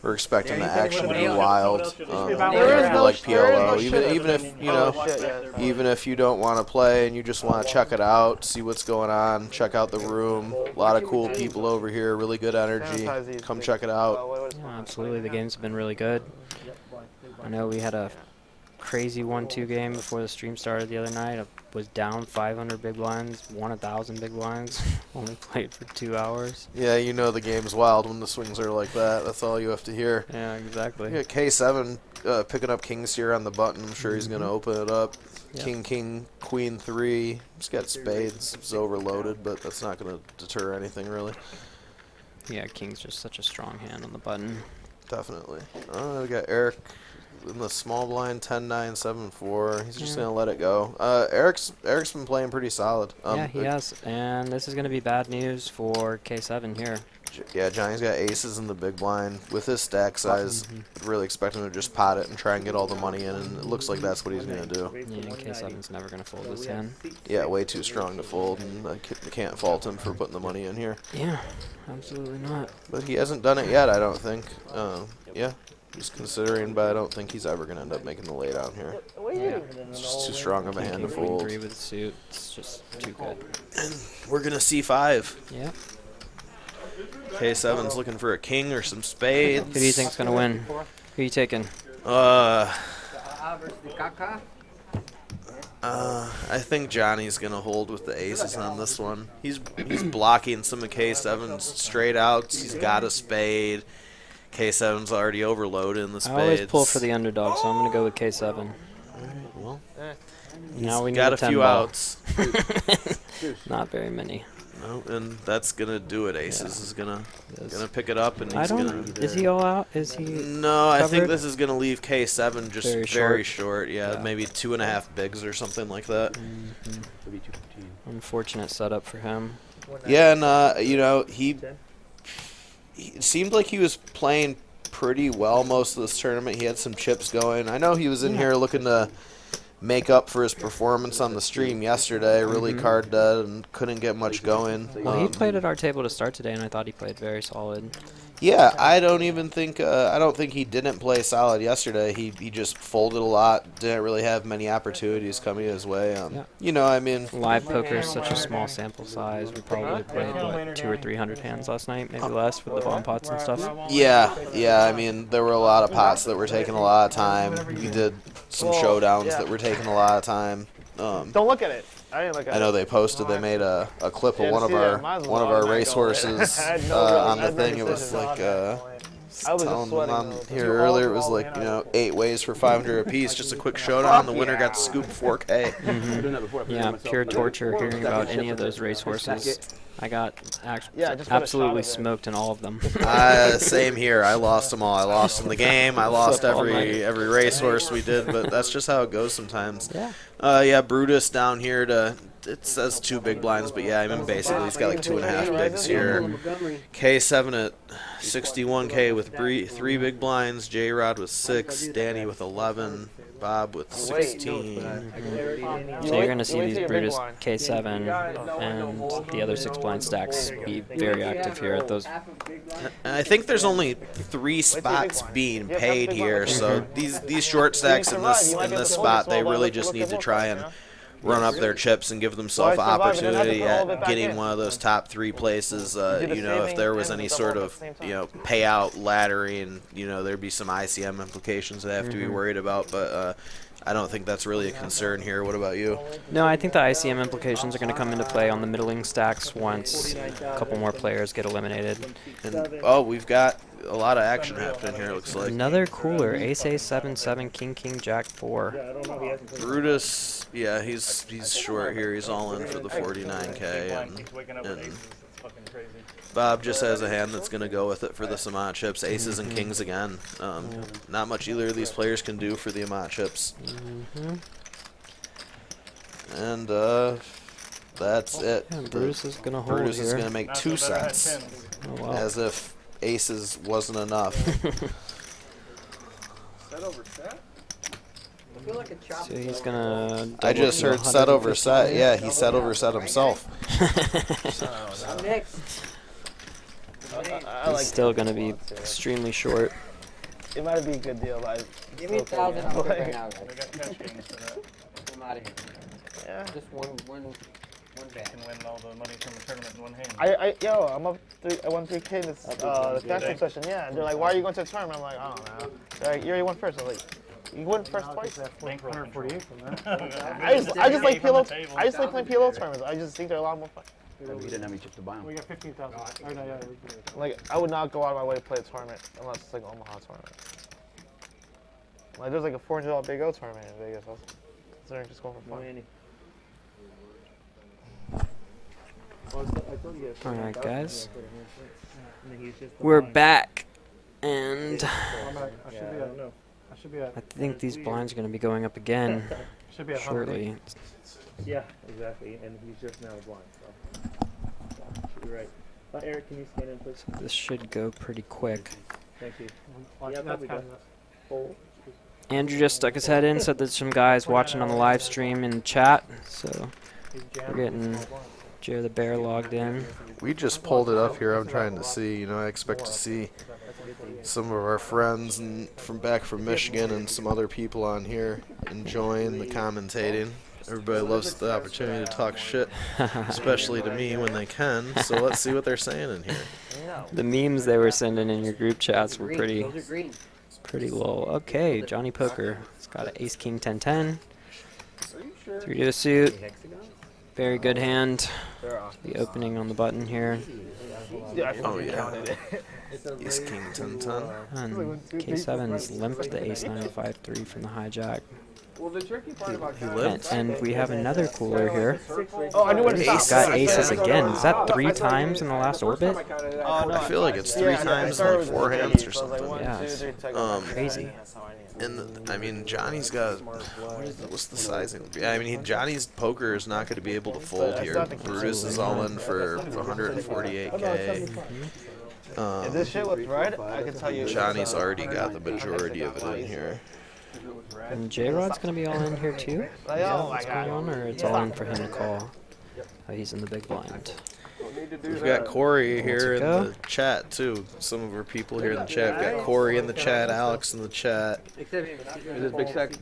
We're expecting the action to be wild. If you like PLO, even if you know, even if you don't want to play and you just want to check it out, see what's going on, check out the room. A lot of cool people over here, really good energy. Come check it out. Yeah, absolutely. The games have been really good. I know we had a crazy 1-2 game before the stream started the other night. I was down 500 big blinds, won 1,000 big blinds, only played for 2 hours. Yeah, you know the game's wild when the swings are like that. That's all you have to hear. Yeah, exactly. Yeah, K7 picking up kings here on the button. I'm sure he's going to open it up. Yep. King, king, queen 3. He's got spades. It's overloaded, but that's not going to deter anything really. Yeah, king's just such a strong hand on the button. Definitely. We got Eric in the small blind, 10-9, 7-4. He's just Yeah. going to let it go. Eric's been playing pretty solid. Yeah, he has. And this is going to be bad news for K7 here. Yeah, Johnny's got aces in the big blind. With his stack size, I'd really expect him to just pot it and try and get all the money in, and it looks like that's what he's going to do. Yeah, and K7's never going to fold this hand. Yeah, way too strong to fold, and I can't fault him for putting the money in here. Yeah, absolutely not. But he hasn't done it yet, I don't think. Yeah, just considering, but I don't think he's ever going to end up making the lay down here. Yeah. It's just too strong of a hand to Queen fold. 3 with a suit. It's just too good. We're going to C5. Yeah. K7's looking for a king or some spades. Who do you think's going to win? Who you taking? Versus the Kaka. I think Johnny's gonna hold with the aces on this one. He's blocking some of K7's straight outs. He's got a spade. K7's already overloaded in the spades. I always pull for the underdog, so I'm going to go with K7. Well, Now we need got a a few 10 ball. outs. Not very many. No, and that's gonna do it. Aces is gonna pick it up, and I he's don't. gonna. Is he all out? Is he? No, I think covered? this is gonna leave K7 just Very very short. short. Yeah, maybe 2.5 bigs or something like that. Unfortunate setup for him. Yeah, and you know he it seemed like he was playing pretty well most of this tournament. He had some chips going. I know he was in here looking to make up for his performance on the stream yesterday. Really card dead and couldn't get much going. Well, he played at our table to start today, and I thought he played very solid. Yeah, I don't think he didn't play solid yesterday. He just folded a lot. Didn't really have many opportunities coming his way. Yeah. You know, I mean, Live poker is such a small sample size. We probably played, what, 200 or 300 hands last night, maybe less with the bomb pots and stuff. yeah. I mean, there were a lot of pots that were taking a lot of time. We did some showdowns that were taking a lot of time. Don't look at it. I didn't look at it. I know they posted. They made a clip of one of our racehorses on the thing. It was like telling them on here earlier. It was like 8 ways for 500 apiece. Just a quick showdown. The winner got to scoop 4K. Yeah, pure torture hearing about any of those racehorses. I got absolutely smoked in all of them. Same here. I lost them all. I lost in the game. I lost every racehorse we did, but that's just how it goes sometimes. Yeah. Yeah, Brutus down here to it says 2 big blinds, but yeah, I mean basically he's got like 2.5 bigs here. K7 at 61K with 3 big blinds. J Rod with 6, Danny with 11, Bob with 16. So you're going to see these Brutus K7 and the other 6 blind stacks be very active here at those. And I think there's only 3 spots being paid here, so these short stacks in this spot, they really just need to try and run up their chips and give themselves opportunity at getting one of those top 3 places. You know, if there was any sort of, you know, payout laddering, you know, there'd be some ICM implications that have to be worried about, but I don't think that's really a concern here. What about you? No, I think the ICM implications are going to come into play on the middling stacks once a couple more players get eliminated. And, oh, we've got a lot of action happening here, looks like. Another cooler, Ace Ace 7-7, King King Jack 4. Brutus, yeah, he's short here. He's all in for the 49K. And Bob just has a hand that's going to go with it for the Amat chips. Aces and kings again. Not much either of these players can do for the Amat chips. And that's it. Yeah, Brutus is going to hold Brutus here. is going to make 2 cents. Oh, wow. As if aces wasn't enough. Set over set? So he's going to... I just heard set over set. Yeah, he set over set himself. He's still going to be extremely short. It might be a good deal, but Give me $1,000 right now, guys. We got cash games for that. I'm out of here. yeah. Just one bet. You can win all the money from the tournament in one hand. I'm up. I won 3K in this the casting session. Yeah, and they're like, "Why are you going to the tournament?" I'm like, "I don't know." They're like, "You already won first." I'm like, "You won first twice." Bank 148 from that. I just like PLO. I just like playing PLO tournaments. I just think they're a lot more fun. We got 15,000. Oh, no, yeah, Like, I would not go out of my way to play a tournament unless it's like an Omaha tournament. Like, there's like a $400 Big O tournament in Vegas. I was considering just going for fun. Alright, guys. We're back. And I should be at I think these blinds are going to be going up again should be at shortly. Yeah, exactly. And he's just now blind. So. Should be right. Eric, can you scan in, please? This should go pretty quick. Thank you. Yeah, that's that's Oh. Andrew just stuck his head in, said there's some guys watching on the live stream in chat, so we're getting Joe the Bear logged in. We just pulled it up here. I'm trying to see. You know, I expect to see some of our friends and from Michigan and some other people on here enjoying the commentating. Everybody loves the opportunity to talk shit, especially to me when they can. So let's see what they're saying in here. The memes they were sending in your group chats were pretty low. Okay, Johnny Poker. It's got an Ace King 10-10. 3 to a suit. Very good hand. The opening on the button here. Oh yeah. Ace King 10-10. And K7's limped the Ace 9-5-3 from the hijack. Well, the tricky part about And we have another cooler here. Oh, I knew when to He's stop. got aces again. Is that 3 times in the last orbit? I feel like it's 3 times in like 4 hands or something. Yeah, it's crazy. And I mean, Johnny's got what's the sizing? Yeah, I mean, Johnny's poker is not going to be able to fold here. Brutus is all in for 148K. If this shit looks right, I can tell you. Johnny's already got the majority of it in here. And J-Rod's going to be all in here too? Is that what's going on, or it's all in for him to call? Oh, he's in the big blind. We've got Corey here in the chat too. Some of our people here in the chat. We've got Corey in the chat, Alex in the chat,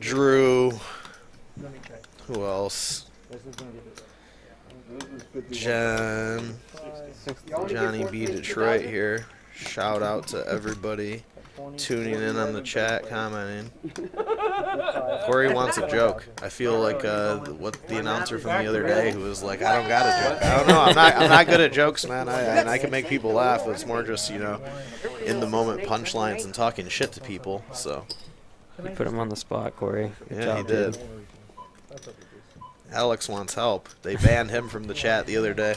Drew. Who else? Jen. Johnny B. Detroit here. Shout out to everybody tuning in on the chat, commenting. Corey wants a joke. I feel like what the announcer from the other day who was like, I don't got a joke. I don't know. I'm not good at jokes, man. And I can make people laugh. It's more just, you know, in the moment punchlines and talking shit to people. So You put him on the spot, Corey. Good yeah, job, he did. dude. Alex wants help. They banned him from the chat the other day.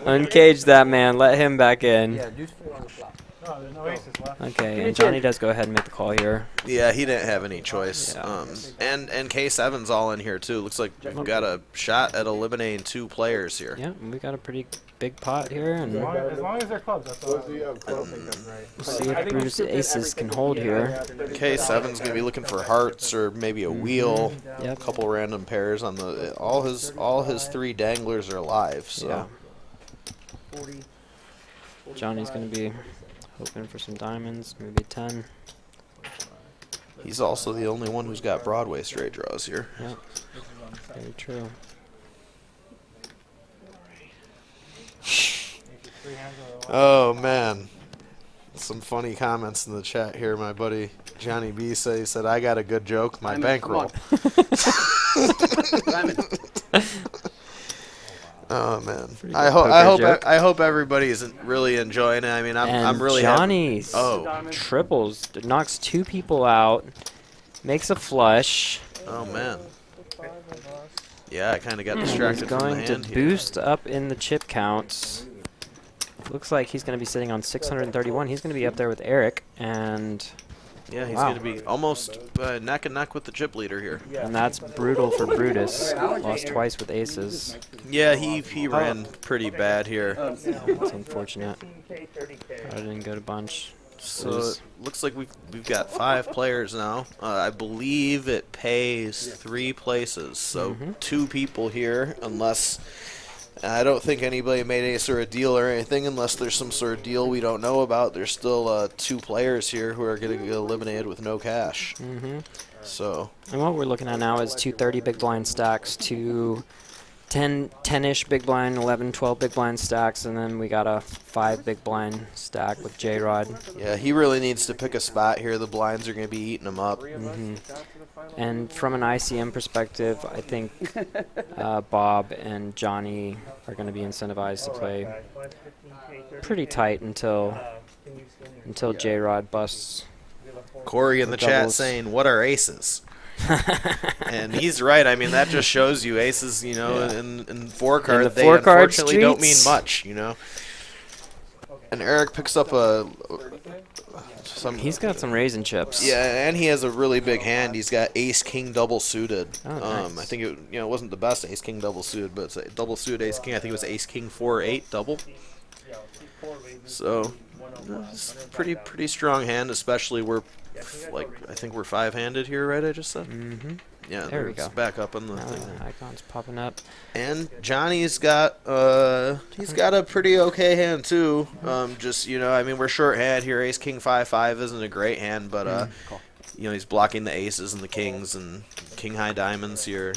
Uncage that man. Let him back in. Yeah, deuce 4 on the flop. Oh, there's no aces left. Okay, and Johnny does go ahead and make the call here. Yeah, he didn't have any choice. Yeah. And K7's all in here too. Looks like we've got a shot at eliminating 2 players here. Yeah, we got a pretty big pot here, and As long as they're clubs, that's all. we'll see if Brutus Aces can hold here. K7's gonna be looking for hearts or maybe a wheel. Yep. A couple random pairs on the. All his 3 danglers are live. So. Yeah. Johnny's gonna be hoping for some diamonds, maybe 10. He's also the only one who's got Broadway straight draws here. Yeah, very true. Oh man, some funny comments in the chat here. My buddy Johnny B said, "I got a good joke. My bankroll." Oh man, I hope everybody's really enjoying it. I mean, I'm really Johnny triples, knocks 2 people out, makes a flush. Oh man. Yeah, I kind of got distracted He's from the going to hand here. boost up in the chip counts. Looks like he's going to be sitting on 631. He's going to be up there with Eric, and Yeah, he's wow. going to be almost neck and neck with the chip leader here. And that's brutal for Brutus. Lost twice with aces. Yeah, he ran pretty bad here. It's unfortunate. I didn't go to bunch. So it looks like we've got 5 players now. I believe it pays 3 places, so 2 people here, unless I don't think anybody made ace or a deal or anything, unless there's some sort of deal we don't know about. There's still 2 players here who are going to get eliminated with no cash. So. And what we're looking at now is 2 30 big blind stacks, 2 10-ish big blind, 11, 12 big blind stacks, and then we got a 5 big blind stack with J-Rod. Yeah, he really needs to pick a spot here. The blinds are going to be eating him up. And from an ICM perspective, I think Bob and Johnny are going to be incentivized to play pretty tight until J-Rod busts. Corey in the chat saying, "What are aces?" And he's right. I mean, that just shows you aces, you know, in 4 card, they unfortunately don't mean much, you know. And Eric picks up He's got some raisin chips. Yeah, and he has a really big hand. He's got ace king double suited. Oh, nice. I think it wasn't the best ace king double suited, but it's a double suited ace king. I think it was ace king 4-8 double. So it's pretty strong hand, especially I think we're 5-handed here, right? I just said. Yeah, there we go. Back up on the thing. Icon's popping up. And Johnny's got a pretty okay hand too. Just, you know, I mean, we're short hand here. Ace king 5-5 isn't a great hand, but you know, he's blocking the aces and the kings and king high diamonds here.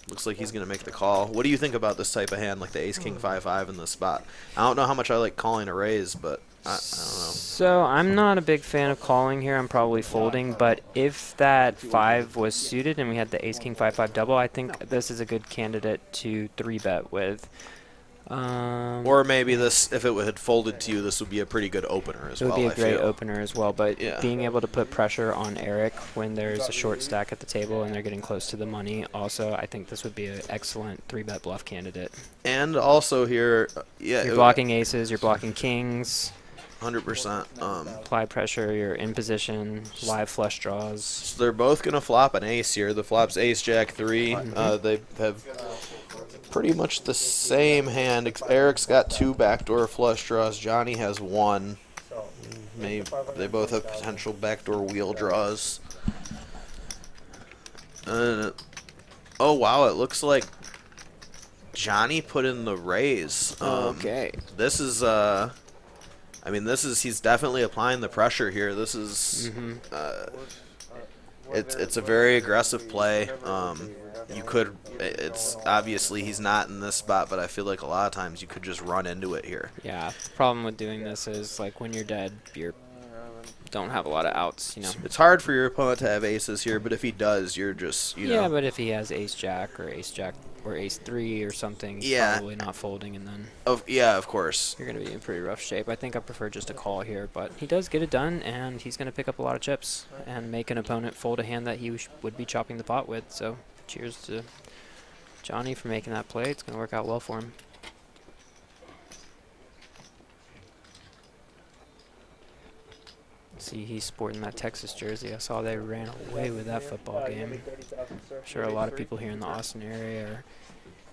Looks like he's gonna make the call. What do you think about this type of hand, like the ace king 5-5 in this spot? I don't know how much I like calling a raise, but I don't know. So I'm not a big fan of calling here. I'm probably folding, but if that 5 was suited and we had the ace king 5-5 double, I think this is a good candidate to 3-bet with. Or maybe this, if it had folded to you, this would be a pretty good opener as well. It would be a great opener as well, but Yeah. being able to put pressure on Eric when there's a short stack at the table and they're getting close to the money, also I think this would be an excellent 3-bet bluff candidate. And also here, yeah, You're blocking aces, you're blocking kings. 100%. Apply pressure, you're in position, live flush draws. So they're both going to flop an ace here. The flop's ace jack 3. They have pretty much the same hand. Eric's got 2 backdoor flush draws. Johnny has 1. Maybe they both have potential backdoor wheel draws. Oh wow, it looks like Johnny put in the raise. Okay. This is I mean, he's definitely applying the pressure here. This is it's a very aggressive play. It's obviously he's not in this spot, but I feel like a lot of times you could just run into it here. Yeah, problem with doing this is like when you're dead, you don't have a lot of outs, you know. It's hard for your opponent to have aces here, but if he does, you're just, you know. Yeah, but if he has ace jack or ace 3 or something, he's probably not folding, and then yeah, of course. You're going to be in pretty rough shape. I think I prefer just a call here, but he does get it done, and he's going to pick up a lot of chips and make an opponent fold a hand that he would be chopping the pot with. So cheers to Johnny for making that play. It's going to work out well for him. see he's sporting that Texas jersey. I saw they ran away with that football game. I'm sure a lot of people here in the Austin area are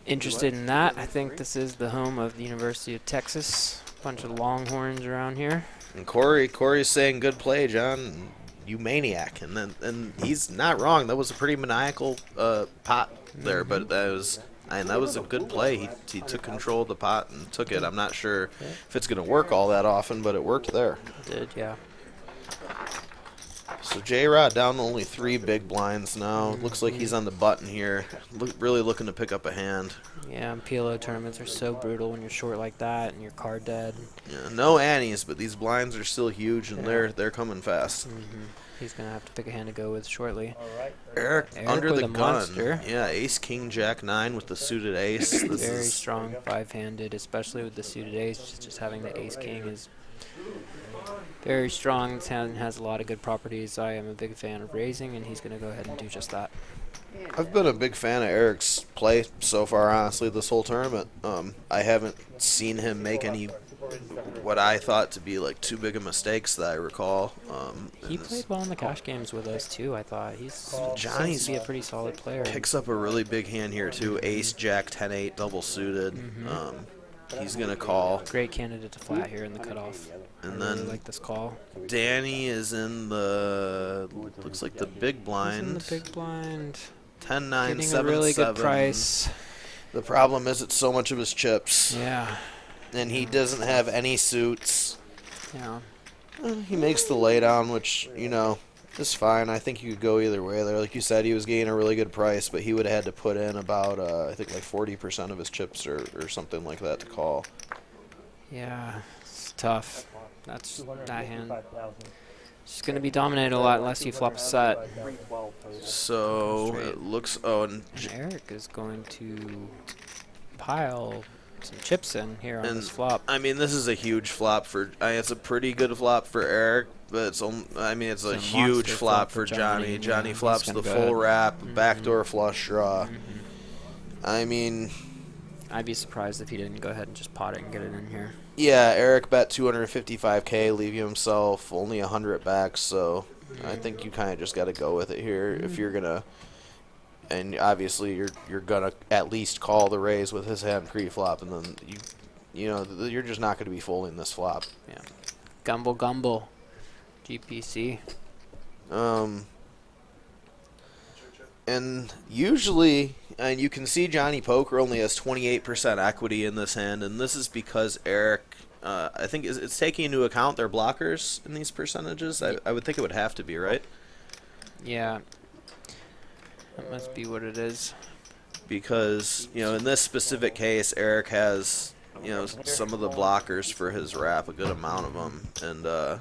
interested in that. I think this is the home of the University of Texas. Bunch of Longhorns around here. And Corey's saying good play, John. You maniac, and he's not wrong. That was a pretty maniacal pot there, but that was a good play. He took control of the pot and took it. I'm not sure if it's going to work all that often, but it worked there. It did, yeah. So J-Rod down to only 3 big blinds now. Looks like he's on the button here. Really looking to pick up a hand. Yeah, and PLO tournaments are so brutal when you're short like that and you're card dead. Yeah, no annies, but these blinds are still huge, and they're coming fast. He's going to have to pick a hand to go with shortly. Eric under with the a gun. monster. Yeah, ace, king, jack, 9 with the suited ace. This Very is strong 5-handed, especially with the suited ace. Just having the ace king is very strong. This hand has a lot of good properties. I am a big fan of raising, and he's going to go ahead and do just that. I've been a big fan of Eric's play so far, honestly, this whole tournament. I haven't seen him make any what I thought to be like too big of mistakes that I recall. He played well in the cash games with us too. I thought Johnny's seems to be a pretty solid player. Picks up a really big hand here too. Ace, jack, 10-8, double suited. He's gonna call. Great candidate to flat here in the cutoff. And I really then like this call. Danny is in the looks like the big blind. He's in the big blind. 10-9, Getting 7-7. a really good price. The problem is it's so much of his chips. Yeah. And he doesn't have any suits. Yeah. He makes the laydown, which, you know, is fine. I think you could go either way there. Like you said, he was getting a really good price, but he would have had to put in about, I think, like 40% of his chips or something like that to call. Yeah, it's tough. That's that hand. She's going to be dominated a lot unless you flop a set. So it looks. Oh, and And Eric is going to pile some chips in here on this flop. I mean, this is a huge flop for. It's a pretty good flop for Eric, but it's. I mean, it's a huge flop for Johnny. Johnny flops the full wrap, backdoor flush draw. I mean, I'd be surprised if he didn't go ahead and just pot it and get it in here. Yeah, Eric bet 255K, leaving himself only 100 back, so I think you kind of just got to go with it here if you're gonna. And obviously, you're gonna at least call the raise with his hand pre-flop, and then you're just not gonna be folding this flop. Yeah, gumble, GPC. And usually, and you can see Johnny Poker only has 28% equity in this hand, and this is because Eric, I think it's taking into account their blockers in these percentages. I would think it would have to be, right? Yeah. That must be what it is. Because, in this specific case, Eric has, some of the blockers for his wrap, a good amount of them. And,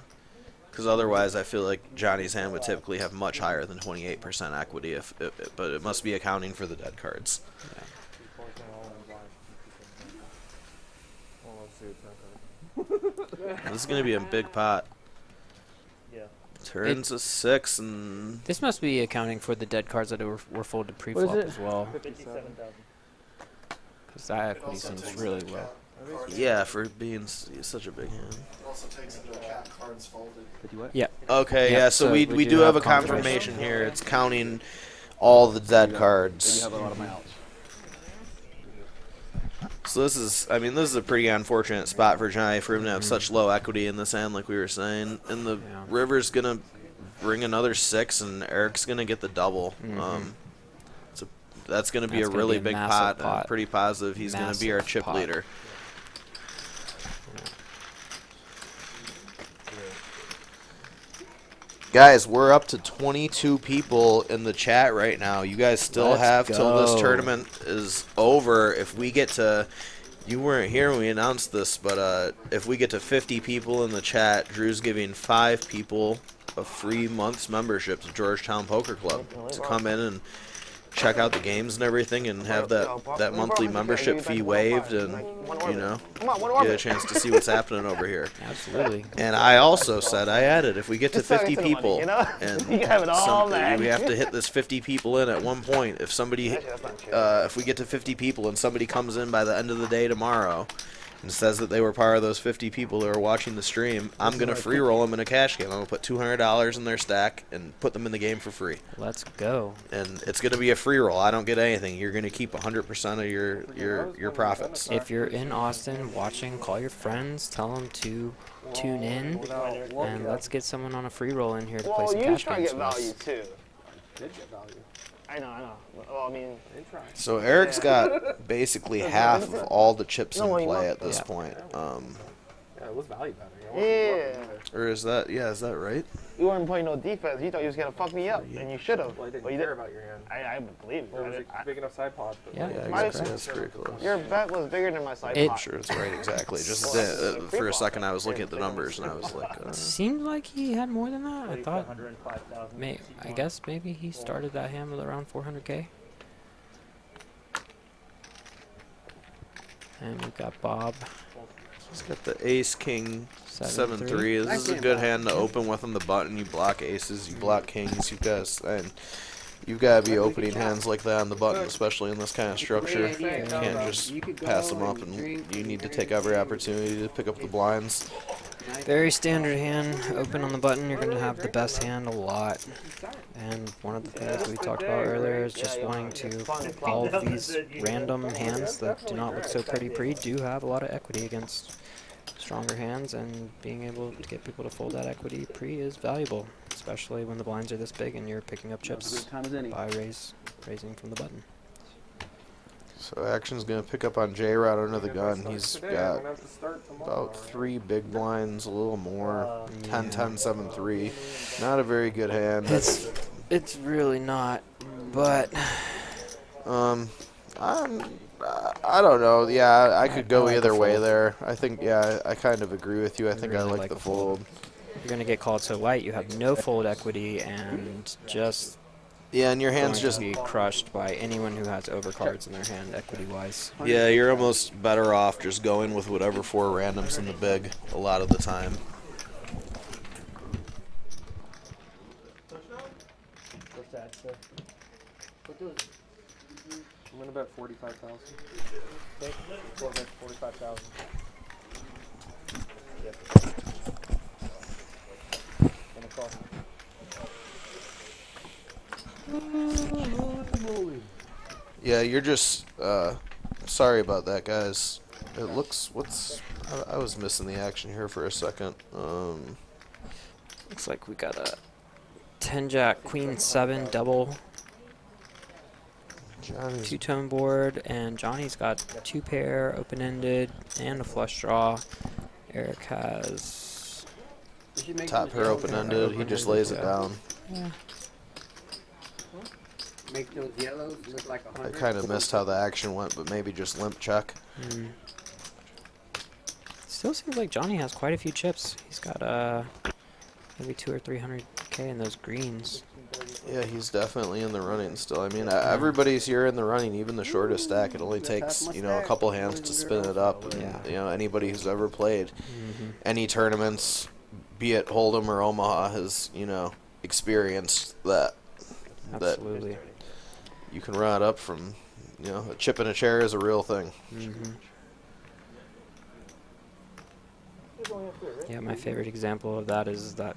because otherwise I feel like Johnny's hand would typically have much higher than 28% equity, but it must be accounting for the dead cards. This is going to be a big pot. Turns a 6 and... This must be accounting for the dead cards that were folded pre-flop as well. 57,000. Because that equity seems really low. Yeah, for being such a big hand. It also takes into account cards folded. Yeah. Okay, Yep, yeah, so we do have a confirmation here. It's counting all the dead cards. So this is a pretty unfortunate spot for Johnny for him to have such low equity in this hand, like we were saying. And the river's gonna bring another 6, and Eric's gonna get the double. That's gonna be a really big pot. I'm pretty positive he's gonna be our chip leader. Guys, we're up to 22 people in the chat right now. You guys still have till this tournament is over. If we get to, you weren't here when we announced this, but if we get to 50 people in the chat, Drew's giving 5 people a free month's membership to Georgetown Poker Club to come in and check out the games and everything, and have that monthly membership fee waived, and get a chance to see what's happening over here. Absolutely. And I also said, I added, if we get to 50 people, and we have to hit this 50 people in at one point. If somebody, if we get to 50 people and somebody comes in by the end of the day tomorrow and says that they were part of those 50 people that are watching the stream, I'm going to free roll them in a cash game. I'm going to put $200 in their stack and put them in the game for free. Let's go. And it's going to be a free roll. I don't get anything. You're going to keep 100% of your profits. If you're in Austin watching, call your friends, tell them to tune in, and let's get someone on a free roll in here to play some cash games with us. too. Did get value. I know. Well, I mean, So Eric's got basically half of all the chips in play at this point. Yeah, it was value better. yeah. Or is that right? You weren't playing no defense. You thought you was gonna fuck me up, and you should have. Well, I didn't But you care didn't. about your hand. I believe Or was it. it big enough side pod? But Yeah. Exactly. That's very close. Your bet was bigger than my side It- pot. Sure, it's right, exactly. Just for a second, I was looking at the numbers and I was like, Seemed like he had more than that. I Placed thought. 105,000 I guess maybe he started that hand with around 400K. And we've got Bob. he's got the ace, king, 7-3. 7-3. This is a good hand to open with on the button. You block aces, you block kings. You've got to be opening hands like that on the button, especially in this kind of structure. You can't just pass them up, and you need to take every opportunity to pick up the blinds. Very standard hand. Open on the button, you're going to have the best hand a lot. And one of the things we talked about earlier is just wanting to, all of these random hands that do not look so pretty pre do have a lot of equity against stronger hands, and being able to get people to fold that equity pre is valuable, especially when the blinds are this big and you're picking up chips by raising from the button. So action's going to pick up on J-Rod under the gun. He's got about 3 big blinds, a little more. 10-10, 7-3. Not a very good hand. It's really not, but I don't know. Yeah, I could go like either the way fold. there. I think, yeah, I kind of agree with you. I think I really like like the the fold. fold. you're going to get called so light, you have no fold equity and just Yeah, and your going hand's to just... be crushed by anyone who has overcards in their hand equity-wise. Yeah, you're almost better off just going with whatever 4 randoms in the big a lot of the time. What's that, sir? I'm gonna bet 45,000. Okay. Four bets, 45,000. Yep. Gonna call. Yeah, you're just... sorry about that, guys. It looks... I was missing the action here for a second. Looks like we got a 10-jack, queen 7 double Johnny's 2-tone board, and Johnny's got 2 pair open-ended and a flush draw. Eric has top pair open-ended. He just lays it down. Make those yellows look like I kind of missed how the action went, but maybe just limp check. Still seems like Johnny has quite a few chips. He's got maybe 200 or 300K in those greens. Yeah, he's definitely in the running still. I mean, everybody's here in the running, even the shortest stack. It only takes, a couple hands to spin it up. And, anybody who's ever played any tournaments, be it Hold'em or Omaha, has, experienced that. Absolutely. That you can run it up from, a chip in a chair is a real thing. Yeah, my favorite example of that is that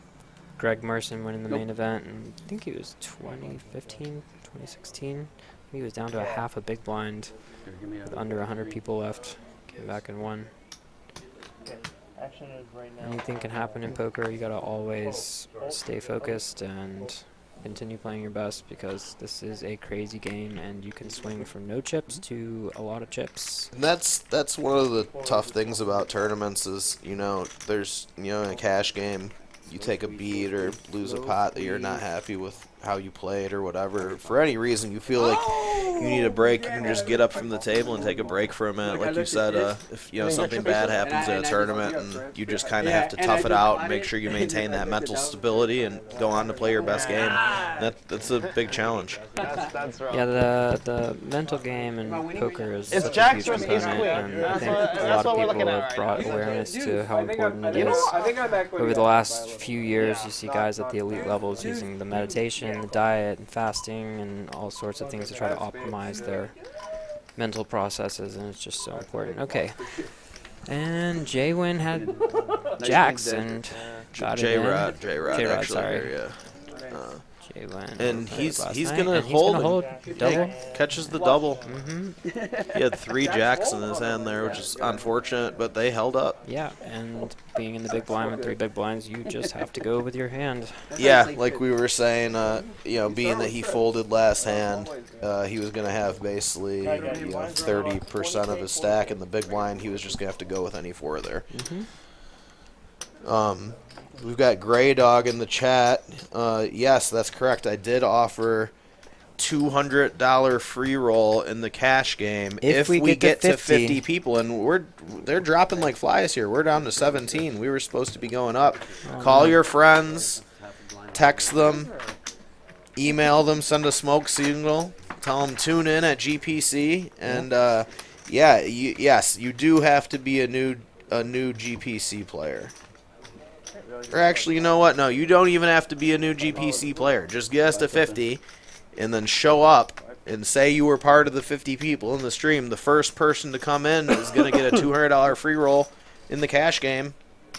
Greg Merson went in the main event, and I think he was 2015, 2016. He was down to a half a big blind with under 100 people left. Came back and won. Okay. Action is right now. Anything can happen in poker. You gotta always stay focused and continue playing your best, because this is a crazy game and you can swing from no chips to a lot of chips. And that's one of the tough things about tournaments is, there's, in a cash game, you take a beat or lose a pot that you're not happy with how you played or whatever. For any reason you feel like you need a break, you can just get up from the table and take a break for a minute. Like you said, if something bad happens in a tournament and you just kind of have to tough it out and make sure you maintain that mental stability and go on to play your best game, that's a big challenge. That's right. Yeah, the mental game in poker is It's such a Jacks huge versus Ace component, Queen. and I think a That's lot what of we're looking people at have right brought now. awareness to how important it is. Over the last few years, you see guys at the elite levels using the meditation, the diet, and fasting, and all sorts of things to try to optimize their mental processes, and it's just so important. Okay, And Jaywin had jacks and got it in. J-Rod J-Rod, actually sorry. here, yeah. Jaywin. And played he's last he's night, gonna and hold. double. Catches the double. Mm-hmm. He had 3 jacks in his hand there, which is unfortunate, but they held up. Yeah, and being in the big blind with 3 big blinds, you just have to go with your hand. Yeah, like we were saying, being that he folded last hand, he was going to have basically 30% of his stack in the big blind. He was just going to have to go with any 4 there. We've got Gray Dog in the chat. Yes, that's correct. I did offer $200 free roll in the cash game if we get to 50 people, and they're dropping like flies here. We're down to 17. We were supposed to be going up. Call your friends, text them, email them, send a smoke signal, tell them tune in at GPC, and yes, you do have to be a new GPC player. Or actually, you know what? No, you don't even have to be a new GPC player. Just get us to 50. And then show up and say you were part of the 50 people in the stream. The first person to come in is going to get a $200 free roll in the cash game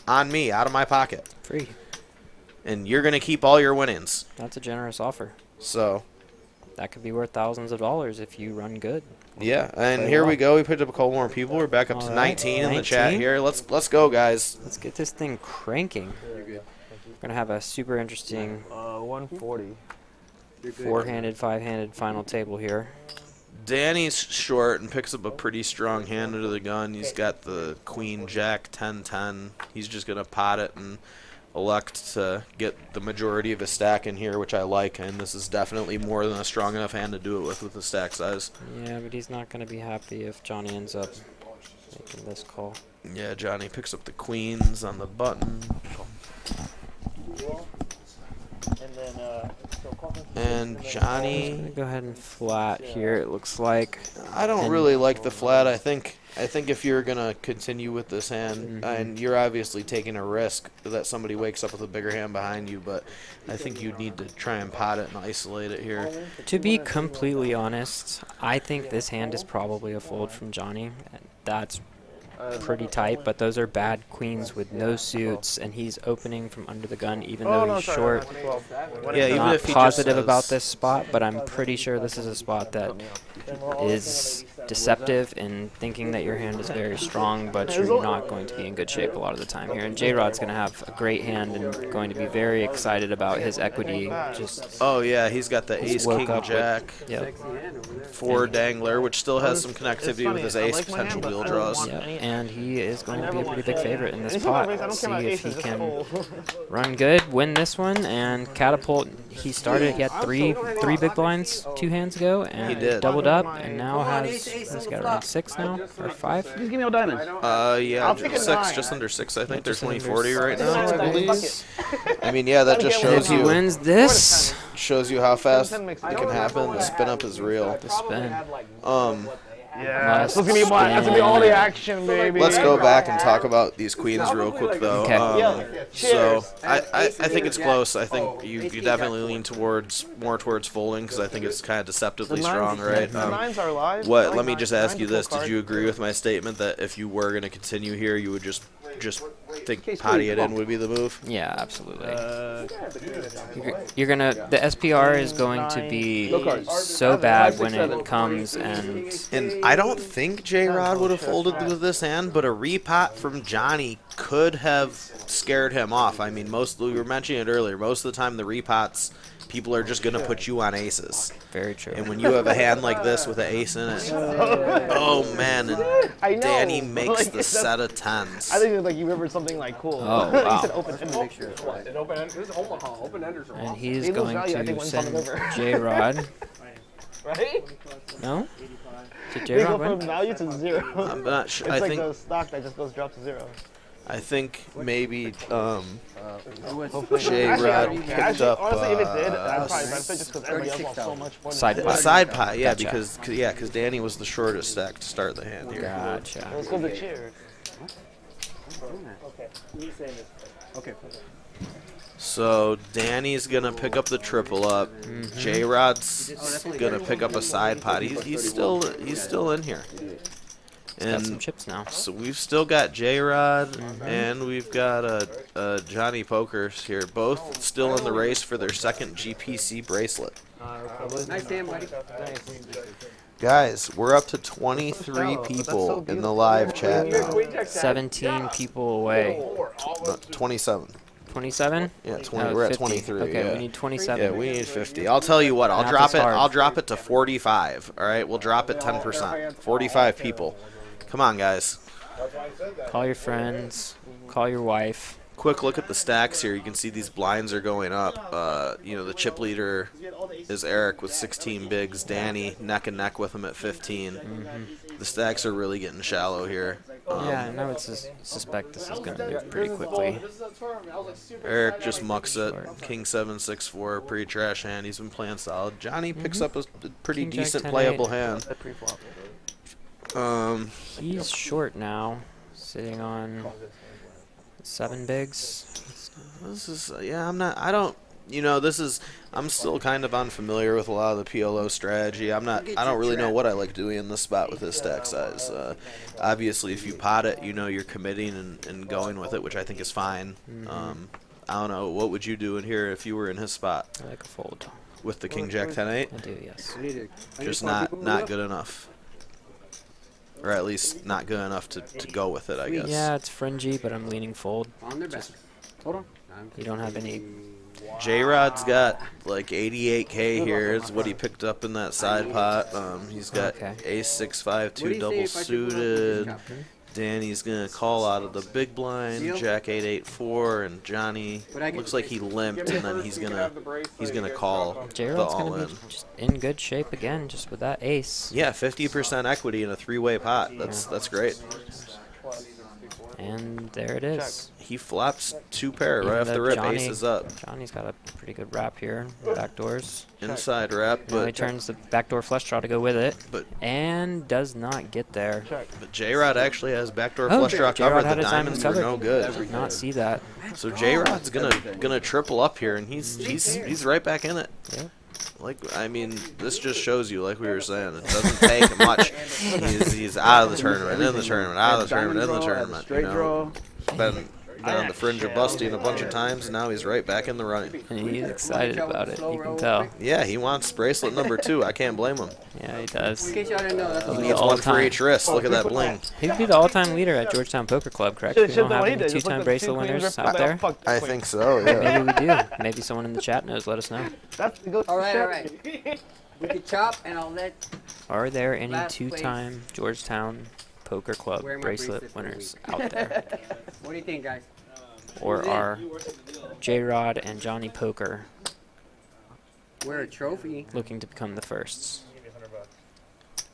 on me, out of my pocket. Free. And you're going to keep all your winnings. That's a generous offer. So that could be worth thousands of dollars if you run good. Yeah, and here we go. We picked up a couple more people. We're back up to 19 in the chat here. Let's go, guys. Let's get this thing cranking. We're going to have a super interesting 140. 4-handed, 5-handed final table here. Danny's short and picks up a pretty strong hand under the gun. He's got the Queen Jack 10-10. He's just going to pot it and elect to get the majority of his stack in here, which I like. And this is definitely more than a strong enough hand to do it with the stack size. Yeah, but he's not going to be happy if Johnny ends up making this call. Yeah, Johnny picks up the queens on the button. And Johnny, gonna go ahead and flat here. It looks like. I don't really like the flat. I think if you're gonna continue with this hand, and you're obviously taking a risk that somebody wakes up with a bigger hand behind you, but I think you need to try and pot it and isolate it here. To be completely honest, I think this hand is probably a fold from Johnny. That's pretty tight, but those are bad queens with no suits, and he's opening from under the gun even though he's short. Yeah, even Not if he positive just about this spot, but I'm pretty sure this is a spot that is deceptive in thinking that your hand is very strong, but you're not going to be in good shape a lot of the time here. And J-Rod's going to have a great hand and going to be very excited about his equity. Oh yeah, he's got the ace, king, jack, 4 dangler, which still has some connectivity with his ace potential wheel draws. Yep. And he is going to be a pretty big favorite in this pot. Let's see if he can run good, win this one, and catapult. He had three big blinds 2 hands ago, and he did. Doubled up, and now he's got around 6 now, or 5. Just give me all diamonds. Yeah, 6, just under 6. I think they're 20-40 right now, I believe. I mean, yeah, that just shows you. He wins this. Shows you how fast it can happen. The spin up is real. The spin. Yeah, that's gonna be all the action, baby. Let's go back and talk about these queens real quick, though. Okay. So I think it's close. I think you definitely lean more towards folding because I think it's kind of deceptively strong, right? Let me just ask you this: did you agree with my statement that if you were going to continue here, you would just think potty it in would be the move? Yeah, absolutely. The SPR is going to be so bad when it comes, and I don't think J-Rod would have folded with this hand, but a repot from Johnny could have scared him off. I mean, we were mentioning it earlier, most of the time the repots, people are just going to put you on aces. Very true. And when you have a hand like this with an ace in it, oh man, and Danny makes the set of 10s. I think you remembered something cool. Oh, wow. He said open-ended. It was Omaha, open-enders. And he's going to send J-Rod. Right? No? Did J-Rod win? win? Value to 0. I'm not sure. It's like the stock that just drops to 0. I think maybe J-Rod picked up honestly, if it did, I'd probably benefit just because everybody else lost so much more. a side pot, yeah, because Danny was the shortest stack to start the hand here. Gotcha. Let's go to the cheer. Okay. So Danny's gonna pick up the triple up. J-Rod's gonna pick up a side pot. He's still in here. got And some chips now. so we've still got J-Rod Mhm. and we've got Johnny Pokers here, both still in the race for their second GPC bracelet. Nice hand, buddy. Guys, we're up to 23 people in the live chat now. 17 people away. No, 27. 27? Yeah, 20. We're at 50. 23. Okay, yeah. we need 27. Yeah, we need 50. I'll tell you what. I'll Math drop is it. hard. I'll drop it to 45. All right, we'll drop it 10%. 45 people. Come on, guys. Call your friends. Call your wife. Quick look at the stacks here. You can see these blinds are going up. You know, the chip leader is Eric with 16 bigs. Danny neck and neck with him at 15. The stacks are really getting shallow here. Yeah, I would suspect this is going to move pretty quickly. Eric just mucks it. King 7-6-4, pretty trash hand. He's been playing solid. Johnny picks up a pretty King Jack decent 10-8. playable hand. He's short now, sitting on 7 bigs. This is I'm still kind of unfamiliar with a lot of the PLO strategy. I don't really know what I like doing in this spot with his stack size. Obviously, if you pot it, you're committing and going with it, which I think is fine. I don't know, what would you do in here if you were in his spot? I like a fold. With the King Jack 10-8? I do, yes. Just not good enough. Or at least not good enough to go with it, I guess. Yeah, it's fringy, but I'm leaning fold. On their back. Hold on. You don't have any... J-Rod's got like 88K here. Is what he picked up in that side pot. He's got ace 6-5-2 double suited. Danny's gonna call out of the big blind. Jack 8-8-4, and Johnny looks like he limped, and then he's gonna call the J-Rod's all gonna in. be just in good shape again, just with that ace. Yeah, 50% equity in a 3-way pot. That's great. And there it is. He flops 2 pair Even right off though the rip. Johnny- Ace is up. Johnny's got a pretty good wrap here. Back doors. Inside wrap, Now he but turns the backdoor flush draw to go with it. But- and does not get there. But J-Rod actually has backdoor Oh, flush draw J-Rod covered. had The his diamonds diamonds are covered. no good. Did not see that. So J-Rod's gonna triple up here, and he's right back in it. Yep. This just shows you, like we were saying, it doesn't take much. He's out of the tournament, in the tournament, out of the tournament, in the tournament. Been on the fringe of busting a bunch of times, and now he's right back in the running. And he's excited about it. You can tell. Yeah, he wants bracelet number 2. I can't blame him. Yeah, he does. In case y'all didn't know, that's He'll He be needs the one for all-time- each wrist. Look at that bling. He'd be the all-time leader at Georgetown Poker Club, correct? We don't have any two-time bracelet winners out there. I think so. Yeah. Maybe we do. Maybe someone in the chat knows. Let us know. all right. We can chop, and I'll let. Are there any Last two-time Georgetown Poker Club Wear my bracelet bracelet for winners the week. out there? What do you think, guys? Or are J-Rod and Johnny Poker Wear a trophy. looking to become the firsts?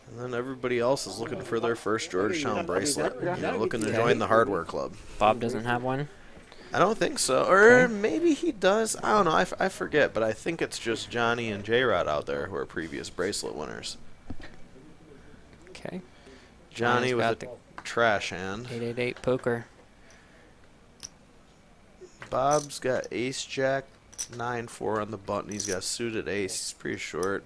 And then everybody else is looking for their first Georgetown bracelet. Looking to join the hardware club. Bob doesn't have one? I don't think so. Or maybe he does. I don't know. I forget. But I think it's just Johnny and J-Rod out there who are previous bracelet winners. Okay. Johnny Johnny's with got a trash hand. 888 Poker. Bob's got ace jack 9-4 on the button. He's got suited ace. He's pretty short.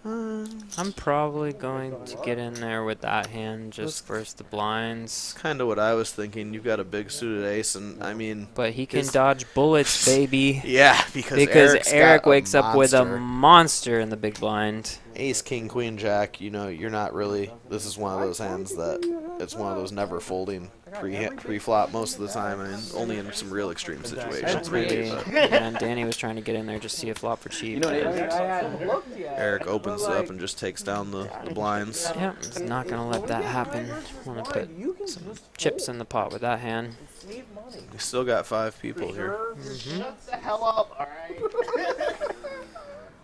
I'm probably going to get in there with that hand just versus the blinds. Kind of what I was thinking. You've got a big suited ace, and I mean. But he can dodge bullets, baby. Yeah, because Eric wakes up with a monster. monster in the big blind. Ace, king, queen, jack, you're not really. This is one of those hands that it's one of those never folding pre-flop most of the time. I mean, only in some real extreme situations. Maybe, but And Danny was trying to get in there just see a flop for cheap. Eric opens it up and just takes down the blinds. Yeah, he's not going to let that happen. Want to put some chips in the pot with that hand. We still got 5 people here. Shut the hell up, alright?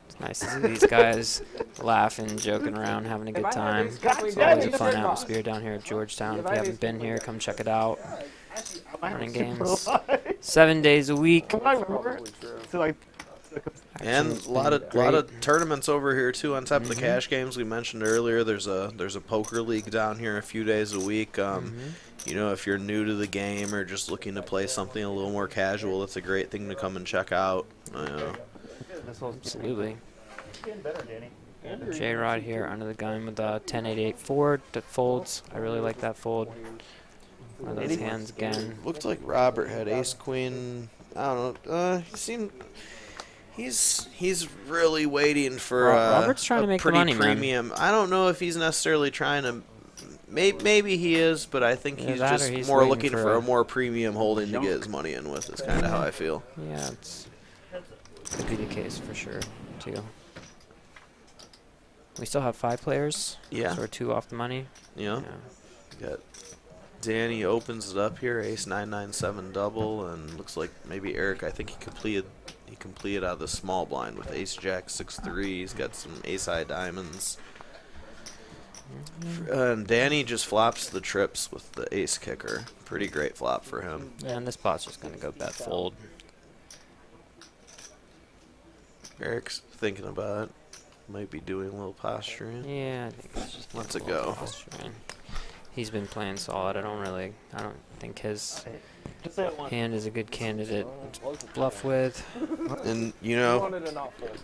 It's nice to see these guys laughing, joking around, having a good time. It's always a fun atmosphere down here at Georgetown. If you haven't been here, come check it out. Running games 7 days a week. And a lot of tournaments over here too. On top of the cash games we mentioned earlier, there's a poker league down here a few days a week. If you're new to the game or just looking to play something a little more casual, it's a great thing to come and check out. Absolutely. Getting better, Danny. J-Rod here under the gun with a 10-8-8 forward that folds. I really like that fold. One of those hands again. Looked like Robert had ace queen. I don't know. He seemed. He's really waiting for Robert's trying a to make the pretty money, man. premium. I don't know if he's necessarily trying to. Maybe he is, but I think he's that or just he's more waiting looking for for a a more premium holding to get his money in with. Is kind of how I feel. Yeah, it's could be the case for sure, too. We still have 5 players. Yeah. So we're 2 off the money. Yeah. Got Danny opens it up here, ace 9-9-7 double, and looks like maybe Eric. I think he completed out of the small blind with ace jack 6-3. He's got some ace high diamonds. And Danny just flops the trips with the ace kicker. Pretty great flop for him. And this pot's just gonna go bet fold. Eric's thinking about it. Might be doing a little posturing. Yeah, I think it's just Let's a it little go. posturing. He's been playing solid. I don't think his hand is a good candidate to bluff with. And, you know,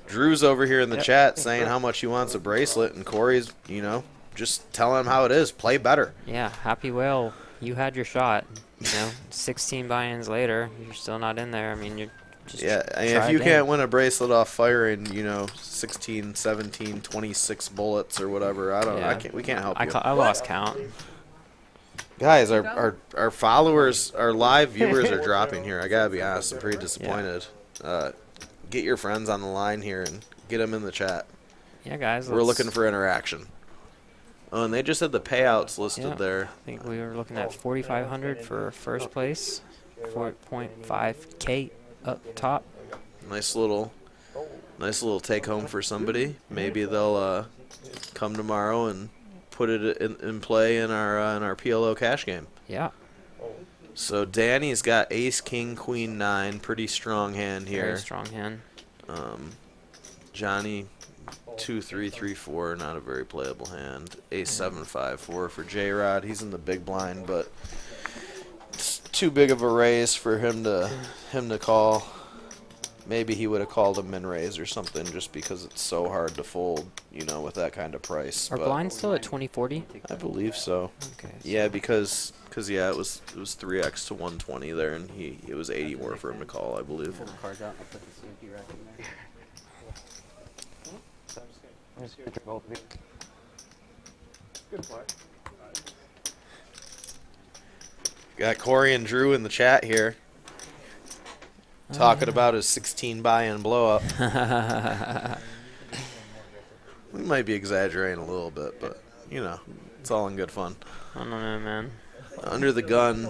Drew's over here in the chat saying how much he wants a bracelet, and Corey's, you know, just telling him how it is. Play better. Yeah, happy whale. You had your shot. You know, 16 buy-ins later, you're still not in there. I mean, you're just if you can't win a bracelet off firing, you know, 16, 17, 26 bullets or whatever, I don't know. We can't help you. I lost count. Guys, our followers, our live viewers are dropping here. I gotta be honest, I'm pretty disappointed. Get your friends on the line here and get them in the chat. Yeah, guys. We're looking for interaction. Oh, and they just had the payouts listed there. I think we were looking at 4,500 for first place, 4.5K up top. Nice little take home for somebody. Maybe they'll come tomorrow and put it in play in our PLO cash game. Yeah. So Danny's got ace, king, queen, 9. Pretty strong hand here. Very strong hand. Johnny, 2, 3, 3, 4. Not a very playable hand. Ace 7, 5, 4 for J-Rod. He's in the big blind, but it's too big of a raise for him to call. Maybe he would have called a min raise or something, just because it's so hard to fold, you know, with that kind of price. Are blinds still at 2040? I believe so. Okay. Yeah, because yeah, it was 3x to 120 there, and it was 80 more for him to call, I believe. Pull the cards out. I'll put the CMP rack in there. Good play. Got Corey and Drew in the chat here. Talking about his 16 buy-in blow-up. We might be exaggerating a little bit, but, you know, it's all in good fun. I don't know, man. Under the gun,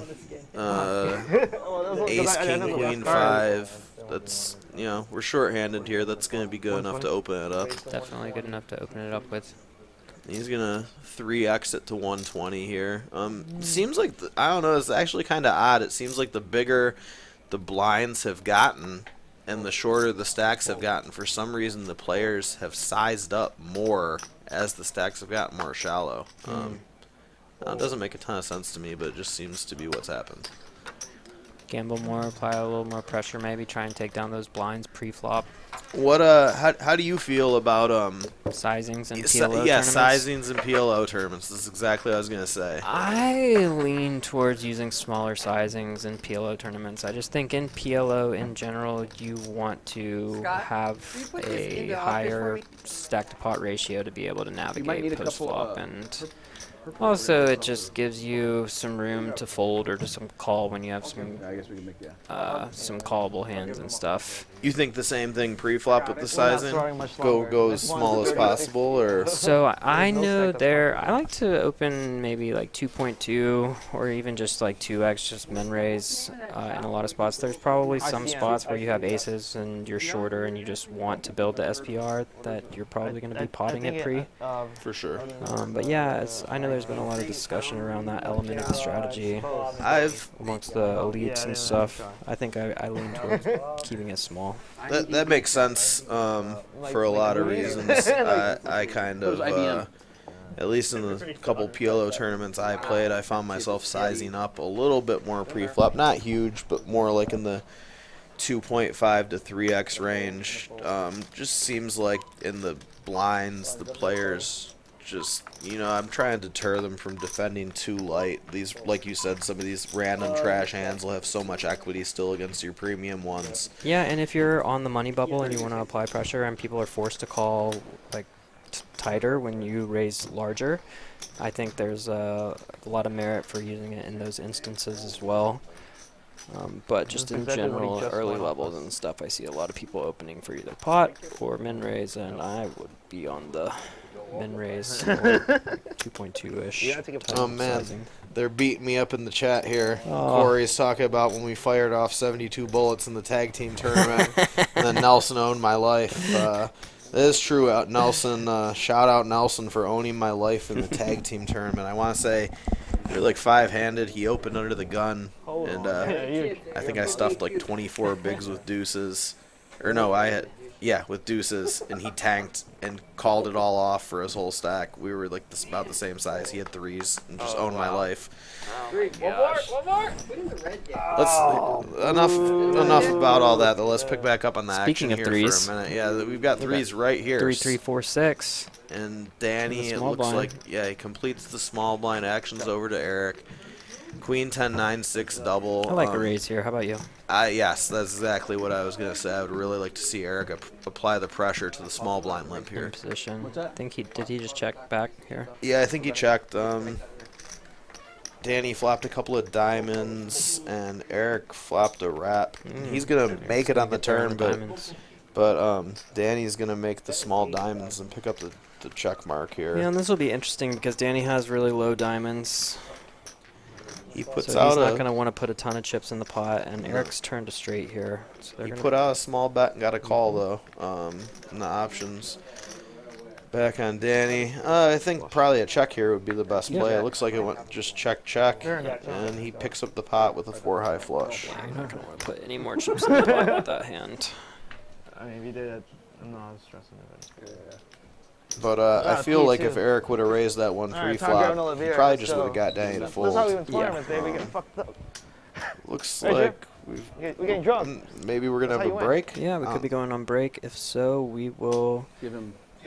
ace, king, queen, 5. That's, you know, we're short-handed here. That's going to be good enough to open it up. Definitely good enough to open it up with. He's going to 3x it to 120 here. Seems like, I don't know, it's actually kind of odd. It seems like the bigger the blinds have gotten and the shorter the stacks have gotten, for some reason the players have sized up more as the stacks have gotten more shallow. It doesn't make a ton of sense to me, but it just seems to be what's happened. Gamble more, apply a little more pressure, maybe try and take down those blinds pre-flop. What how do you feel about sizings and PLO yeah, tournaments? sizings and PLO tournaments? This is exactly what I was gonna say. I lean towards using smaller sizings in PLO tournaments. I just think in PLO in general, you want to have a higher stack to pot ratio to be able to navigate post flop, and also it just gives you some room to fold or to some call when you have some callable hands and stuff. You think the same thing pre-flop with the sizing? Go as small as possible, or? So I know I like to open maybe like 2.2 or even just like 2x, just min raise in a lot of spots. There's probably some spots where you have aces and you're shorter and you just want to build the SPR that you're probably going to be potting it pre. For sure. But yeah, I know there's been a lot of discussion around that element of the strategy amongst the elites and stuff. I think I lean towards keeping it small. That makes sense for a lot of reasons. I kind of, at least in the couple PLO tournaments I played, I found myself sizing up a little bit more pre-flop. Not huge, but more like in the 2.5 to 3x range. Just seems like in the blinds, the players just, I'm trying to deter them from defending too light. These, like you said, some of these random trash hands will have so much equity still against your premium ones. Yeah, and if you're on the money bubble and you want to apply pressure and people are forced to call like tighter when you raise larger, I think there's a lot of merit for using it in those instances as well. But just in general, early levels and stuff, I see a lot of people opening for either pot or min raise, and I would be on the min raise or 2.2-ish. Oh man, sizing. they're beating me up in the chat here. Oh. Corey's talking about when we fired off 72 bullets in the tag team tournament, and then Nelson owned my life. That is true. Nelson, shout out Nelson for owning my life in the tag team tournament. I want to say you're like 5-handed. He opened under the gun, and I think I stuffed like 24 bigs with deuces. Or no, with deuces, and he tanked and called it all off for his whole stack. We were like about the same size. He had threes and just owned my life. One more. Enough about all that. Though. Let's pick back up on the Speaking action of here threes, for a minute. Yeah, we've got threes right here. 3, 3, 4, 6. And Danny, it looks blind. like, he completes the small blind actions over to Eric. Queen 10, 9, 6 double. I like a raise here. How about you? Yes, that's exactly what I was going to say. I would really like to see Eric apply the pressure to the small blind limp here. In position. I think did he just check back here? Yeah, I think he checked. Danny flopped a couple of diamonds, and Eric flopped a wrap. He's going to make it on the turn, but Danny's going to make the small diamonds and pick up the check mark here. Yeah, and this will be interesting because Danny has really low diamonds. He puts so out he's not going to want to put a ton of chips in the pot, and Eric's turned to straight here. So he put out a small bet and got a call, though, in the options. Back on Danny. I think probably a check here would be the best play. It looks like it went just check, and he picks up the pot with a 4-high flush. Yeah, you're not going to want to put any more chips in the pot with that hand. I mean, if you did it, no, I was stressing it. But I feel like if Eric would have raised that 1-3 flop, he probably just would have got Danny to fold. That's how we win tournaments, Dave. We get fucked up. Looks Hey, like we're getting drunk. maybe we're going to have a break. Yeah, we could be going on break. If so, we will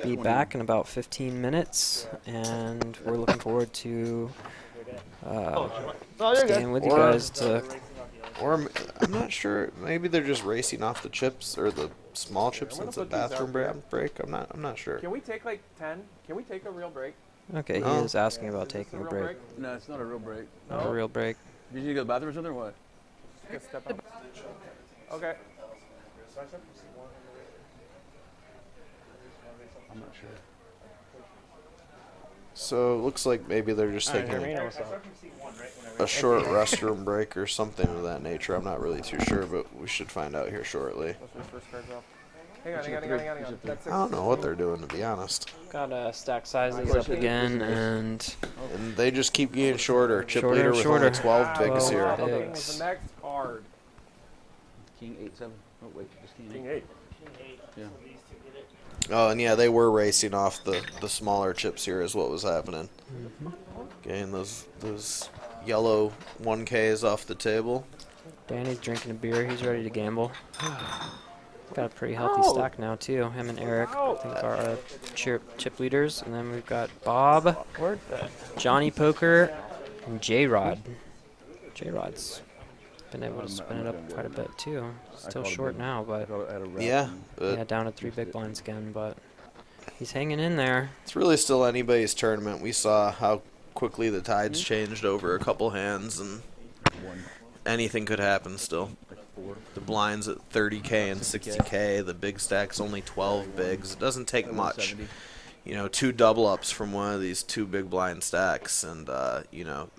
be back in about 15 minutes, and we're looking forward to staying with you guys to... Or I'm not sure. Maybe they're just racing off the chips or the small chips since a bathroom break. I'm not sure. Can we take like 10? Can we take a real break? Okay, he is asking about taking a break. No, it's not a real break. Not a real break. Did you go to the bathroom or something, or what? Take a step up. Okay. I'm not sure. So it looks like maybe they're just taking a short restroom break or something of that nature. I'm not really too sure, but we should find out here shortly. Hang on. I don't know what they're doing, to be honest. Got stack sizes up again, and they just keep getting shorter. Chip shorter leader and with shorter. only 12 bigs here. Bigs. The next card. King 8-7. Oh wait, just King 8. Yeah. Oh, and yeah, they were racing off the smaller chips here is what was happening. Getting those yellow 1Ks off the table. Danny's drinking a beer. He's ready to gamble. Got a pretty healthy stack now, too. Him and Eric, I think, are our chip leaders. And then we've got Bob, Johnny Poker, and J-Rod. J-Rod's been able to spin it up quite a bit, too. Still short now, but yeah, down to 3 big blinds again, but he's hanging in there. It's really still anybody's tournament. We saw how quickly the tides changed over a couple hands, and anything could happen still. The blinds at 30K and 60K, the big stack's only 12 bigs. It doesn't take much. 2 double ups from one of these 2 big blind stacks, and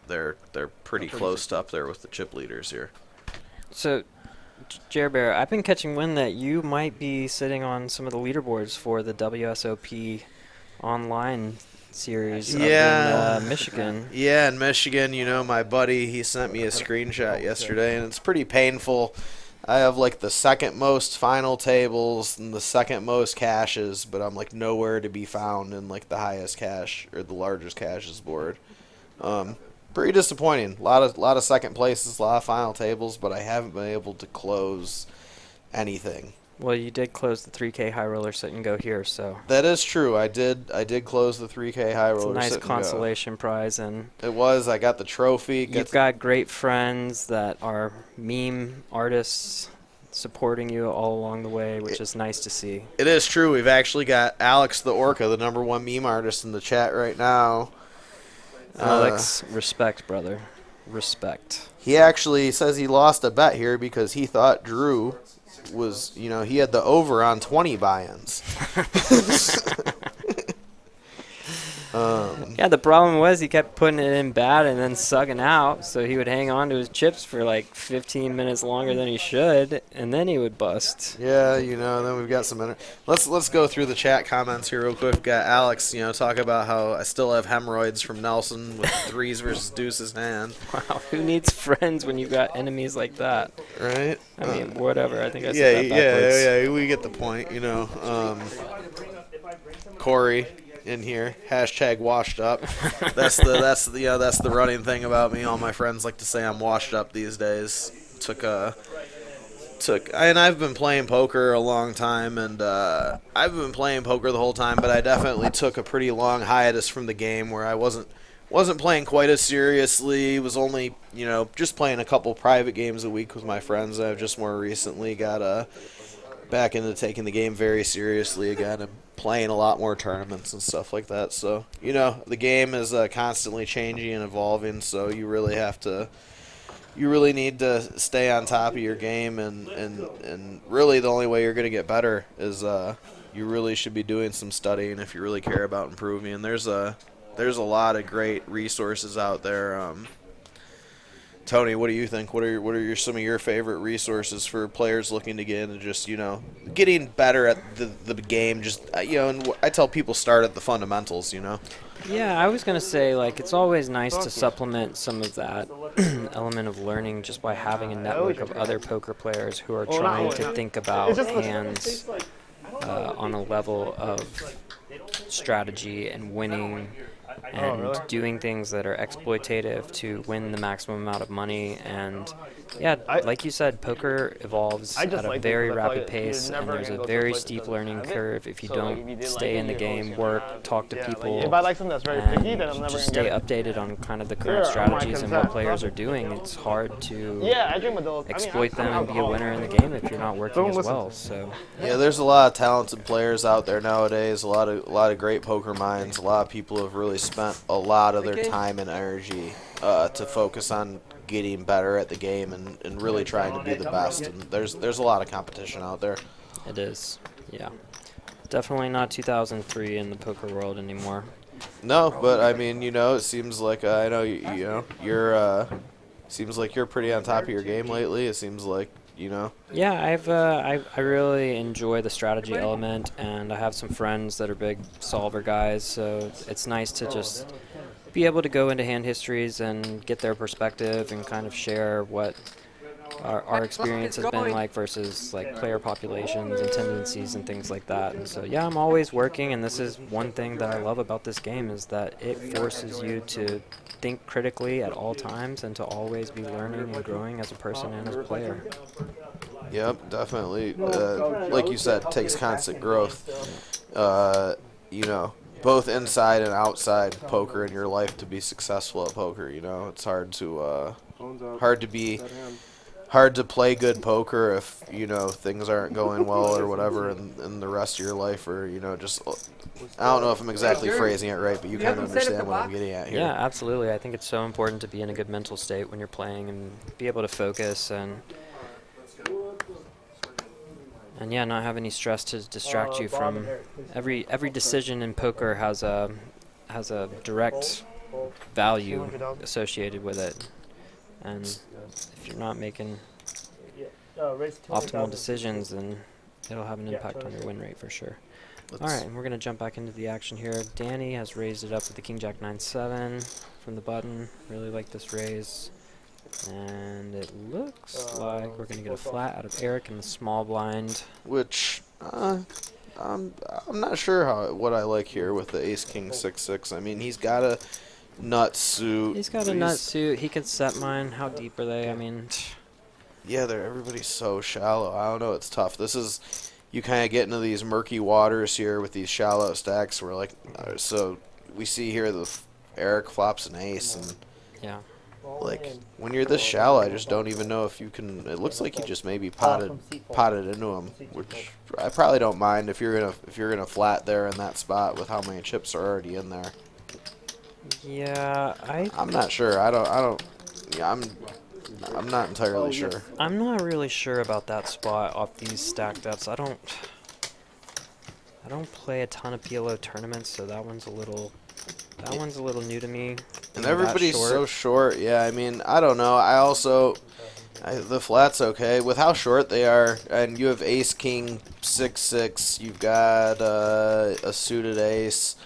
they're pretty close to up there with the chip leaders here. So, Jer Bear, I've been catching wind that you might be sitting on some of the leaderboards for the WSOP online series up in Michigan. Yeah, in Michigan, my buddy, he sent me a screenshot yesterday, and it's pretty painful. I have like the second most final tables and the second most caches, but I'm like nowhere to be found in like the highest cache or the largest caches board. Pretty disappointing. A lot of second places, a lot of final tables, but I haven't been able to close anything. Well, you did close the 3K high roller sit and go here, so That is true. I did close the 3K high it's a roller nice sit and go. consolation prize, and It was. I got the trophy. you've got great friends that are meme artists supporting you all along the way, which is nice to see. It is true. We've actually got Alex the Orca, the #1 meme artist, in the chat right now. Alex, respect, brother. Respect. He actually says he lost a bet here because he thought Drew was, he had the over on 20 buy-ins. Yeah, the problem was he kept putting it in bad and then sucking out, so he would hang on to his chips for like 15 minutes longer than he should, and then he would bust. Yeah, then we've got some. Let's go through the chat comments here real quick. We've got Alex, talk about how I still have hemorrhoids from Nelson with threes versus deuces hand. Wow, who needs friends when you've got enemies like that? Right? I mean, whatever. I think I said that backwards. Yeah. We get the point. Corey in here, #washed up. That's the running thing about me. All my friends like to say I'm washed up these days. And I've been playing poker a long time, and I've been playing poker the whole time, but I definitely took a pretty long hiatus from the game where I wasn't playing quite as seriously. Was only just playing a couple private games a week with my friends. I've just more recently got back into taking the game very seriously again and playing a lot more tournaments and stuff like that. So the game is constantly changing and evolving, so you really need to stay on top of your game, and really the only way you're going to get better is you really should be doing some studying if you really care about improving. And there's a lot of great resources out there. Tony, what do you think? What are some of your favorite resources for players looking to get into just getting better at the game? Just and I tell people start at the fundamentals. Yeah, I was gonna say it's always nice to supplement some of that element of learning just by having a network of other poker players who are trying to think about hands on a level of strategy and winning and doing things that are exploitative to win the maximum amount of money. And yeah, like you said, poker evolves at a very rapid pace, and there's a very steep learning curve if you don't stay in the game, work, talk to people, and just stay updated on kind of the current strategies and what players are doing. It's hard to exploit them and be a winner in the game if you're not working as well. So yeah, there's a lot of talented players out there nowadays. A lot of great poker minds. A lot of people have really spent a lot of their time and energy to focus on getting better at the game and really trying to be the best. And there's a lot of competition out there. It is, yeah. Definitely not 2003 in the poker world anymore. No, but I mean, it seems like I know you're seems like you're pretty on top of your game lately. It seems like Yeah, I really enjoy the strategy element, and I have some friends that are big solver guys, so it's nice to just be able to go into hand histories and get their perspective and kind of share what our experience has been like versus player populations and tendencies and things like that. And so yeah, I'm always working, and this is one thing that I love about this game is that it forces you to think critically at all times and to always be learning and growing as a person and as a player. Yep, definitely. Like you said, takes constant growth. Both inside and outside poker in your life to be successful at poker. It's hard to play good poker if things aren't going well or whatever in the rest of your life, or just I don't know if I'm exactly phrasing it right, but you kind of understand what I'm getting at here. Yeah, absolutely. I think it's so important to be in a good mental state when you're playing and be able to focus and yeah, not have any stress to distract you from every decision in poker has a direct value associated with it, and if you're not making optimal decisions, then it'll have an impact on your win rate for sure. All right, and we're gonna jump back into the action here. Danny has raised it up with the King Jack 9-7 from the button. Really like this raise. And it looks like we're going to get a flat out of Eric in the small blind. Which, I'm not sure what I like here with the Ace-King 6-6. I mean, he's got a nut suit. He's got a nut suit. He could set mine. How deep are they? I mean, Yeah, everybody's so shallow. I don't know. It's tough. You kind of get into these murky waters here with these shallow stacks. Where so we see here Eric flops an ace, and Yeah. like when you're this shallow, I just don't even know if you can. It looks like you just maybe potted into him, which I probably don't mind if you're gonna flat there in that spot with how many chips are already in there. Yeah, I'm not sure. Yeah, I'm not entirely sure. I'm not really sure about that spot off these stack depths. I don't play a ton of PLO tournaments, so that one's a little new to me. And everybody's so short. Yeah, I mean, I don't know. The flat's okay with how short they are, and you have ace king 6-6. You've got a suited ace.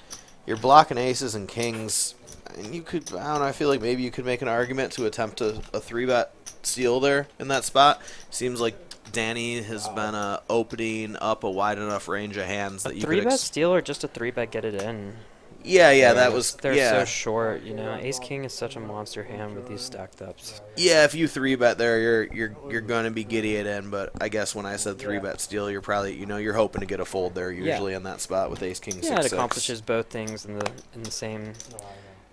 You're blocking aces and kings. And I don't know, I feel like maybe you could make an argument to attempt a 3-bet steal there in that spot. Seems like Danny has been opening up a wide enough range of hands that you could... 3-bet steal or just a 3-bet get it in? Yeah, They're so short, you know. Ace King is such a monster hand with these stacked ups. Yeah, if you 3-bet there, you're going to be giddy it in, but I guess when I said 3-bet steal, you're probably, you're hoping to get a fold there usually in that spot with Ace King 6-6. Yeah, it accomplishes both things in the same...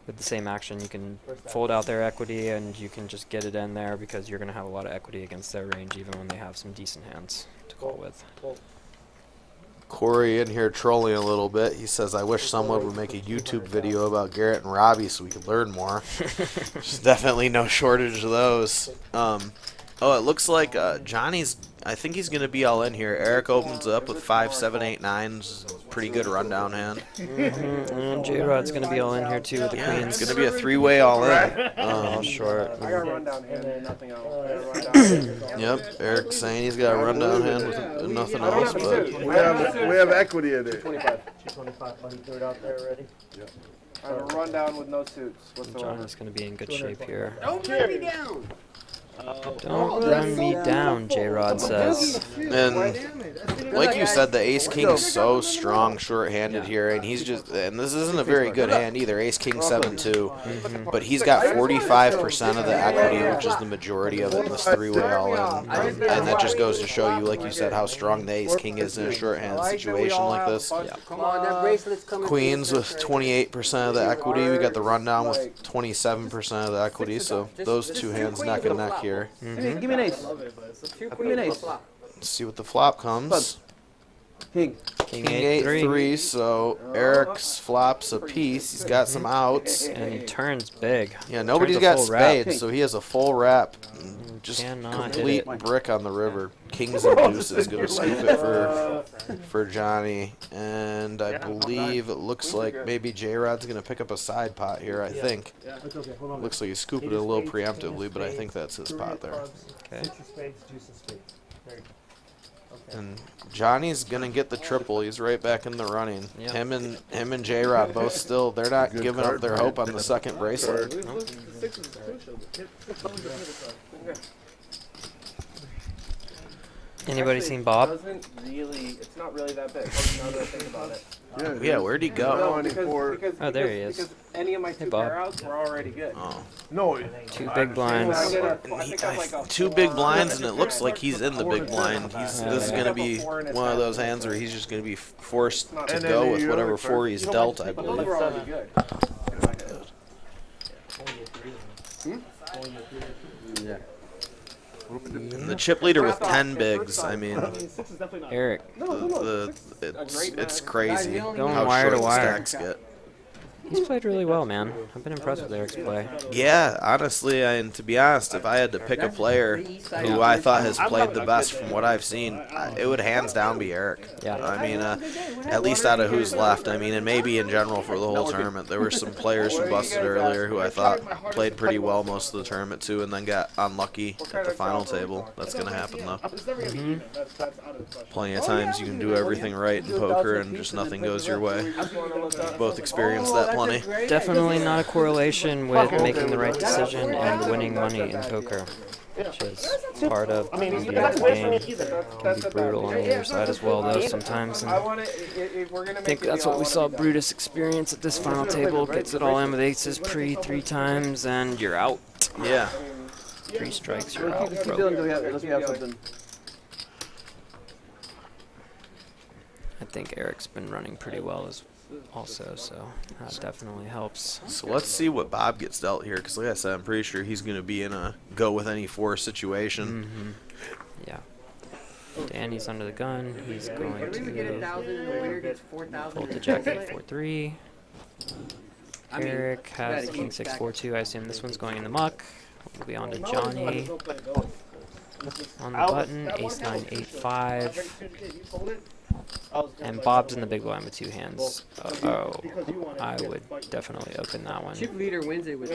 With the same action, you can fold out their equity and you can just get it in there because you're going to have a lot of equity against their range even when they have some decent hands to call with. Corey in here trolling a little bit. He says, I wish someone would make a YouTube video about Garrett and Robbie so we could learn more. There's definitely no shortage of those. It looks like Johnny's... I think he's going to be all in here. Eric opens up with 5, 7, 8, 9. Pretty good rundown hand. And J-Rod's going to be all in here too with the queens. It's going to be a 3-way all in. All short. I got a rundown hand and nothing else. Yep, Eric's saying he's got a rundown hand with nothing else. But we have equity in it. 225. Oh, he threw it out there already? Yep. I have a rundown with no suits whatsoever. Johnny's going to be in good shape here. Don't let me down. Don't run me down, J-Rod says. And like you said, the ace king's so strong short-handed here, and and this isn't a very good hand either. Ace king 7-2, but he's got 45% of the equity, which is the majority of it in this 3-way all-in, and that just goes to show you, like you said, how strong the ace king is in a short-handed situation like this. Come on, that bracelet's coming. Queens with 28% of the equity. We got the rundown with 27% of the equity, so those two hands neck and neck here. Give me an ace. Give me an ace. Let's see what the flop comes. King. King 8-3, so Eric's flops a piece. He's got some outs. And he turns big. Yeah, nobody's got spades, so he has a full wrap. Just Cannot complete brick on the river. Kings and deuces going to scoop it for Johnny. And I believe it looks like maybe J-Rod's going to pick up a side pot here, I think. Looks like he's scooping it a little preemptively, but I think that's his pot there. Okay. And Johnny's gonna get the triple. He's right back in the running. Yep. Him and J-Rod both still. They're not giving up their hope on the second bracelet. Anybody seen Bob? It's not really that big. Now that I think about it. Yeah, where'd he go? No, because Oh, there he is. Because any of my two Bob. pair outs were already good. Oh. No. 2 big blinds. Two big blinds, and it looks like he's in the big blind. This is gonna be one of those hands where he's just gonna be forced to go with whatever 4 he's dealt, I believe. Yeah. And the chip leader with 10 bigs. I mean, Eric. it's crazy Going how wire short to the wire. stacks get. He's played really well, man. I've been impressed with Eric's play. Yeah, honestly, and to be honest, if I had to pick a player who I thought has played the best from what I've seen, it would hands down be Eric. Yeah. I mean, at least out of who's left. I mean, and maybe in general for the whole tournament. There were some players who busted earlier who I thought played pretty well most of the tournament too, and then got unlucky at the final table. That's going to happen though. Plenty of times you can do everything right in poker and just nothing goes your way. We've both experienced that plenty. Definitely not a correlation with making the right decision and winning money in poker, which is part of the game. Can be brutal on the other side as well, though, sometimes. And I think that's what we saw Brutus experience at this final table. Gets it all in with aces pre 3 times, and you're out. Yeah. 3 strikes, you're out. Keep Broke. building unless we have something. I think Eric's been running pretty well as also, so that definitely helps. So let's see what Bob gets dealt here, because like I said, I'm pretty sure he's going to be in a go with any 4 situation. Yeah. Danny's under the gun. He's going We would get 1,000 and the winner gets 4,000. fold the jack 8-4-3. Eric has king 6-4-2. I assume this one's going in the muck. We'll be on to Johnny. On the button, ace 9, 8-5. And Bob's in the big blind with 2 hands. Oh, I would definitely open that one. Chip leader wins it with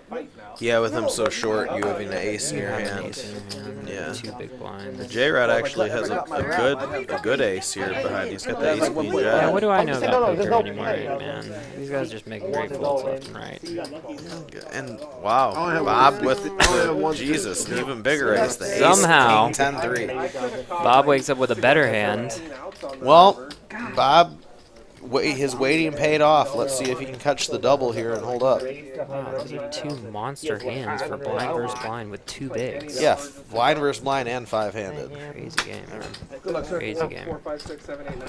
like. Yeah, with him so short, you having an ace in You your have an hand. ace in your hand. Yeah. 2 big blinds. J-Rod actually has a good ace here behind. He's got the ace queen jack. Yeah, what do I know about poker anymore, man? These guys just make great folds left and right. And wow, Bob with the Jesus, an even bigger ace. The ace, Somehow, king 10-3. Bob wakes up with a better hand. Well, Bob, his waiting paid off. Let's see if he can catch the double here and hold up. Wow, those are 2 monster hands for blind versus blind with 2 bigs. Yeah, blind versus blind and 5-handed. Crazy game, man. Crazy game. 4, 5, 6, 7, 8, 9.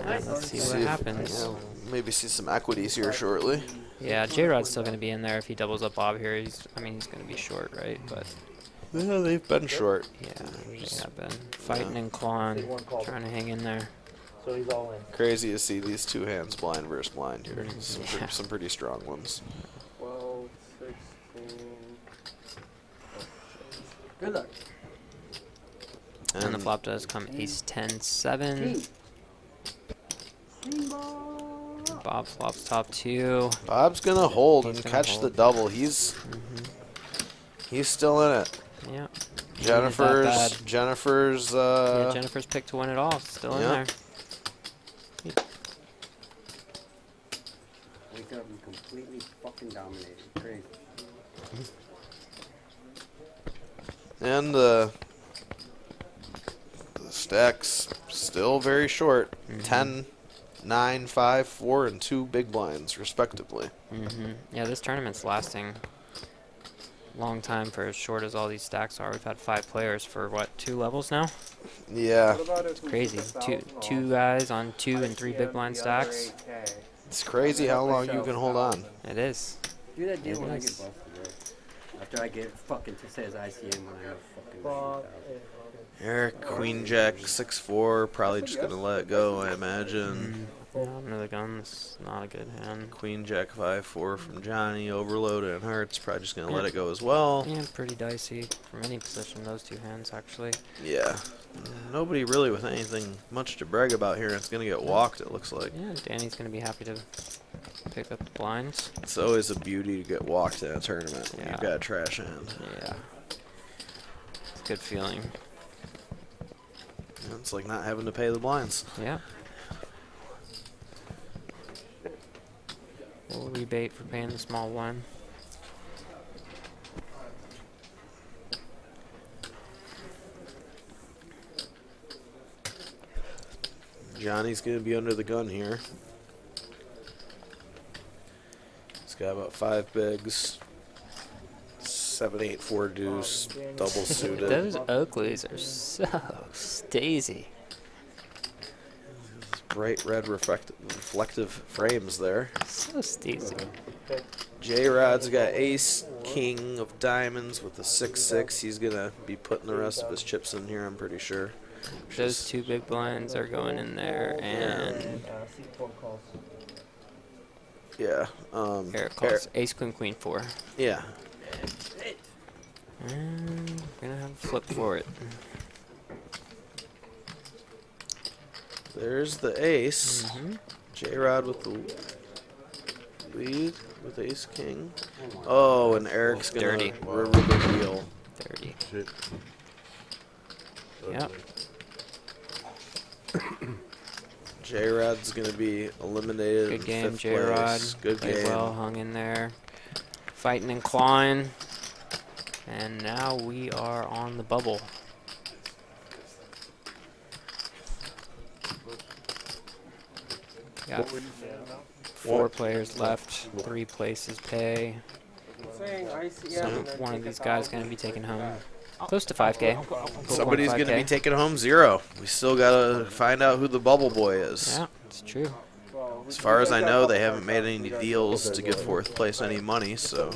And let's see what happens. Maybe see some equities here shortly. Yeah, J-Rod's still going to be in there if he doubles up Bob here. He's going to be short, right? But yeah, they've been short. yeah, they have been fighting and clawing, trying to hang in there. So he's all in. Crazy to see these 2 hands blind versus blind here. Some pretty strong ones. 12, 16. Good luck. And the flop does come ace 10 7. Bob flops top 2. Bob's gonna hold He's and gonna catch hold. the double. He's still in it. Yeah. Jennifer's Yeah, Jennifer's picked to win it all. Still in yeah. there. Wake up and completely fucking dominated. Crazy. and the stack's still very short. 10, 9, 5, 4, and 2 big blinds respectively. Yeah, this tournament's lasting long time for as short as all these stacks are. We've had 5 players for what, 2 levels now? Yeah. It's crazy. Two guys on 2 and 3 big blind stacks. It's crazy how long you can hold on. It is. Do that deal when I It get is. busted, bro. After I get fucking says ICM when I have fucking Eric, Queen Jack, 6-4, probably just gonna let it go, I imagine. Yeah, under the gun's not a good hand. Queen Jack 5-4 from Johnny, overloaded and hearts, probably just gonna let it go as well. Yeah, pretty dicey from any position, those 2 hands actually. Yeah. Nobody really with anything much to brag about here. It's gonna get walked, it looks like. Yeah, Danny's gonna be happy to pick up the blinds. It's always a beauty to get walked in a tournament when you've Yeah. got a trash hand. Yeah. It's a good feeling. It's like not having to pay the blinds. Yeah. We'll rebate for paying the small one. Johnny's gonna be under the gun here. He's got about 5 bigs. 7, 8, 4 deuce, double suited. Those Oakleys are so stazy. Bright red reflective frames there. So stazy. J-Rod's got ace, king of diamonds with the 6-6. He's gonna be putting the rest of his chips in here, I'm pretty sure. Those 2 big blinds are going in there, and yeah. Eric calls ace, queen, queen, 4. Yeah. And we're gonna have a flip for it. There's the ace. J-Rod with the lead with ace king. Oh, and Eric's gonna Dirty. river the wheel. Dirty. Yep. J-Rod's gonna be eliminated. Good in game, 5th J-Rod. place. Good Played game. well, hung in there. Fighting and clawing. And now we are on the bubble. Got 4 players left. 3 places pay. Saying ICM So and then one of take these guys 1,000. going to be taking home close to 5K. Somebody's going to be 4.5K. taking home 0. We still got to find out who the bubble boy is. Yeah, it's true. Well, As far as I know, they haven't made any deals to give 4th place any money, so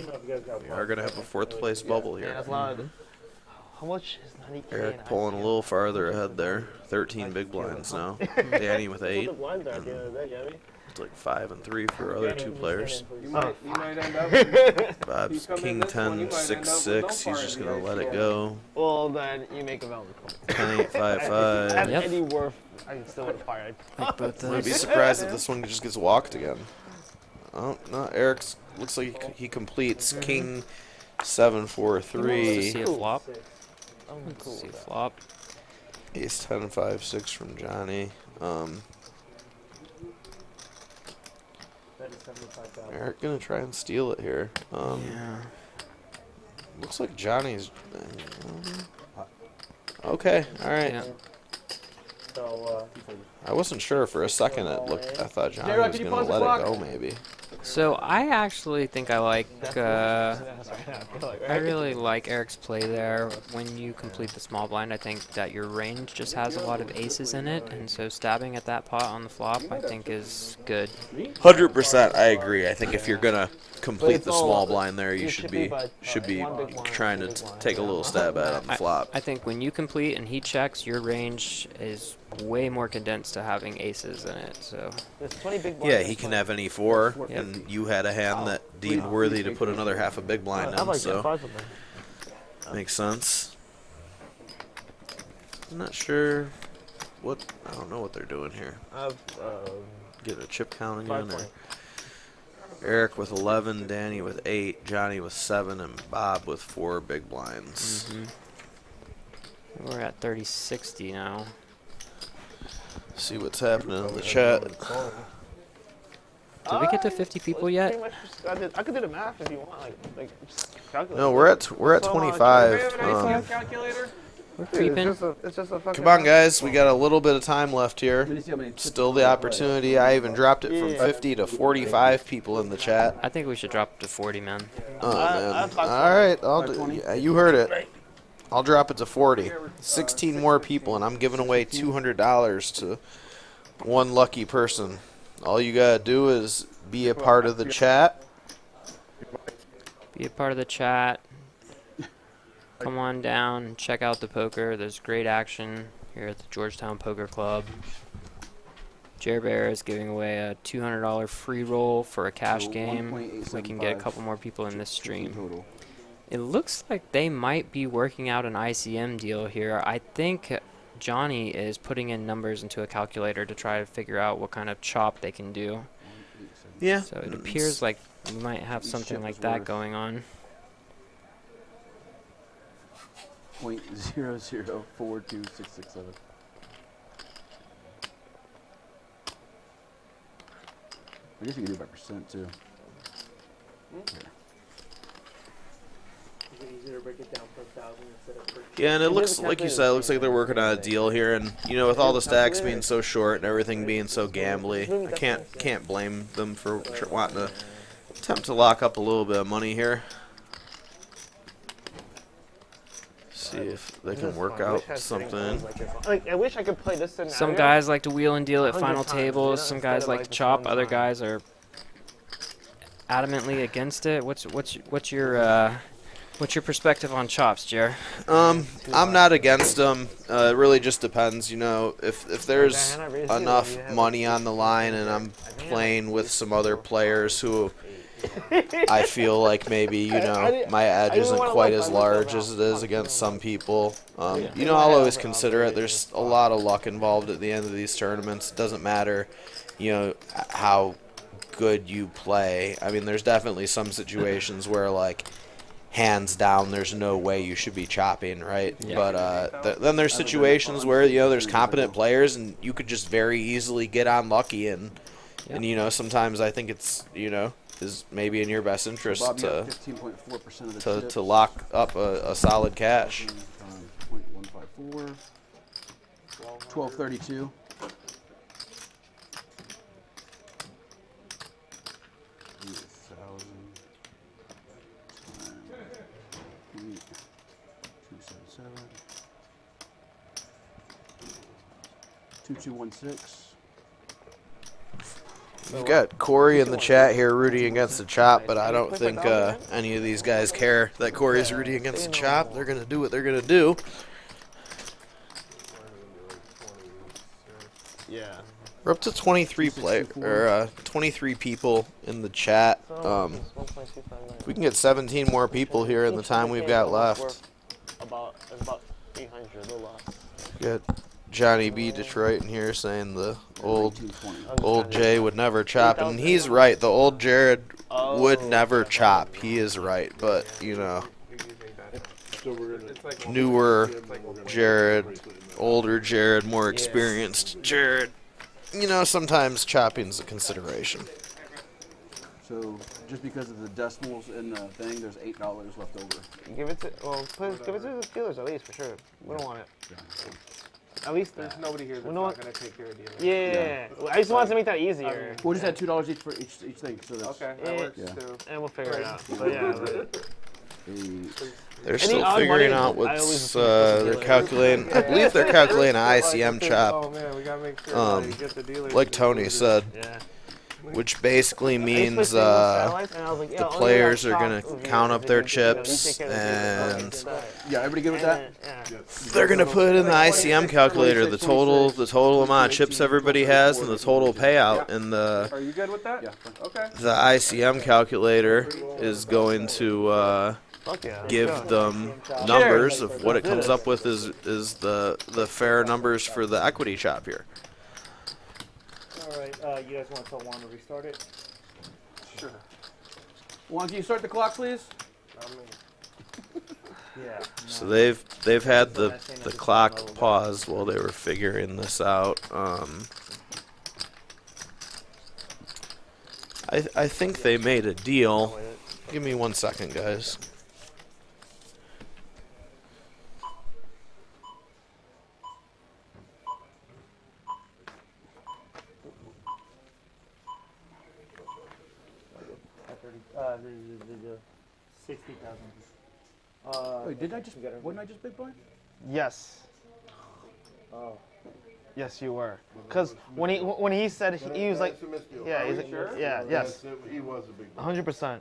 we are going to have a 4th place bubble Man, here. that's a lot of. How much is 90K? Eric pulling a little farther ahead there. 13 big blinds now. Danny with 8. It's like 5 and 3 for other 2 players. You might end up. Bob's come in King this one, 10 you might 6 end up with 6. no He's just part gonna in let your it go. Well, then you make a valid point. 10 8 5 At 5. Yep. any worth, I can still would have fired. Like both I'd be those. surprised if this one just gets walked again. Oh no, Eric's looks like he completes King 7 4 Let's 3. see a flop. I'm Let's cool see a with that. flop. Ace 10 5 6 from Johnny. That is 75,000. Eric gonna try and steal it here. Yeah. Looks like Johnny's. Okay, all right. Yeah. So, I wasn't sure for a second. It looked. I thought Johnny J-Rock, was can you gonna pause the let it clock? go. Maybe. So I actually think I like. I really like Eric's play there. When you complete the small blind, I think that your range just has a lot of aces in it, and so stabbing at that pot on the flop, I think, is good. 100%. I agree. I think if you're gonna complete the small blind there, you should be trying to take a little stab at it on the flop. I think when you complete and he checks, your range is way more condensed to having aces in it. So There's 20 big blinds. Yeah, he can have any 4, Yep. and you had a hand that deemed worthy to put another half a big blind I'd in, like so to five of them. makes sense. I'm not sure what. I don't know what they're doing here. I've Get a chip count 5 again. Or point. Eric with 11, Danny with 8, Johnny with 7, and Bob with 4 big blinds. we're at 30-60 now. See what's happening in the chat. Did we get to 50 people Pretty yet? much just- I could do the math if you want. Like just calculate. No, we're at Do we have 25. an ICM calculator? We're Dude, creeping. it's just a fucking. Come on, guys. We got a little bit of time left here. Still the opportunity. I even dropped it from Yeah. 50 to 45 people in the chat. I think we should drop it to 40, man. Oh, man. I've All right. Yeah, you heard it. I'll drop it to 40. 16 more people, and I'm giving away $200 to one lucky person. All you got to do is be a part of the chat. Be a part of the chat. Come on down and check out the poker. There's great action here at the Georgetown Poker Club. Jer Bear is giving away a $200 free roll for a cash game. If we can get a couple more people in this stream. It looks like they might be working out an ICM deal here. I think Johnny is putting in numbers into a calculator to try to figure out what kind of chop they can do. Yeah. So it appears like we might have something like that going on. 0.0042667. I guess you can do it by percent too. is it easier to break it down per 1,000 instead of per? Yeah, and it looks, like you said, it looks like they're working on a deal here. And, you know, with all the stacks being so short and everything being so gambly, I can't blame them for wanting to attempt to lock up a little bit of money here. See if they can work out something. Like, I wish I could play this scenario. Some guys like to wheel and deal at 100 final times, you tables. know, Some instead guys of, like like, to just chop. one Other time. guys are adamantly against it. What's your perspective on chops, Jer? I'm not against them. It really just depends, you know. If there's enough money on the line and I'm playing with some other players who I feel like maybe, you know, my edge isn't quite as large as it is against some people. You know, I'll always consider it. There's a lot of luck involved at the end of these tournaments. It doesn't matter, you know, how good you play. I mean, there's definitely some situations where, like, hands down, there's no way you should be chopping, right? Yeah. But then there's situations where, you know, there's competent players and you could just very easily get unlucky. And you know, sometimes I think it's, you know, is maybe in your best interest Bob, you to got 15.4% of the chips. to lock up a solid cash. 0.154. 1232. 2216. We've got Corey in the chat here rooting against the chop, but I don't think any of these guys care that Corey's rooting against the chop. They're going to do what they're going to do. Yeah. We're up to 23 23 people in the chat. If we can get 17 more people here in the time we've got left. It's about 800, a little less. We got Johnny B. Detroit in here saying the old Jay would never chop, and he's right. The old Jared would never chop. He is right, but you know, newer Jared, older Jared, more experienced Jared. You know, sometimes chopping's a consideration. So just because of the decimals in the thing, there's $8 left over. Give it to give it to the dealers at least for sure. We don't want it. At least There's nobody here that's not going to take care of dealers. Yeah. I just wanted to make that easier. We'll just add $2 each for each thing. So that's, Okay, that works too. And we'll figure it out. But yeah. They're still figuring out what's they're calculating. I believe they're calculating an ICM chop. Oh man, we gotta make sure you get the dealers. Like Tony said, which basically means the players are gonna count up their chips, and everybody good with that? they're gonna put in the ICM calculator the total amount of chips everybody has and the total payout, and Are you good with that? Yeah. Okay. the ICM calculator is going to give them numbers of what it comes up with is the fair numbers for the equity chop here. All right, you guys want to tell Juan to restart it? Sure. Juan, can you start the clock, please? Yeah. So they've had the clock paused while they were figuring this out. I think they made a deal. Give me 1 second, guys. The 60,000. Wait, wasn't I just big blind? Yes. Oh. Yes, you were. Because when he said he was like, yeah, he's like, yeah, yes. He was a big 100%.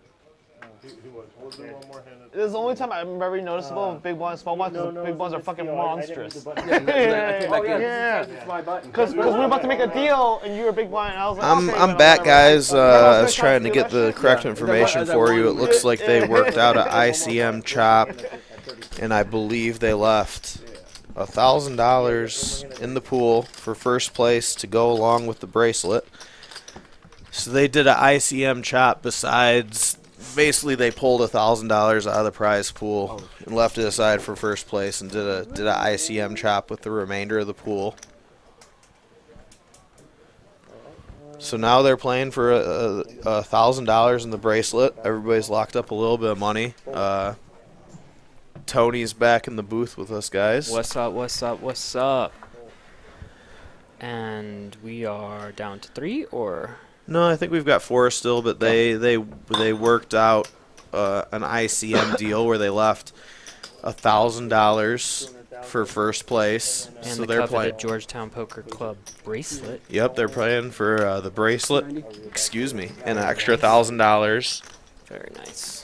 He was. We'll do one more hand. This is the only time I'm very noticeable of big blinds, small blinds. Big blinds are fucking monstrous. Yeah. It's my button. Because we were about to make a deal, and you were big blind, and I was like, I'm back, guys. I was trying to get the correct information for you. It looks like they worked out an ICM chop, and I believe they left $1,000 in the pool for first place to go along with the bracelet. So they did an ICM chop besides. Basically, they pulled $1,000 out of the prize pool and left it aside for first place, and did a ICM chop with the remainder of the pool. So now they're playing for $1,000 in the bracelet. Everybody's locked up a little bit of money. Tony's back in the booth with us, guys. What's up? What's up? What's up? And we are down to 3, or? No, I think we've got 4 still, but they worked out an ICM deal where they left $1,000 for first place. And so the they're playing Georgetown Poker Club bracelet. Yep, they're playing for the bracelet. Excuse me, and an extra $1,000. Very nice.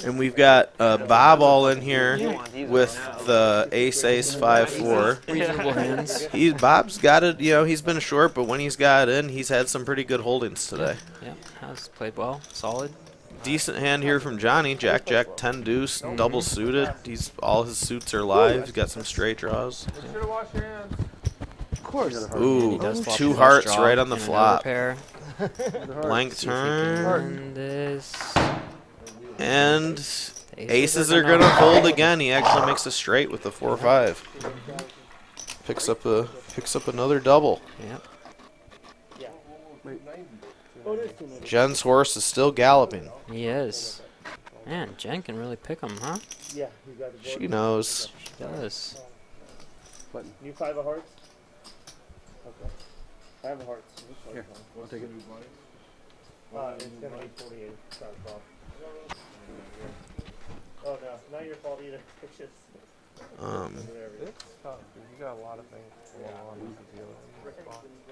And we've got Bob all in here with the Ace 5-4. Reasonable hands. Bob's got it. You know, he's been short, but when he's got in, he's had some pretty good holdings today. Yeah, has played well, solid. Decent hand here from Johnny. Jack, 10 deuce, double suited. All his suits are live. He's got some straight draws. Make sure to wash your hands. Of course. Ooh, 2 hearts right on the flop. Blank turn. And aces are gonna fold again. He actually makes a straight with the 4-5. Picks up another double. Yep. Jen's horse is still galloping. He is. Man, Jen can really pick him, huh? Yeah, you got the board. She knows. She does. You 5 of hearts? Okay. I have a hearts. Here, I'll take it. It's going to be 48. Sorry, Bob. Oh, no. Not your fault either. It's just... It's tough. You got a lot of things going on with the dealer.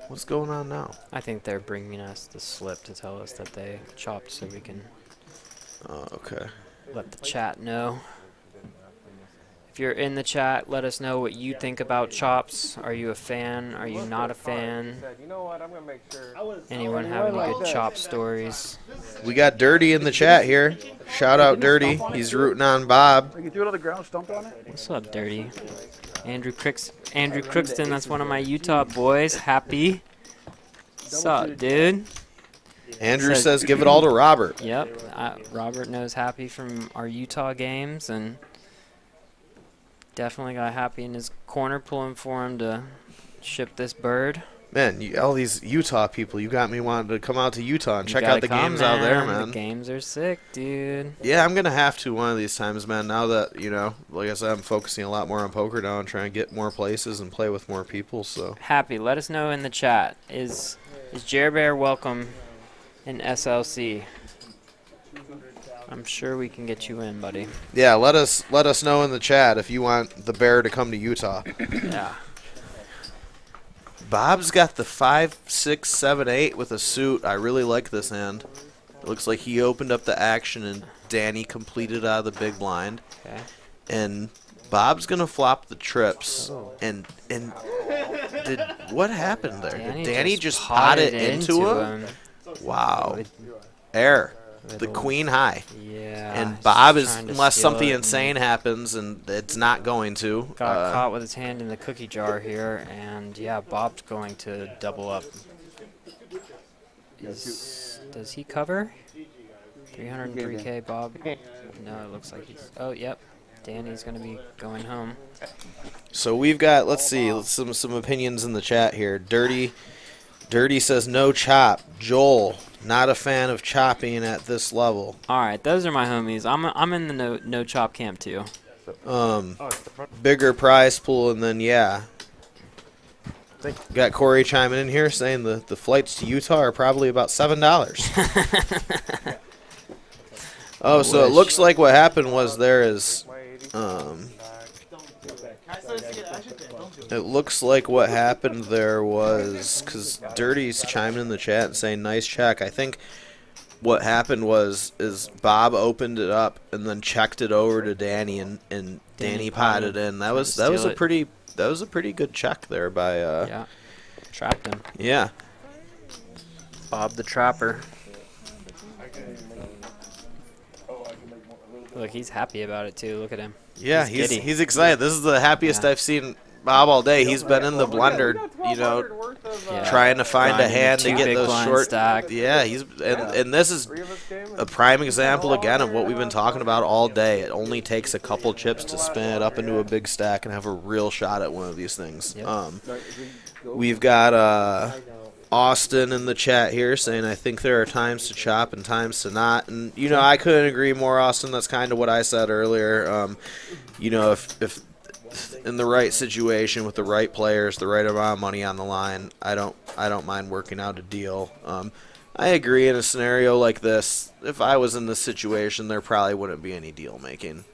What's going on now? I think they're bringing us the slip to tell us that they chopped so we can Oh, okay. let the chat know. If you're in the chat, let us know what you think about chops. Are you a fan? Are you not a fan? You know what? I'm gonna make sure. Anyone have any good chop stories? We got Dirty in the chat here. Shout out Dirty. He's rooting on Bob. You can do it on the ground, stomp on it. What's up, Dirty? Andrew Crookston, that's one of my Utah boys. Happy. What's up, dude? Andrew says give it all to Robert. Yep, Robert knows Happy from our Utah games, and definitely got Happy in his corner pulling for him to ship this bird. Man, all these Utah people, you got me wanting to come out to Utah and check out the games out there, man. The games are sick, dude. Yeah, I'm going to have to one of these times, man. Now that, you know, like I said, I'm focusing a lot more on poker now and trying to get more places and play with more people, so. Happy, let us know in the chat. Is Jer Bear welcome in SLC? I'm sure we can get you in, buddy. Yeah, let us know in the chat if you want the bear to come to Utah. Yeah. Bob's got the 5, 6, 7, 8 with a suit. I really like this hand. It looks like he opened up the action and Danny completed out of the big blind. Okay. And Bob's gonna flop the trips. Oh. And did what happened there? Danny Did Danny just just pot it into him. Wow. Air. The queen high. Yeah. And Bob is, trying to unless steal something it insane happens, and it's not going to. Got caught with his hand in the cookie jar here, and yeah, Bob's going to double up. Does he cover? 303K, Bob? No, it looks like he's. Oh, yep. Danny's going to be going home. So we've got, let's see, some opinions in the chat here. Dirty says no chop. Joel, not a fan of chopping at this level. All right, those are my homies. I'm in the no chop camp too. Bigger prize pool, and then yeah. Got Corey chiming in here saying the flights to Utah are probably about $7. Oh, so it looks like what happened was there is it looks like what happened there was, because Dirty's chiming in the chat and saying nice check. I think what happened is Bob opened it up and then checked it over to Danny, and Danny potted in. That was a pretty good check there by yeah, trapped him. Yeah, Bob the Trapper. Look, he's happy about it too. Look at him. Yeah, he's excited. This is the happiest I've seen Bob all day. He's been in the blender, you know, trying to find a hand to get those short. Yeah, and this is a prime example again of what we've been talking about all day. It only takes a couple chips to spin it up into a big stack and have a real shot at one of these things. We've got Austin in the chat here saying, I think there are times to chop and times to not. And, you know, I couldn't agree more, Austin. That's kind of what I said earlier. You know, if in the right situation with the right players, the right amount of money on the line, I don't mind working out a deal. I agree in a scenario like this, if I was in this situation, there probably wouldn't be any deal making.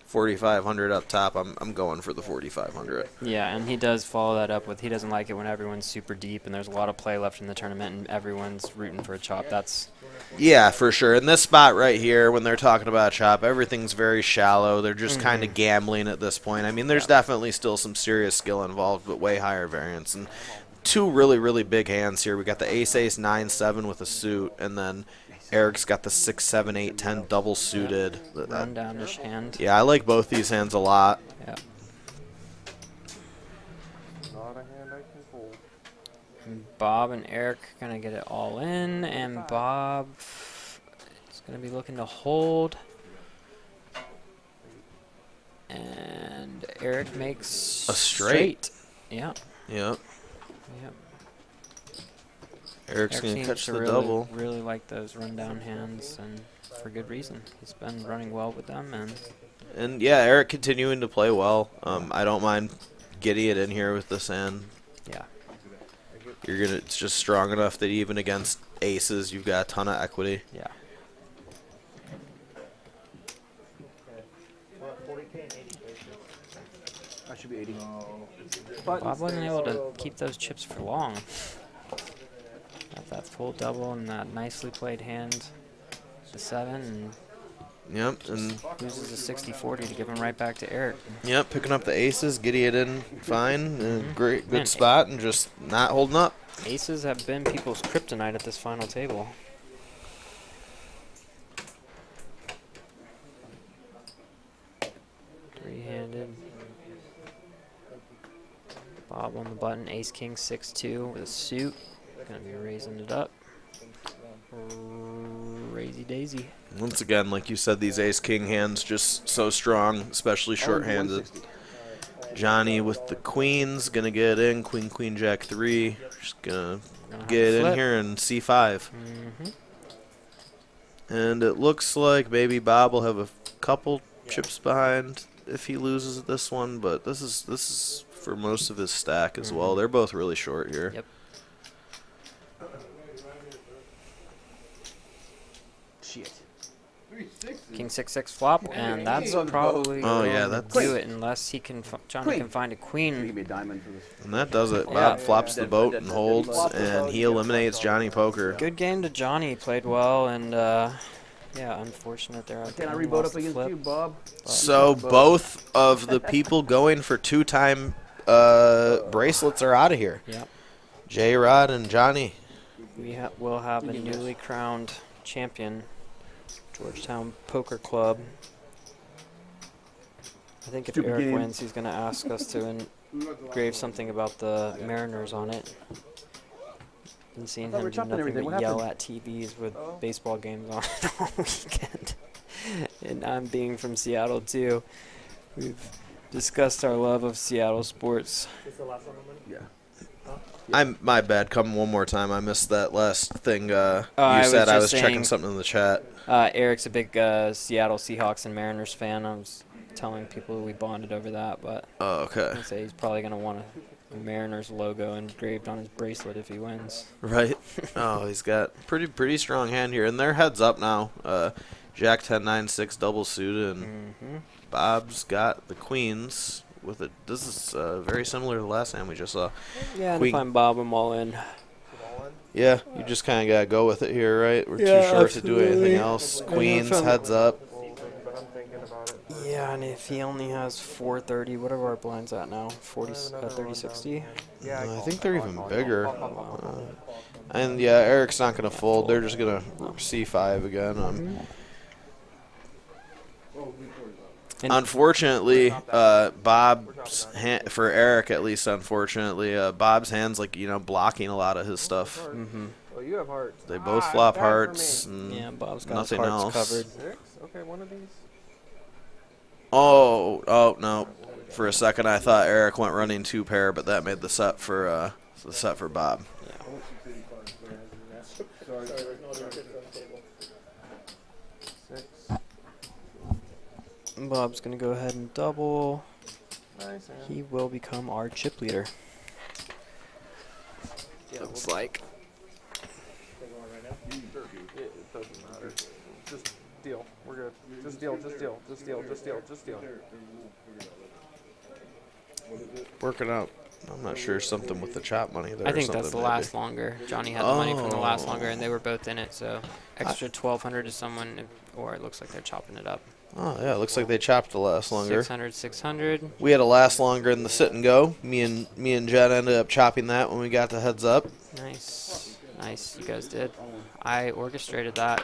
4,500 up top, I'm going for the 4,500. Yeah, and he does follow that up with he doesn't like it when everyone's super deep and there's a lot of play left in the tournament and everyone's rooting for a chop. That's yeah, for sure. In this spot right here, when they're talking about chop, everything's very shallow. They're just kind of gambling at this point. I mean, there's definitely still some serious skill involved, but way higher variance. And two really, really big hands here. We got the ace-ace 9-7 with a suit, and then Eric's got the 6, 7, 8, 10 double suited. Run down-ish hand. Yeah, I like both these hands a lot. Yeah. And Bob and Eric are going to get it all in, and Bob is going to be looking to hold. And Eric makes a straight. Yeah. Yep. Yep. Eric's going to catch the really, double. Really like those rundown hands, and for good reason. He's been running well with them, and yeah, Eric continuing to play well. I don't mind getting it in here with this hand. Yeah. It's just strong enough that even against aces, you've got a ton of equity. Yeah. 40K and 80K. I should be 80. Bob wasn't able to keep those chips for long. Got that full double and that nicely played hand, the 7, and Yep, and loses a 60-40 to give him right back to Eric. yep, picking up the aces, getting it in fine, great, good Man, spot, and just not holding up. Aces have been people's kryptonite at this final table. Three-handed. Bob on the button, ace king 6-2 with a suit. Gonna be raising it up. Crazy daisy. Once again, like you said, these ace-king hands just so strong, especially short-handed. Johnny with the queens, gonna get in, queen, queen, jack 3. Just gonna get in here and c5. And it looks like maybe Bob will have a couple chips behind if he loses this one, but this is for most of his stack as well. They're both really short here. Yep. Shit. King 6-6 flop, and that's probably that's do it unless he can. Johnny can find a queen. Give me a diamond for this. And that does it. Yeah. Bob flops the boat and holds, and he eliminates Johnny Poker. Good game to Johnny. Played well, and yeah, unfortunate there. Can I reboot up against you, Bob? So both of the people going for 2-time bracelets are out of here. Yep. J-Rod and Johnny. We will have a newly crowned champion, Georgetown Poker Club. I think if Stupid Eric game. wins, he's going to ask us to engrave something about the Mariners on it. Been seeing thought we him were do chopping nothing everything. but What yell happened? at TVs with baseball games on it all weekend. And I'm being from Seattle too. We've discussed our love of Seattle sports. Is the last one on money? Yeah. My bad. Come one more time. I missed that last thing you I was said. I just was checking saying- something in the chat. Eric's a big Seattle Seahawks and Mariners fan. I was telling people we bonded over that, but Oh, okay. I say he's probably going to want a Mariners logo engraved on his bracelet if he wins. Right. Oh, he's got pretty strong hand here, and they're heads up now. Jack 10-9-6 double suited, and Bob's got the queens with it. This is very similar to the last hand we just saw. Yeah, and Queen. if I'm Bob, I'm all in. Yeah, you just kind of gotta go with it here, right? We're Yeah, too short to do anything absolutely. else. And Queens, if I'm- heads up. But I'm thinking about it. Yeah, and if he only has 430, what are our blinds at now? 30-60? Yeah, I think they're even bigger. And yeah, Eric's not gonna fold. They're just gonna c5 again. And Unfortunately, Bob's for Eric at least. Unfortunately, Bob's hands blocking a lot of his stuff. Well, you have hearts. They both flop hearts and yeah, Bob's got nothing his hearts else. covered. 6? Okay, one of these. Oh no! For a second, I thought Eric went running 2 pair, but that made the set for Bob. Bob's going to go ahead and double. Nice. He will become our chip leader. Looks like. It doesn't matter. Just deal. We're good. Just deal. Just deal. Just deal. Just deal. Just deal. Working out. I'm not sure, something with the chop money there. I think or that's the something, last maybe. longer. Johnny had the money from the last Oh. longer, and they were both in it. So extra 1,200 to someone, or it looks like they're chopping it up. Oh yeah, it looks like they chopped the last longer. 600, 600. We had a last longer in the sit and go. Me and Jen ended up chopping that when we got the heads up. Nice, nice. You guys did. I orchestrated that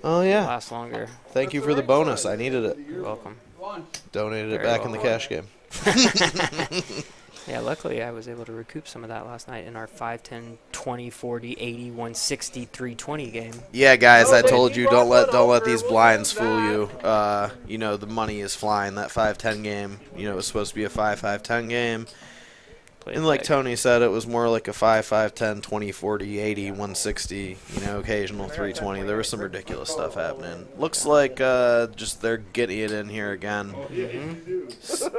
Oh yeah. last longer. Thank you for the bonus. I needed it. You're welcome. Donated it Very back in the well. cash game. Yeah, luckily I was able to recoup some of that last night in our 5, 10, 20, 40, 80, 160, 320 game. Yeah, guys, I told you don't let these blinds fool you. The money is flying. That 5-10 game, it was supposed to be a 5-5-10 game. Played And like big. Tony said, it was more like a 5-5-10, 20, 40, 80, 160, occasional 320. There was some ridiculous stuff happening. Looks like just they're getting it in here again.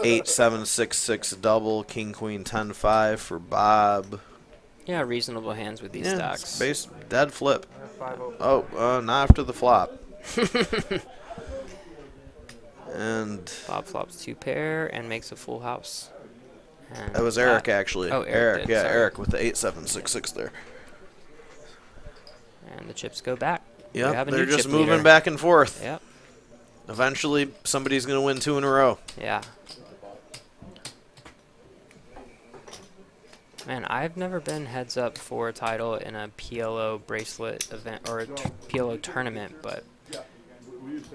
8-7-6-6 double, king queen 10-5 for Bob. Yeah, reasonable hands with these Yeah, stacks. base dead flip. Oh, not after the flop. And Bob flops 2 pair and makes a full house. And that was Eric, actually. Oh, Eric did, yeah, sorry. Eric with the 8-7-6-6 there. And the chips go back. We Yep, have a they're new just chip moving leader. back and forth. Yep. Eventually, somebody's going to win 2 in a row. Yeah. Man, I've never been heads up for a title in a PLO bracelet event or a PLO tournament, but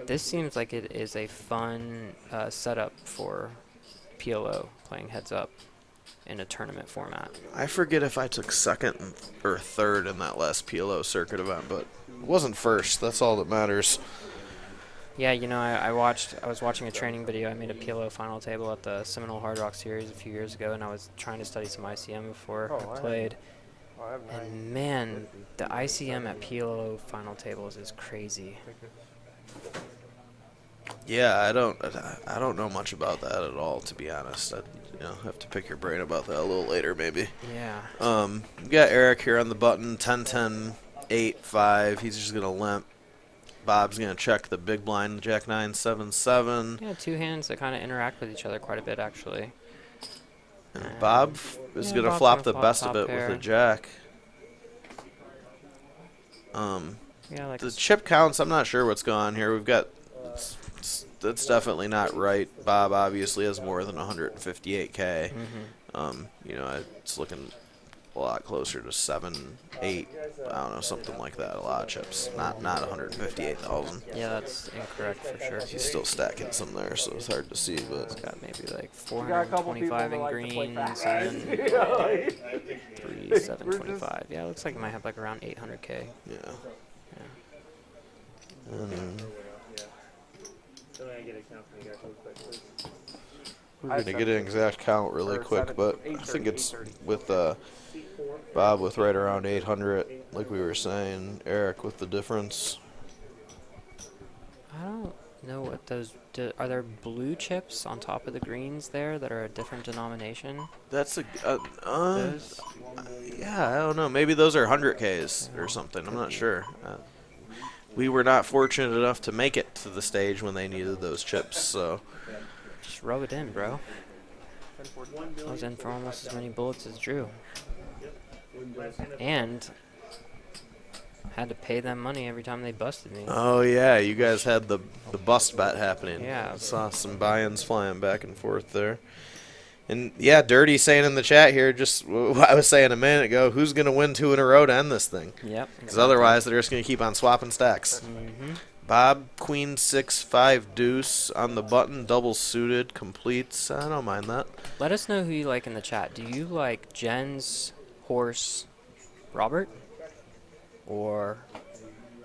this seems like it is a fun setup for PLO playing heads up in a tournament format. I forget if I took second or third in that last PLO circuit event, but it wasn't first. That's all that matters. Yeah, you know, I was watching a training video. I made a PLO final table at the Seminole Hard Rock Series a few years ago, and I was trying to study some ICM before I played. And man, the ICM at PLO final tables is crazy. Yeah, I don't know much about that at all, to be honest. I have to pick your brain about that a little later, maybe. Yeah. We got Eric here on the button, 10-10, 8-5. He's just gonna limp. Bob's gonna check the big blind, Jack 9, 7-7. Yeah, 2 hands that kind of interact with each other quite a bit, actually. And Bob is gonna Bob's flop gonna the flop best top of it pair. with a jack. Yeah, like the chip counts, I'm not sure what's going on here. We've got, that's definitely not right. Bob obviously has more than 158K. It's looking a lot closer to 7, 8, I don't know, something like that. A lot of chips, not 158,000. Yeah, that's incorrect for sure. He's still stacking some there, so it's hard to see. But he's got maybe like 425 in greens and 725. Yeah, it looks like it might have like around 800K. Yeah. We're going to get an exact count really quick, but I think it's with Bob with right around 800, like we were saying. Eric with the difference. I don't know what those... are there blue chips on top of the greens there that are a different denomination? That's yeah, I don't know. Maybe those are 100Ks or something. I'm not sure. We were not fortunate enough to make it to the stage when they needed those chips, so... Just rub it in, bro. I was in for almost as many bullets as Drew. And had to pay them money every time they busted me. Oh, yeah, you guys had the bust bet happening. Yeah. I saw some buy-ins flying back and forth there. And, yeah, Dirty saying in the chat here, just what I was saying a minute ago, who's going to win 2 in a row to end this thing? Yep. Because otherwise they're just going to keep on swapping stacks. Bob, Queen 6-5 deuce on the button, double suited, completes. I don't mind that. Let us know who you like in the chat. Do you like Jen's horse Robert or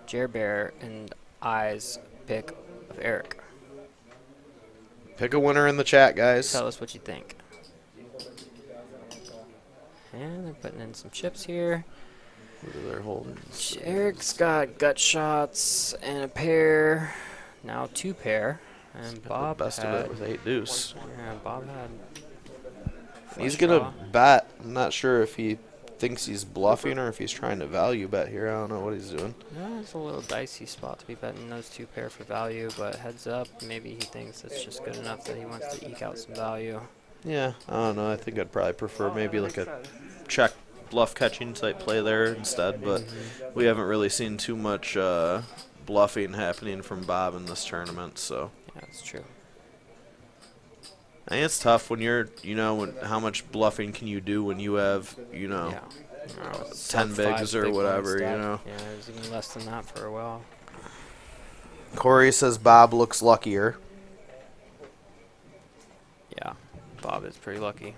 Jer Bear and I's pick of Eric? Pick a winner in the chat, guys. Tell us what you think. And they're putting in some chips here. What are they holding? Eric's got gut shots and a pair. Now 2 pair. And Bob the best had, of it with 8 deuce. Yeah, Bob had... He's flush going draw. to bet. I'm not sure if he thinks he's bluffing or if he's trying to value bet here. I don't know what he's doing. Yeah, it's a little dicey spot to be betting those 2 pair for value, but heads up, maybe he thinks it's just good enough that he wants to eke out some value. Yeah, I don't know. I think I'd probably prefer maybe like a check bluff catching type play there instead, but we haven't really seen too much bluffing happening from Bob in this tournament, so. Yeah, that's true. I think it's tough when you're, how much bluffing can you do when you have, 10 bigs or whatever, Yeah, it was even less than that for a while. Corey says Bob looks luckier. Yeah, Bob is pretty lucky.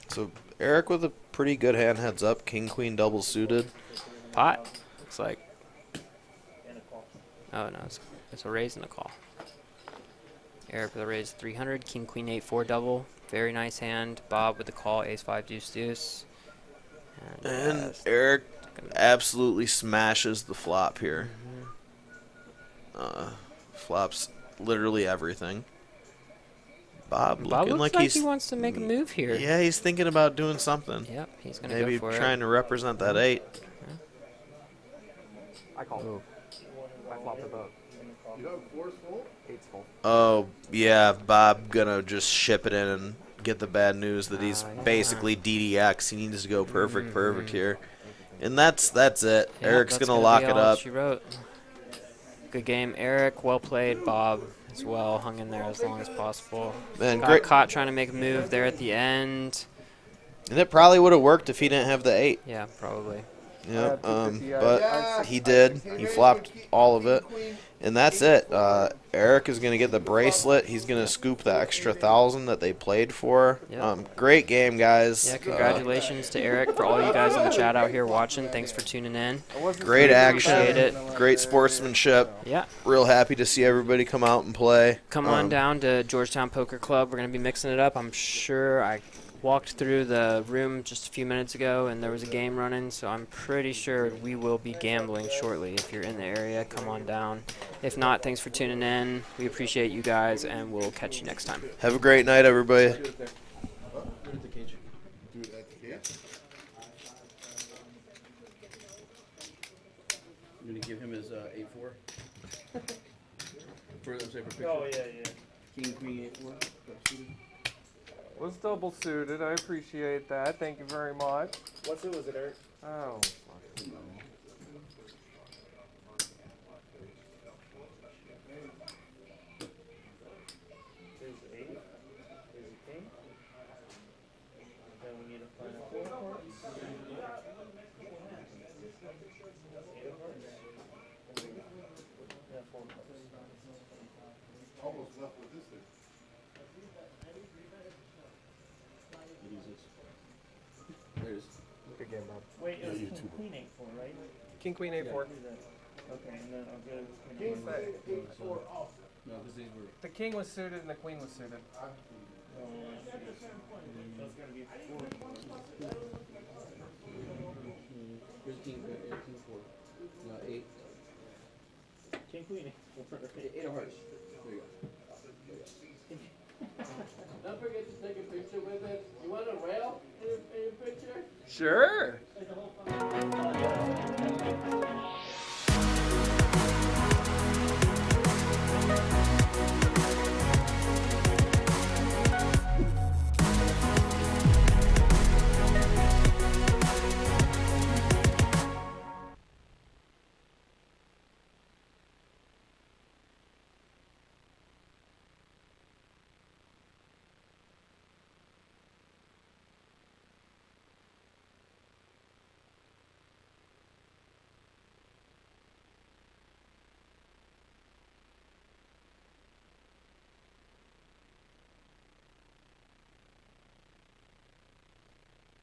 So Eric with a pretty good hand heads up, king, queen, double suited. Pot. It's like... Oh, no, it's a raise and a call. Eric with a raise 300, king, queen, 8, 4 double. Very nice hand. Bob with the call, ace, 5, deuce, deuce. And Eric absolutely smashes the flop here. Flops literally everything. Bob looking looks like he wants to make a move here. Yeah, he's thinking about doing something. Yep, he's going to maybe go for trying to represent that 8. I called. I flopped the boat. You have 4's full? 8's full. Oh, yeah, Bob gonna just ship it in and get the bad news that he's Yeah. basically DDX. He needs to go perfect here. And that's it. Yep, Eric's that's gonna be lock it all up. She wrote. Good game, Eric. Well played, Bob as well. Hung in there as long as possible. Man, Got great. caught trying to make a move there at the end. And it probably would have worked if he didn't have the 8. Yeah, probably. Yeah, have 250, but he did. He flopped all of it. And that's it. Eric is going to get the bracelet. He's going to scoop the extra 1,000 that they played for. Yep. Great game, guys. Yeah, congratulations to Eric for all you guys in the chat out here watching. Thanks for tuning in. Great action. Appreciate it. Great sportsmanship. Yeah. Real happy to see everybody come out and play. Come on down to Georgetown Poker Club. We're going to be mixing it up. I'm sure I walked through the room just a few minutes ago and there was a game running, so I'm pretty sure we will be gambling shortly. If you're in the area, come on down. If not, thanks for tuning in. We appreciate you guys, and we'll catch you next time. Have a great night, everybody. I'm gonna give him his 8-4. For picture. Oh, yeah, yeah. King, queen, 8-4. Was double suited. I appreciate that. Thank you very much. What suit was it, Eric? Oh. Here's the 8. Here's the king. Then we need to find a 4 of hearts. 8 of hearts. Yeah, 4 of hearts. Almost left with this thing. There it is. Good game, Bob. Wait, it was king, queen, 8-4, right? King, queen, 8-4. Okay, and then I'll go. King's that. 8-4 off. No, because these were. The king was suited and the queen was suited. That's gonna be 4. Here's king, 4. No, 8. King, queen, 8-4. 8 of hearts. There you go. Don't forget to take a picture with it. You want a rail in your picture? Sure.